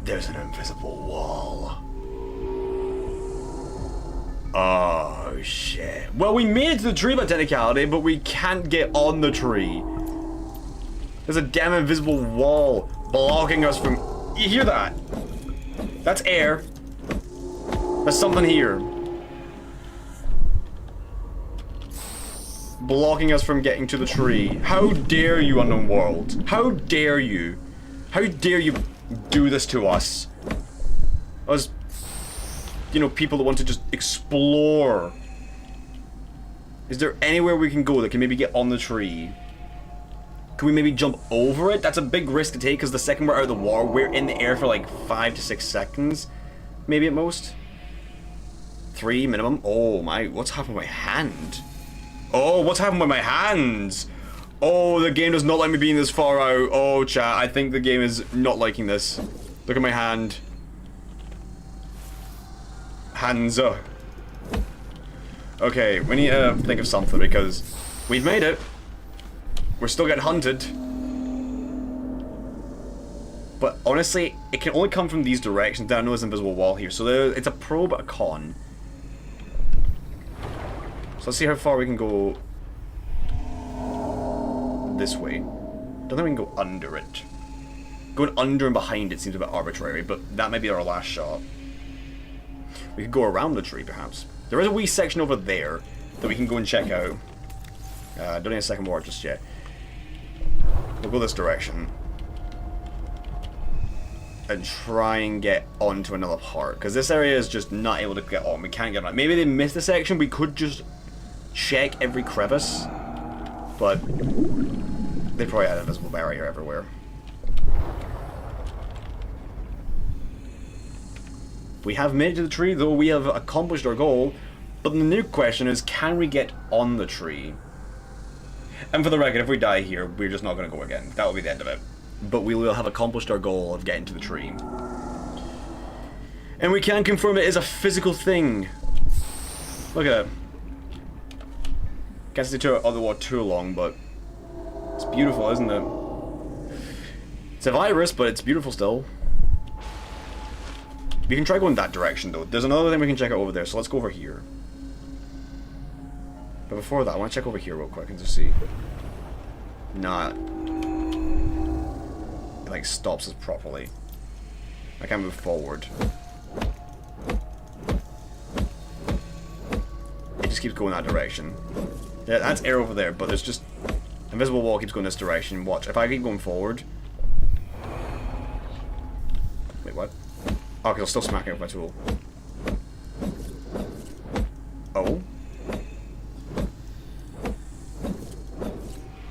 There's an invisible wall. Oh, shit. Well, we made it to the tree by technicality, but we can't get on the tree. There's a damn invisible wall blocking us from... You hear that? That's air. There's something here. Blocking us from getting to the tree. How dare you, unknown world? How dare you? How dare you do this to us? Us, you know, people that want to just explore. Is there anywhere we can go that can maybe get on the tree? Can we maybe jump over it? That's a big risk to take because the second we're out of the water, we're in the air for like 5 to 6 seconds. Maybe at most. 3 minimum. Oh my, what's happened with my hand? Oh, what's happened with my hands? Oh, the game does not let me be this far out. Oh, chat, I think the game is not liking this. Look at my hand. Hands. Okay, we need to think of something because we've made it. We're still getting hunted. But honestly, it can only come from these directions. I know there's an invisible wall here. So it's a pro but a con. So let's see how far we can go this way. Don't think we can go under it. Going under and behind it seems a bit arbitrary, but that might be our last shot. We could go around the tree, perhaps. There is a wee section over there that we can go and check out. Don't need a second ward just yet. We'll go this direction. And try and get onto another part. Because this area is just not able to get on. We can't get on. Maybe they missed the section. We could just check every crevice. But they probably had an invisible barrier everywhere. We have made it to the tree, though we have accomplished our goal. But the new question is, can we get on the tree? And for the record, if we die here, we're just not going to go again. That will be the end of it. But we will have accomplished our goal of getting to the tree. And we can confirm it is a physical thing. Look at it. Can't stay to it on the water too long, but it's beautiful, isn't it? It's a virus, but it's beautiful still. We can try going that direction, though. There's another thing we can check out over there, so let's go over here. But before that, I want to check over here real quick and just see. Nah. It, like, stops us properly. I can't move forward. It just keeps going that direction. Yeah, that's air over there, but there's just... Invisible wall keeps going this direction. Watch, if I keep going forward... Wait, what? Oh, because I'll still smack it with my tool. Oh?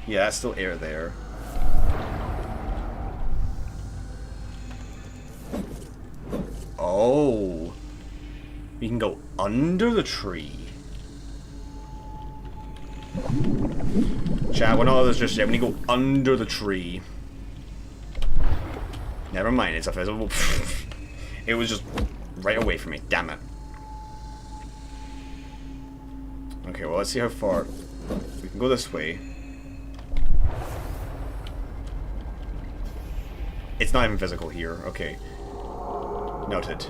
Yeah, that's still air there. Oh. We can go under the tree. Chat, we're not this just yet. We need to go under the tree. Never mind, it's a visible... It was just right away from me. Damn it. Okay, well, let's see how far... We can go this way. It's not even physical here. Okay. Noted.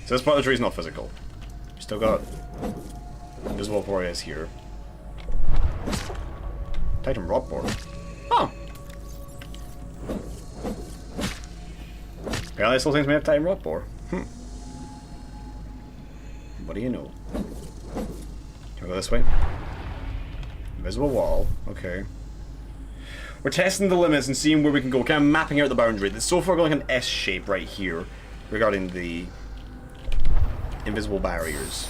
So this part of the tree is not physical. Still got invisible Proteus here. Titan rod board. Oh! Apparently it still seems to have Titan rod board. What do you know? Can we go this way? Invisible wall. Okay. We're testing the limits and seeing where we can go. Kind of mapping out the boundary. So far going like an S shape right here regarding the invisible barriers.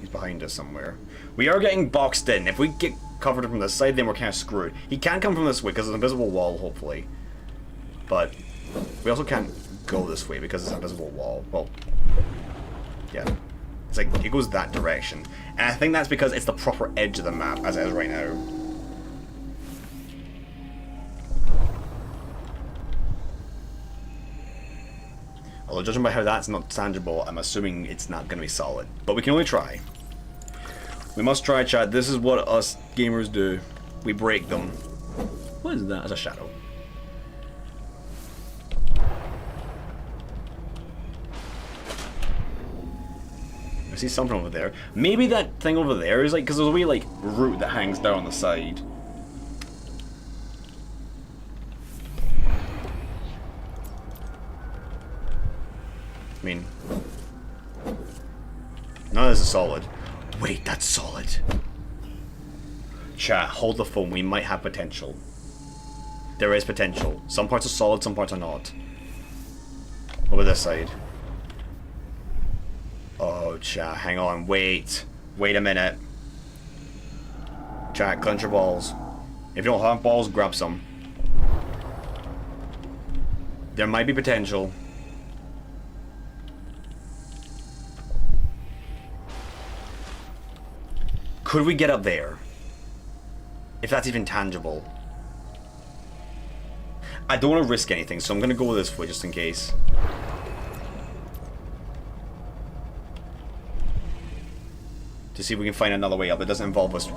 He's behind us somewhere. We are getting boxed in. If we get covered from this side, then we're kind of screwed. He can come from this way because there's an invisible wall, hopefully. But we also can't go this way because it's an invisible wall. Well, yeah. It's like, it goes that direction. And I think that's because it's the proper edge of the map, as it is right now. Although, judging by how that's not tangible, I'm assuming it's not going to be solid. But we can only try. We must try, chat. This is what us gamers do. We break them. What is that? It's a shadow. I see something over there. Maybe that thing over there is like, because there's a wee like root that hangs down the side. I mean, none of this is solid. Wait, that's solid. Chat, hold the phone. We might have potential. There is potential. Some parts are solid, some parts are not. What about this side? Oh, chat, hang on. Wait. Wait a minute. Chat, clench your balls. If you don't have balls, grab some. There might be potential. Could we get up there? If that's even tangible. I don't want to risk anything, so I'm going to go this way just in case. To see if we can find another way up that doesn't involve us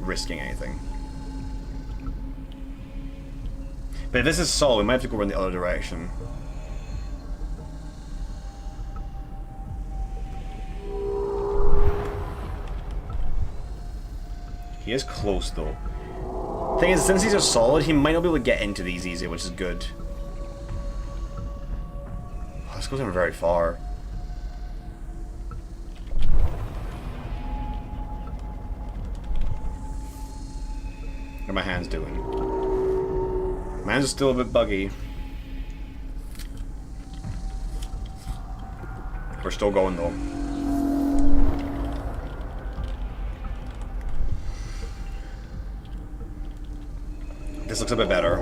risking anything. But if this is solid, we might have to go in the other direction. He is close though. Thing is, since these are solid, he might not be able to get into these easy, which is good. Oh, this goes in very far. What are my hands doing? My hands are still a bit buggy. We're still going though. This looks a bit better.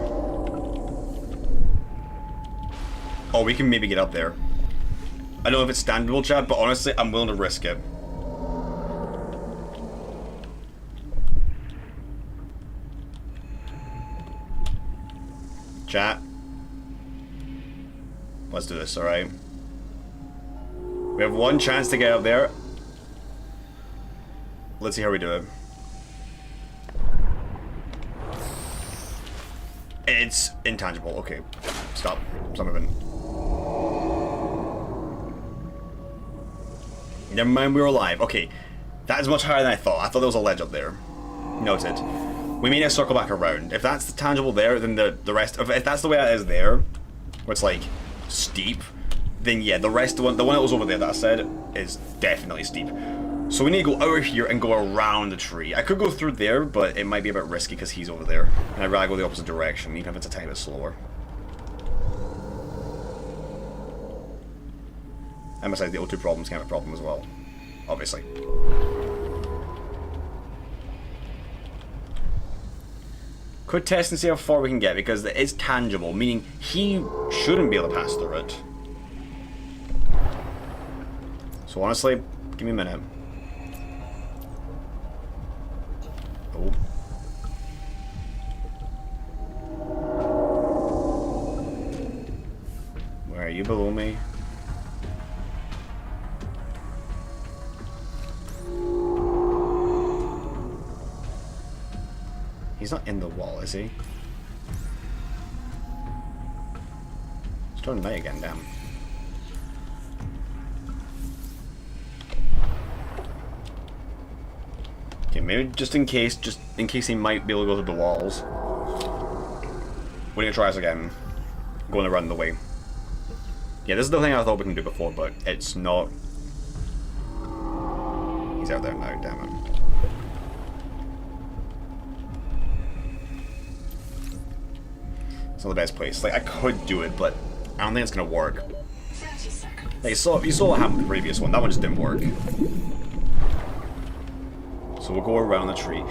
Oh, we can maybe get up there. I don't know if it's standable, chat, but honestly, I'm willing to risk it. Chat. Let's do this, alright? We have one chance to get up there. Let's see how we do it. It's intangible. Okay. Stop. Stop moving. Never mind, we were alive. Okay. That is much higher than I thought. I thought there was a ledge up there. Noted. We may need to circle back around. If that's the tangible there, then the rest... If that's the way it is there, where it's like steep, then yeah, the rest, the one that was over there that I said, is definitely steep. So we need to go over here and go around the tree. I could go through there, but it might be a bit risky because he's over there. And I'd rather go the opposite direction, even if it's a tiny bit slower. And besides, the O2 problem's kind of a problem as well. Obviously. Could test and see how far we can get, because it is tangible, meaning he shouldn't be able to pass through it. So honestly, give me a minute. Oh. Where are you below me? He's not in the wall, is he? It's turning night again, damn. Okay, maybe just in case he might be able to go through the walls. We're gonna try this again. Going around the way. Yeah, this is the thing I thought we can do before, but it's not. He's out there now, damn it. It's not the best place. Like, I could do it, but I don't think it's gonna work. 30 seconds. Like, you saw what happened with the previous one. That one just didn't work. So we'll go around the tree.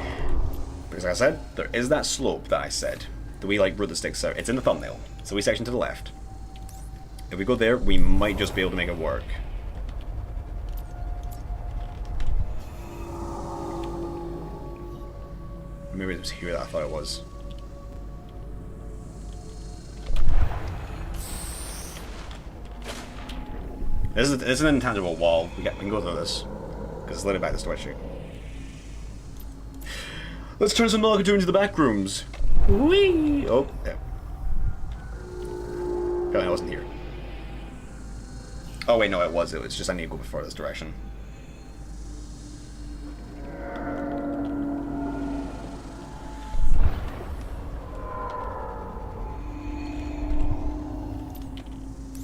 Because like I said, there is that slope that I said. That we like root the sticks out. It's in the thumbnail. It's the wee section to the left. If we go there, we might just be able to make it work. Maybe it was here that I thought it was. This is an intangible wall. We can go through this. Because it's literally back this direction. Let's turn some Subnautica into the back rooms. Whee! Oh, yeah. Apparently I wasn't here. Oh wait, no, it was. It was just I need to go before this direction.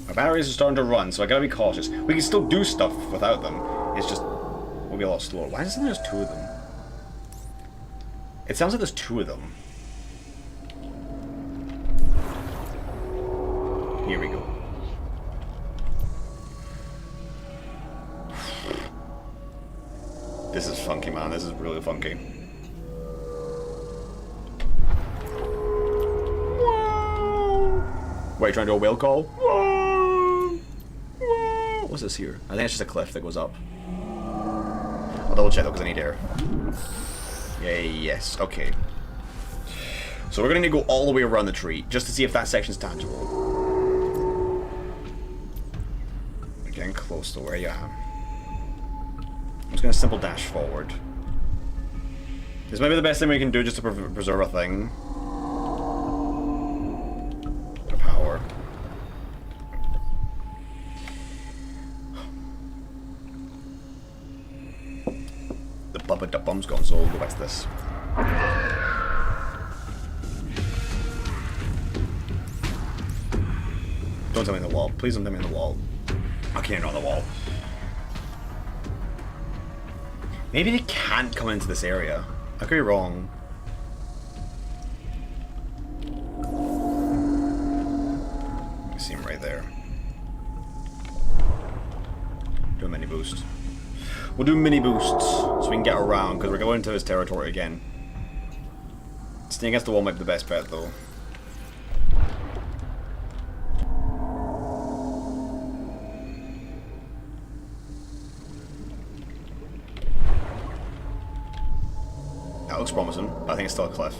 My batteries are starting to run, so I gotta be cautious. We can still do stuff without them. It's just we'll be a lot slower. Why isn't there just two of them? It sounds like there's two of them. Here we go. This is funky, man. This is really funky. Wait, you trying to do a whale call? What's this here? I think it's just a cliff that goes up. I'll double check though, because I need air. Yay, yes, okay. So we're gonna need to go all the way around the tree, just to see if that section's tangible. We're getting close to where you are. I'm just gonna simple dash forward. This might be the best thing we can do just to preserve a thing. Power. The bum's gone, so we'll go back to this. Don't tell me in the wall. Please don't tell me in the wall. Okay, not on the wall. Maybe they can't come into this area. I could be wrong. I see him right there. Do a mini boost. We'll do mini boosts so we can get around because we're going into his territory again. Staying against the wall might be the best bet though. That looks promising, but I think it's still a cliff.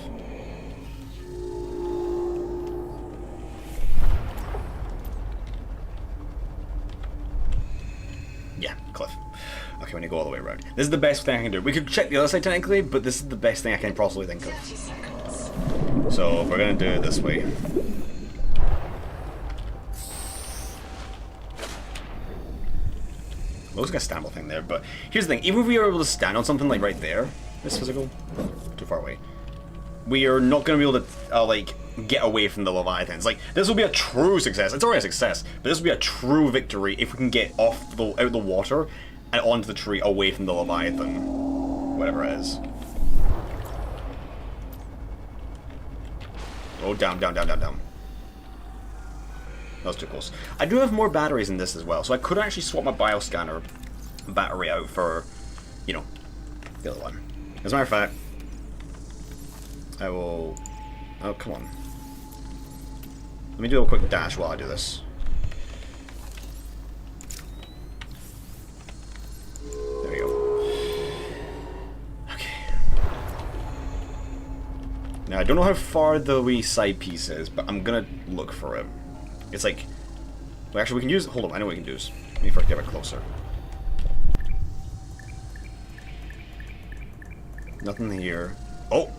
Yeah, cliff. Okay, we need to go all the way around. This is the best thing I can do. We could check the other side technically, but this is the best thing I can possibly think of. 30 seconds. So, if we're gonna do it this way. Looks like a standable thing there, but here's the thing. Even if we were able to stand on something like right there, this physical, too far away, we are not going to be able to, like, get away from the Leviathans. Like, this will be a true success. It's already a success, but this will be a true victory if we can get off the, out of the water and onto the tree away from the Leviathan. Whatever it is. Oh, down, down, down, down, down. That was too close. I do have more batteries in this as well, so I could actually swap my bioscanner battery out for, you know, the other one. As a matter of fact, I will... Oh, come on. Let me do a quick dash while I do this. There we go. Okay. Now, I don't know how far the wee side piece is, but I'm gonna look for it. It's like... Well, actually, we can use... Hold on, I know what we can do. Let me first get it closer. Nothing here. Oh!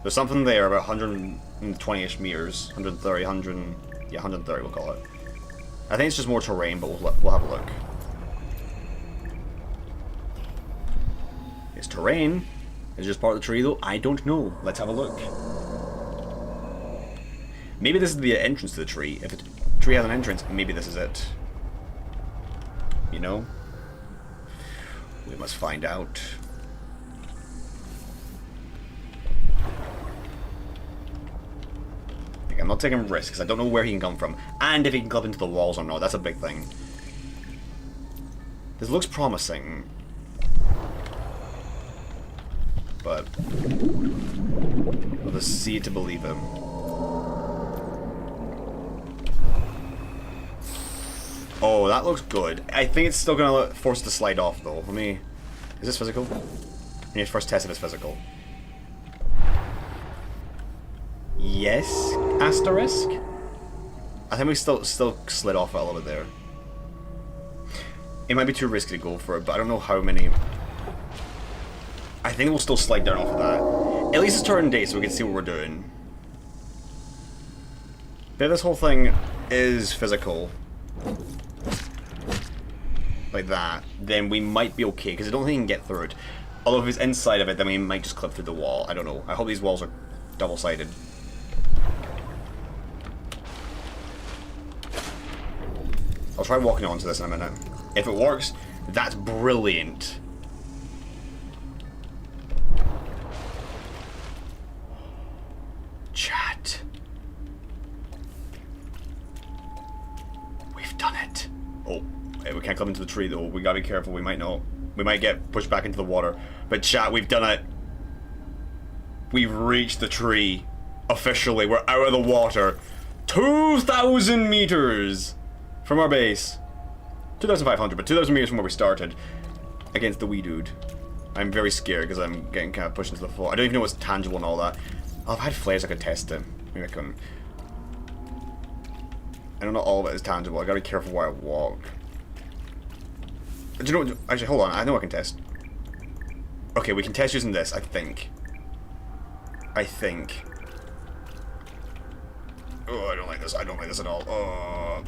There's something there about 120-ish meters. 130, 100... Yeah, 130 we'll call it. I think it's just more terrain, but we'll have a look. It's terrain. Is it just part of the tree, though? I don't know. Let's have a look. Maybe this is the entrance to the tree. If the tree has an entrance, maybe this is it. You know? We must find out. I'm not taking risks. I don't know where he can come from. And if he can come into the walls or not. That's a big thing. This looks promising. But we'll just see it to believe him. Oh, that looks good. I think it's still gonna force it to slide off though. Let me... Is this physical? I need to first test if it's physical. Yes, asterisk. I think we still slid off a little bit there. It might be too risky to go for it, but I don't know how many. I think we'll still slide down off of that. At least it's turn day, so we can see what we're doing. But if this whole thing is physical, like that, then we might be okay, because I don't think we can get through it. Although if it's inside of it, then we might just clip through the wall. I don't know. I hope these walls are double-sided. I'll try walking onto this in a minute. If it works, that's brilliant. Chat. We've done it. Oh, hey, we can't come into the tree though. We gotta be careful. We might not. We might get pushed back into the water. But chat, we've done it. We've reached the tree. Officially, we're out of the water. 2,000 meters from our base. 2,500, but 2,000 meters from where we started. Against the wee dude. I'm very scared because I'm getting kind of pushed into the floor. I don't even know what's tangible and all that. Oh, if I had flares, I could test it. Maybe I can. I don't know all of it is tangible. I gotta be careful where I walk. Do you know what? Actually, hold on. I know I can test. Okay, we can test using this, I think. Oh, I don't like this. I don't like this at all. Oh.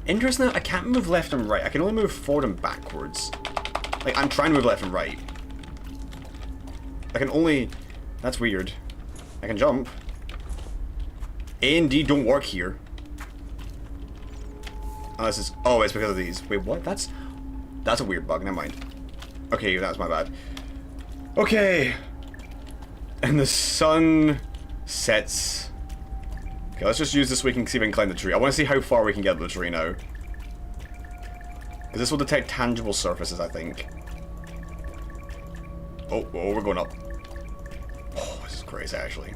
Interesting, I can't move left and right. I can only move forward and backwards. Like, I'm trying to move left and right. I can only... That's weird. I can jump. A and D don't work here. Unless it's... Oh, it's because of these. Wait, what? That's a weird bug. Never mind. Okay, that's my bad. Okay. And the sun sets. Okay, let's just use this so we can see if we can climb the tree. I want to see how far we can get up the tree now. Because this will detect tangible surfaces, I think. Oh, we're going up. Oh, this is crazy, actually.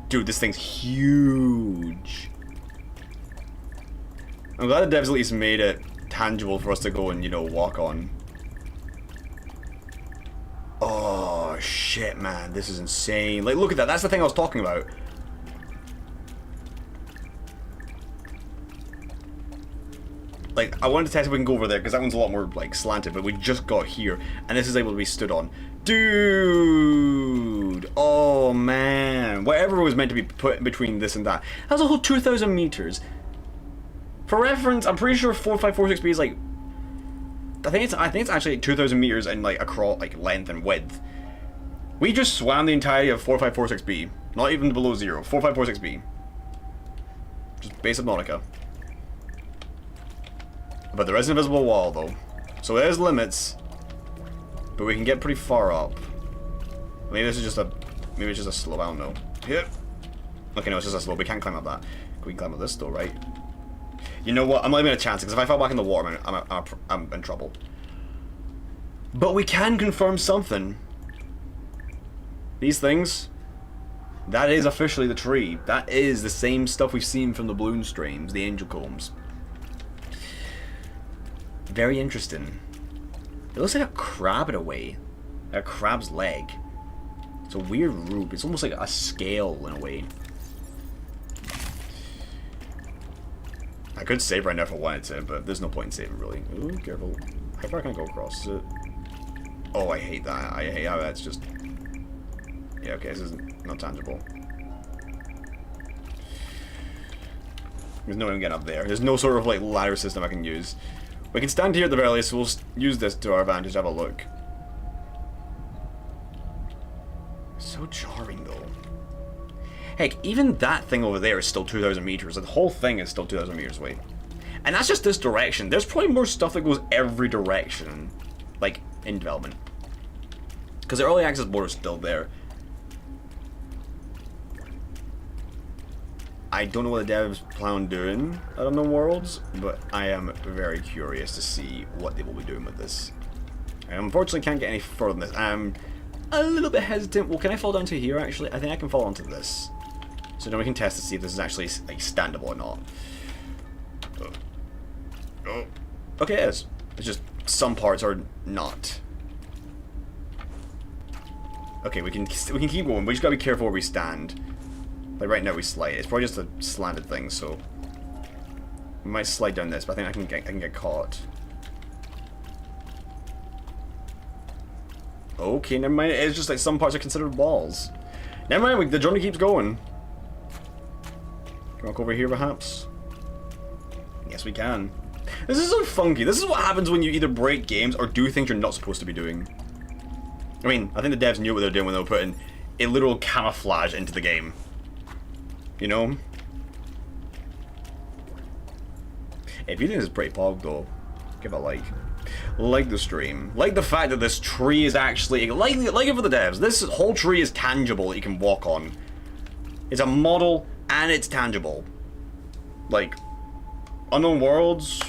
Dude, this thing's huge. I'm glad the devs at least made it tangible for us to go and, you know, walk on. Oh, shit, man. This is insane. Like, look at that. That's the thing I was talking about. Like, I wanted to test if we can go over there, because that one's a lot more, like, slanted, but we just got here, and this is able to be stood on. Dude! Oh, man. Whatever was meant to be put in between this and that. That was a whole 2,000 meters. For reference, I'm pretty sure 4546B is, like... I think it's actually 2,000 meters in, like, across, like, length and width. We just swam the entirety of 4546B. Not even below zero. 4546B. Just base Subnautica. But there is an invisible wall, though. So there's limits. But we can get pretty far up. Maybe this is just a... Maybe it's just a slope, I don't know. Yep. Okay, no, it's just a slope. We can't climb up that. We can climb up this, though, right? You know what? I'm not even gonna chance it, because if I fall back in the water, I'm in trouble. But we can confirm something. These things... That is officially the tree. That is the same stuff we've seen from the balloon streams, the angel combs. Very interesting. It looks like a crab in a way. Like a crab's leg. It's a weird root. It's almost like a scale in a way. I could save right now if I wanted to, but there's no point in saving, really. Ooh, careful. How far can I go across? Is it... Oh, I hate that. I hate how that's just... Yeah, okay, this is not tangible. There's no way I'm getting up there. There's no sort of, like, ladder system I can use. We can stand here at the very least, so we'll use this to our advantage. Have a look. So jarring, though. Heck, even that thing over there is still 2,000 meters. The whole thing is still 2,000 meters away. And that's just this direction. There's probably more stuff that goes every direction, like, in development. Because the early access border is still there. I don't know what the devs plan on doing at Unknown Worlds, but I am very curious to see what they will be doing with this. I unfortunately can't get any further than this. I'm a little bit hesitant. Well, can I fall down to here, actually? I think I can fall onto this. So then we can test to see if this is actually, like, standable or not. Oh. Okay, it is. It's just some parts are not. Okay, we can keep going. We just gotta be careful where we stand. Like right now we slide. It's probably just a slanted thing, so we might slide down this, but I think I can get caught. Okay, never mind. It's just like some parts are considered walls. Never mind. The journey keeps going. Can we walk over here, perhaps? Yes, we can. This is so funky. This is what happens when you either break games or do things you're not supposed to be doing. I mean, I think the devs knew what they were doing when they were putting a literal camouflage into the game. You know? If you think this is pretty pog, though, give it a like. Like the stream. Like the fact that this tree is actually... Like it for the devs. This whole tree is tangible that you can walk on. It's a model, and it's tangible. Like, Unknown Worlds,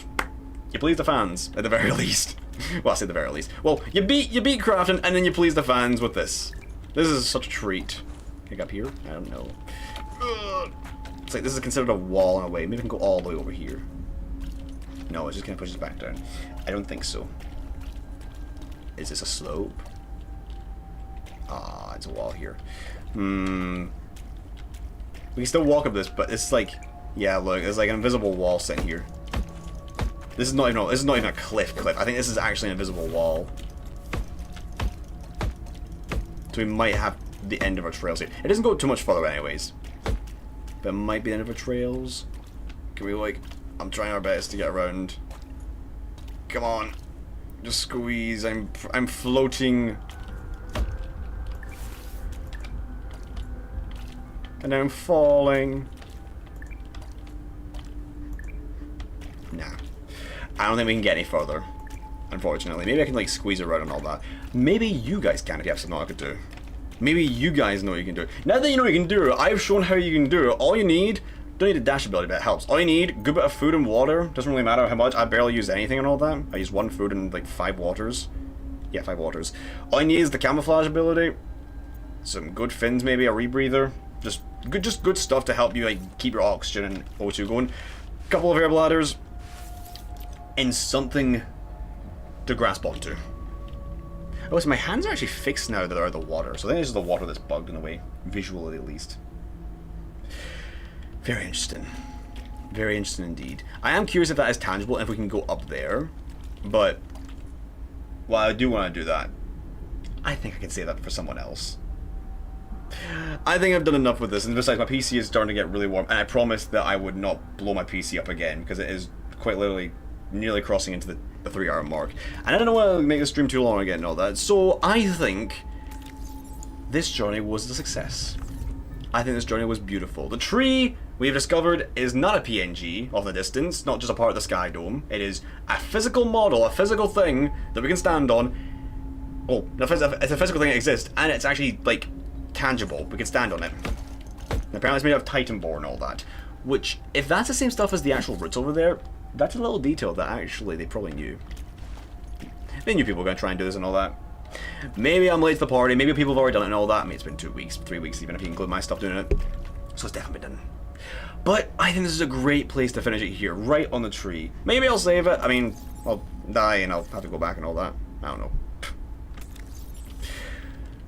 you please the fans, at the very least. Well, I say the very least. Well, you beat crafting, and then you please the fans with this. This is such a treat. Can I get up here? I don't know. It's like this is considered a wall in a way. Maybe I can go all the way over here. No, it's just gonna push us back down. I don't think so. Is this a slope? Ah, it's a wall here. We can still walk up this, but it's like, yeah, look, there's like an invisible wall sitting here. This is not even a cliff. I think this is actually an invisible wall. So we might have the end of our trails here. It doesn't go too much further anyways. But it might be the end of our trails. Can we, like... I'm trying our best to get around. Come on. Just squeeze. I'm floating. And I'm falling. Nah. I don't think we can get any further. Unfortunately. Maybe I can like squeeze around and all that. Maybe you guys can if you have Subnautica too. Maybe you guys know you can do it. Now that you know you can do it, I've shown how you can do it. All you need, don't need a dash ability, but it helps. All you need, a good bit of food and water. Doesn't really matter how much. I barely use anything and all that. I use 1 food and like 5 waters. Yeah, 5 waters. All you need is the camouflage ability. Some good fins, maybe a rebreather. Just good stuff to help you like keep your oxygen and O2 going. A couple of air bladders. And something to grasp onto. Oh, so my hands are actually fixed now that they're out of the water. So I think it's just the water that's bugged in a way. Visually, at least. Very interesting. Very interesting indeed. I am curious if that is tangible and if we can go up there. But, while I do want to do that, I think I can save that for someone else. I think I've done enough with this. And besides, my PC is starting to get really warm. And I promised that I would not blow my PC up again. Because it is quite literally nearly crossing into the 3-hour mark. And I don't want to make this stream too long again and all that. So I think this journey was a success. I think this journey was beautiful. The tree we've discovered is not a PNG of the distance, not just a part of the sky dome. It is a physical model, a physical thing that we can stand on. Oh, it's a physical thing that exists, and it's actually, like, tangible. We can stand on it. And apparently it's made out of Titan Boar and all that. Which, if that's the same stuff as the actual roots over there, that's a little detail that actually they probably knew. They knew people were going to try and do this and all that. Maybe I'm late to the party, maybe people have already done it and all that. I mean, it's been 2 weeks, 3 weeks even if you include my stuff doing it. So it's definitely been done. But I think this is a great place to finish it here, right on the tree. Maybe I'll save it. I mean, I'll die and I'll have to go back and all that. I don't know.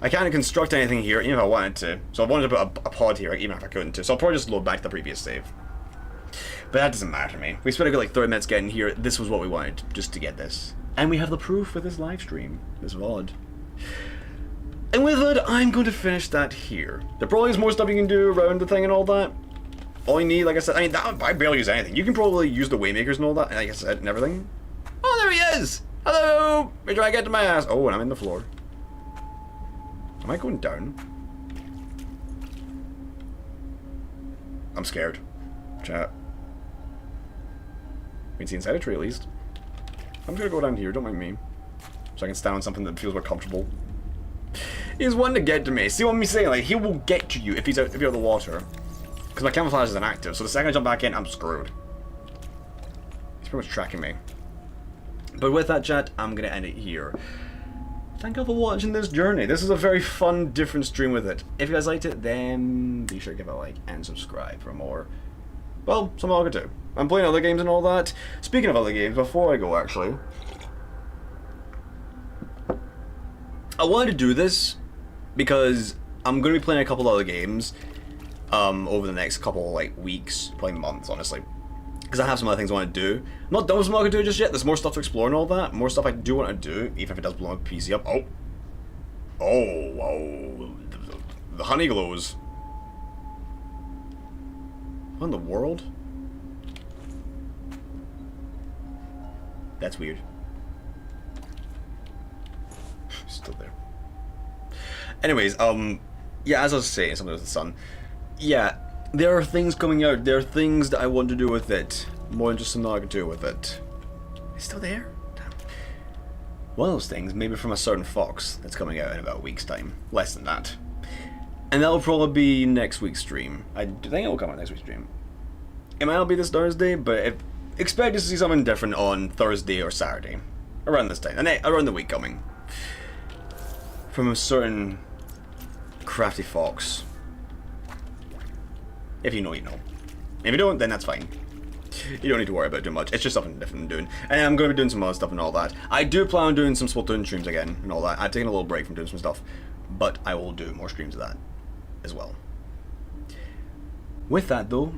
I can't construct anything here, even if I wanted to. So I wanted to put a pod here, even if I couldn't. So I'll probably just load back to the previous save. But that doesn't matter to me. We spent a good like 30 minutes getting here. This was what we wanted, just to get this. And we have the proof with this live stream, this VOD. And with it, I'm going to finish that here. There probably is more stuff you can do around the thing and all that. All you need, like I said, I mean, I barely use anything. You can probably use the Waymakers and all that, and like I said, and everything. Oh, there he is! Hello! We're trying to get to my ass. Oh, and I'm in the floor. Am I going down? I'm scared. Chat. We can see inside a tree at least. I'm gonna go down here, don't mind me. So I can stand on something that feels more comfortable. He's one to get to me. See what I'm saying? Like, he will get to you if you're out of the water. Because my camouflage is inactive, so the second I jump back in, I'm screwed. He's pretty much tracking me. But with that, chat, I'm gonna end it here. Thank you for watching this journey. This is a very fun, different stream with it. If you guys liked it, then be sure to give it a like and subscribe for more. Well, some I'll do. I'm playing other games and all that. Speaking of other games, before I go, actually, I wanted to do this because I'm going to be playing a couple other games over the next couple like weeks, probably months, honestly. Because I have some other things I want to do. I'm not done with what I can do just yet. There's more stuff to explore and all that. More stuff I do want to do, even if it does blow my PC up. Oh. Oh. The honey glows. What in the world? That's weird. Still there. Anyways, yeah, as I was saying, something with the sun. Yeah, there are things coming out. There are things that I want to do with it. More than just something I can do with it. It's still there? Damn. One of those things, maybe from a certain fox, that's coming out in about a week's time. Less than that. And that'll probably be next week's stream. I think it will come out next week's stream. It might not be this Thursday, but expect to see something different on Thursday or Saturday. Around this time. And around the week coming. From a certain crafty fox. If you know, you know. If you don't, then that's fine. You don't need to worry about too much. It's just something different I'm doing. And I'm going to be doing some other stuff and all that. I do plan on doing some Splatoon streams again and all that. I've taken a little break from doing some stuff. But I will do more streams of that as well. With that, though,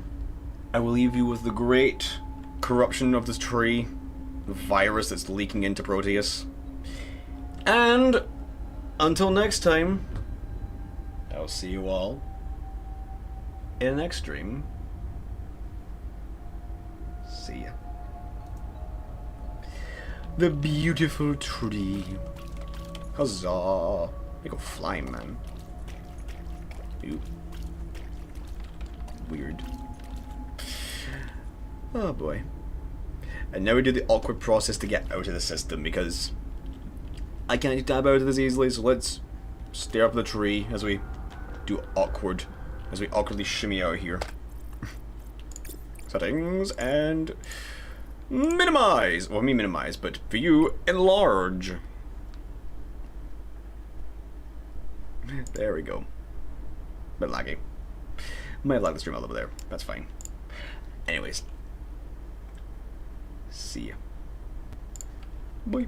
I will leave you with the great corruption of this tree. The virus that's leaking into Proteus. And until next time, I'll see you all in the next stream. See ya. The beautiful tree. Huzzah. They go flying, man. Ew. Weird. Oh boy. And now we do the awkward process to get out of the system, because I can't tab out of this easily, so let's stare up at the tree as we do as we awkwardly shimmy out here. Settings, and minimize! Well, me minimize, but for you, enlarge. There we go. Bit laggy. Might have lagged the stream a little bit there. That's fine. Anyways. See ya. Bye.